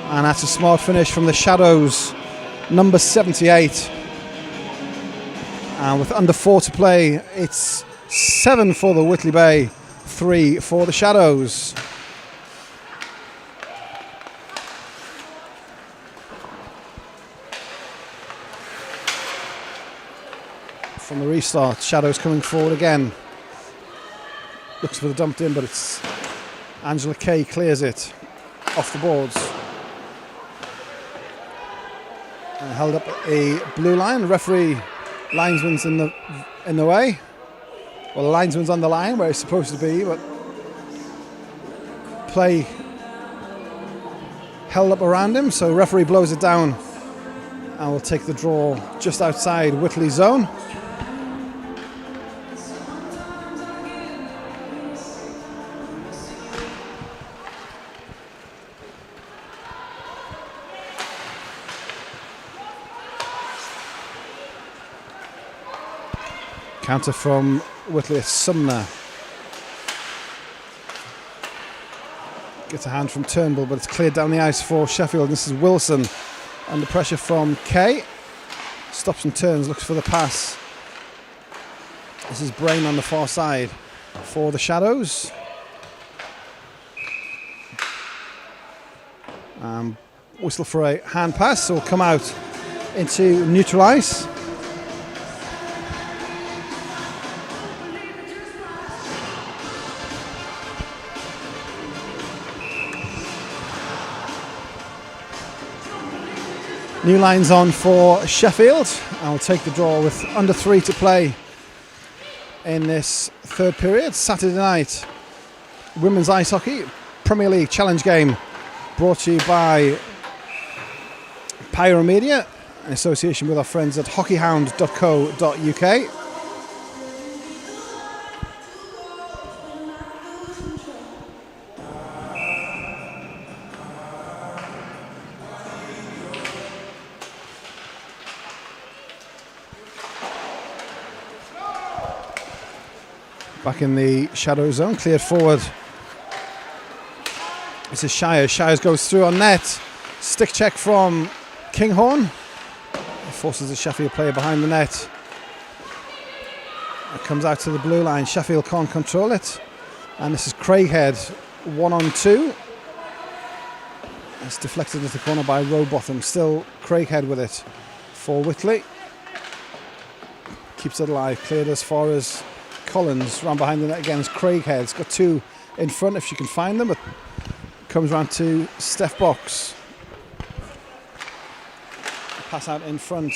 And that's a smart finish from the Shadows, number 78. And with under 4 to play, it's 7 for the Whitley Bay, 3 for the Shadows. From the restart, Shadows coming forward again. Looks for the dumped in, but it's Angela Kay clears it off the boards. And held up a blue line. The referee, linesman's in the way. Well, the linesman's on the line where he's supposed to be, but play held up around him, so the referee blows it down and will take the draw just outside Whitley's zone. Counter from Whitley, Sumner. Gets a hand from Turnbull, but it's cleared down the ice for Sheffield. This is Wilson under pressure from Kay. Stops and turns, looks for the pass. This is Brain on the far side for the Shadows. Whistle for a hand pass, so will come out into neutral ice. New lines on for Sheffield. I'll take the draw with under 3 to play in this third period. Saturday night, Women's Ice Hockey Premier League Challenge Game, brought to you by Pyro Media in association with our friends at hockeyhound.co.uk. Back in the shadow zone, cleared forward. This is Shires. Shires goes through on net. Stick check from Kinghorn. Forces the Sheffield player behind the net. It comes out to the blue line. Sheffield can't control it. And this is Craighead, 1-on-2. It's deflected into the corner by Rowbotham. Still Craighead with it for Whitley. Keeps it alive. Cleared as far as Collins. Round behind the net again is Craighead. It's got two in front if she can find them, but comes round to Steph Box. Pass out in front.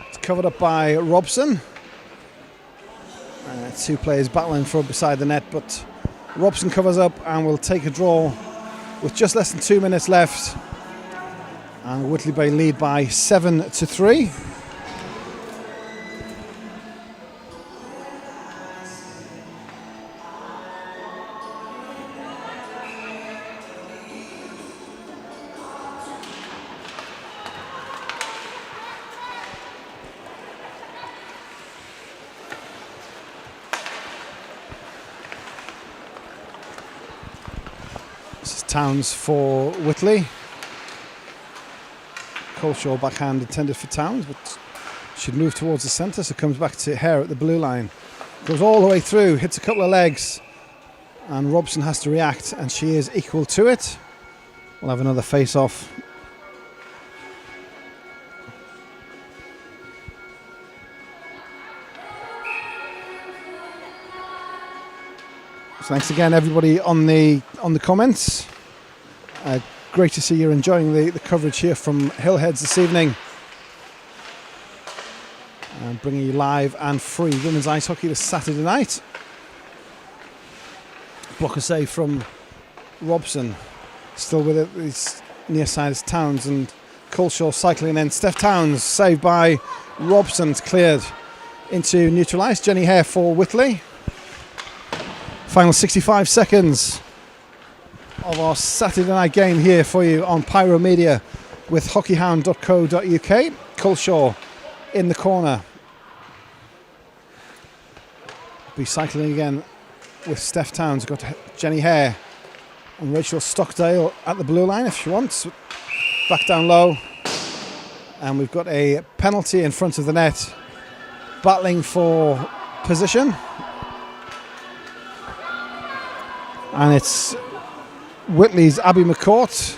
It's covered up by Robson. Two players battling for beside the net, but Robson covers up and will take a draw with just less than 2 minutes left. And Whitley Bay lead by 7-3. Towns for Whitley. Coleshaw backhand intended for Towns, but should move towards the centre, so comes back to Hare at the blue line. Goes all the way through, hits a couple of legs, and Robson has to react, and she is equal to it. We'll have another face-off. So thanks again, everybody on the comments. Great to see you're enjoying the coverage here from Hillheads this evening. Bringing you live and free women's ice hockey this Saturday night. Blocker save from Robson. Still with it, he's near side is Towns, and Coleshaw cycling in. Steph Towns saved by Robson. It's cleared into neutral ice. Jenny Hare for Whitley. Final 65 seconds of our Saturday night game here for you on Pyro Media with hockeyhound.co.uk. Coleshaw in the corner. Be cycling again with Steph Towns. Got Jenny Hare and Rachel Stockdale at the blue line if she wants. Back down low. And we've got a penalty in front of the net. Battling for position. And it's Whitley's Abby McCourt,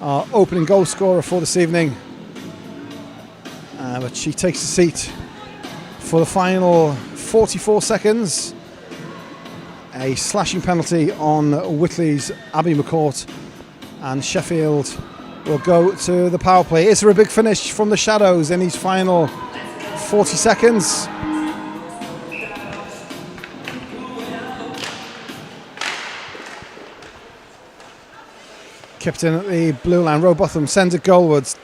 our opening goal scorer for this evening. But she takes the seat for the final 44 seconds. A slashing penalty on Whitley's Abby McCourt. And Sheffield will go to the power play. Is there a big finish from the Shadows in these final 40 seconds? Kept in at the blue line. Rowbotham sends it goalwards.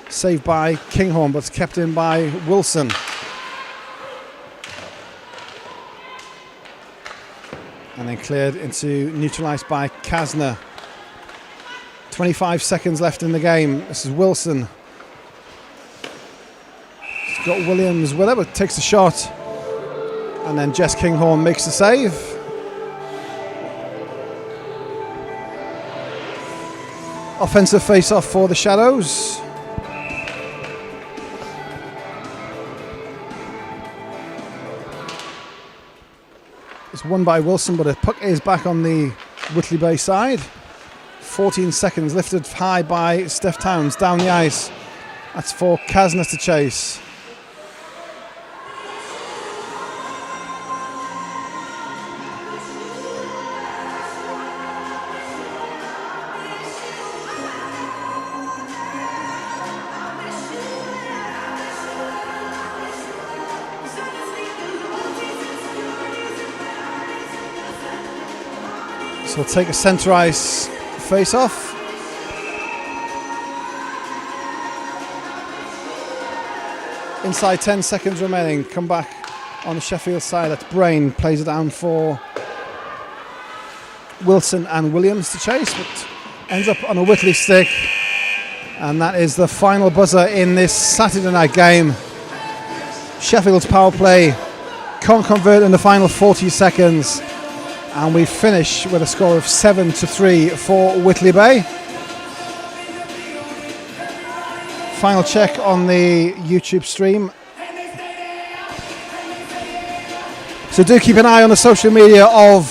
Saved by Kinghorn, but it's kept in by Wilson. And then cleared into neutralised by Kasner. 25 seconds left in the game. This is Wilson. He's got Williams with it, but takes the shot. And then Jess Kinghorn makes the save. Offensive face-off for the Shadows. It's won by Wilson, but the puck is back on the Whitley Bay side. 14 seconds, lifted high by Steph Towns down the ice. That's for Kasner to chase. So we'll take a centre ice face off. Inside 10 seconds remaining. Come back on the Sheffield side. That's Brain. Plays it down for Wilson and Williams to chase, but ends up on a Whitley stick. And that is the final buzzer in this Saturday night game. Sheffield's power play can't convert in the final 40 seconds. And we finish with a score of 7-3 for Whitley Bay. Final check on the YouTube stream. So do keep an eye on the social media of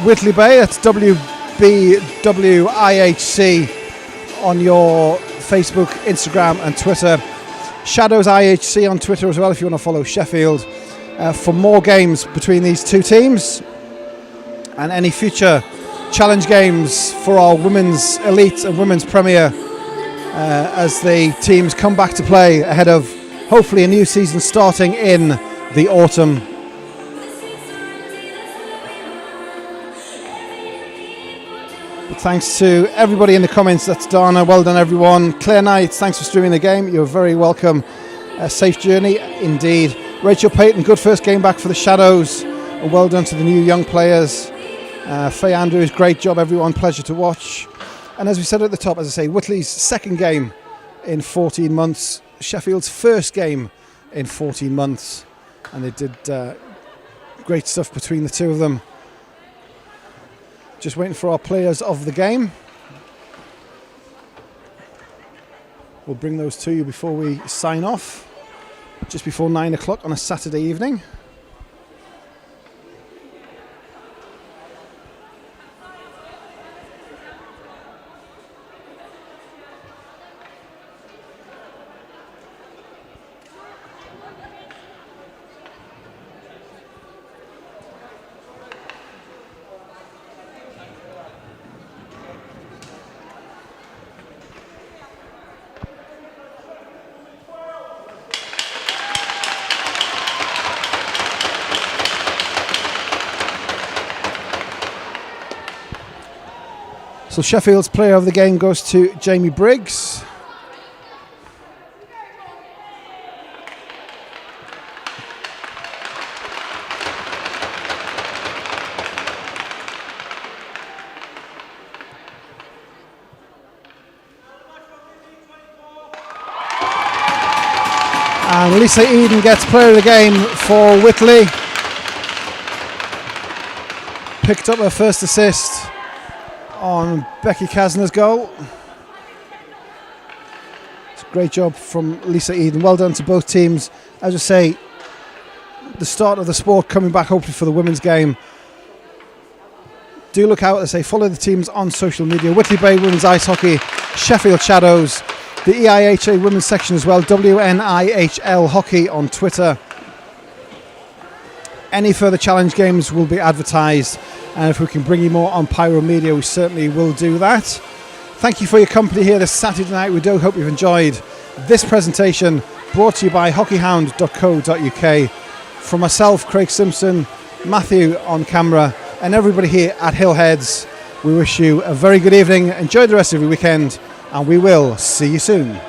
Whitley Bay. That's WBWIHC on your Facebook, Instagram and Twitter. Shadows IHC on Twitter as well if you want to follow Sheffield for more games between these two teams. And any future challenge games for our Women's Elite and Women's Premier as the teams come back to play ahead of hopefully a new season starting in the autumn. But thanks to everybody in the comments. That's Dana, well done everyone. Claire Knight, thanks for streaming the game. You're very welcome. A safe journey indeed. Rachel Payton, good first game back for the Shadows. And well done to the new young players. Faye Andrews, great job everyone, pleasure to watch. And as we said at the top, as I say, Whitley's second game in 14 months, Sheffield's first game in 14 months, and they did great stuff between the two of them. Just waiting for our players of the game. We'll bring those to you before we sign off, just before 9 o'clock on a Saturday evening. So Sheffield's player of the game goes to Jamie Briggs. And Lisa Eden gets player of the game for Whitley. Picked up her first assist on Becky Kasner's goal. It's a great job from Lisa Eden. Well done to both teams. As I say, the start of the sport coming back hopefully for the women's game. Do look out, as I say, follow the teams on social media. Whitley Bay Women's Ice Hockey, Sheffield Shadows, the EIHA Women's section as well, WNIHL Hockey on Twitter. Any further challenge games will be advertised, and if we can bring you more on Pyro Media, we certainly will do that. Thank you for your company here this Saturday night. We do hope you've enjoyed this presentation, brought to you by hockeyhound.co.uk. From myself, Craig Simpson, Matthew on camera, and everybody here at Hillheads, We wish you a very good evening. Enjoy the rest of your weekend, and we will see you soon.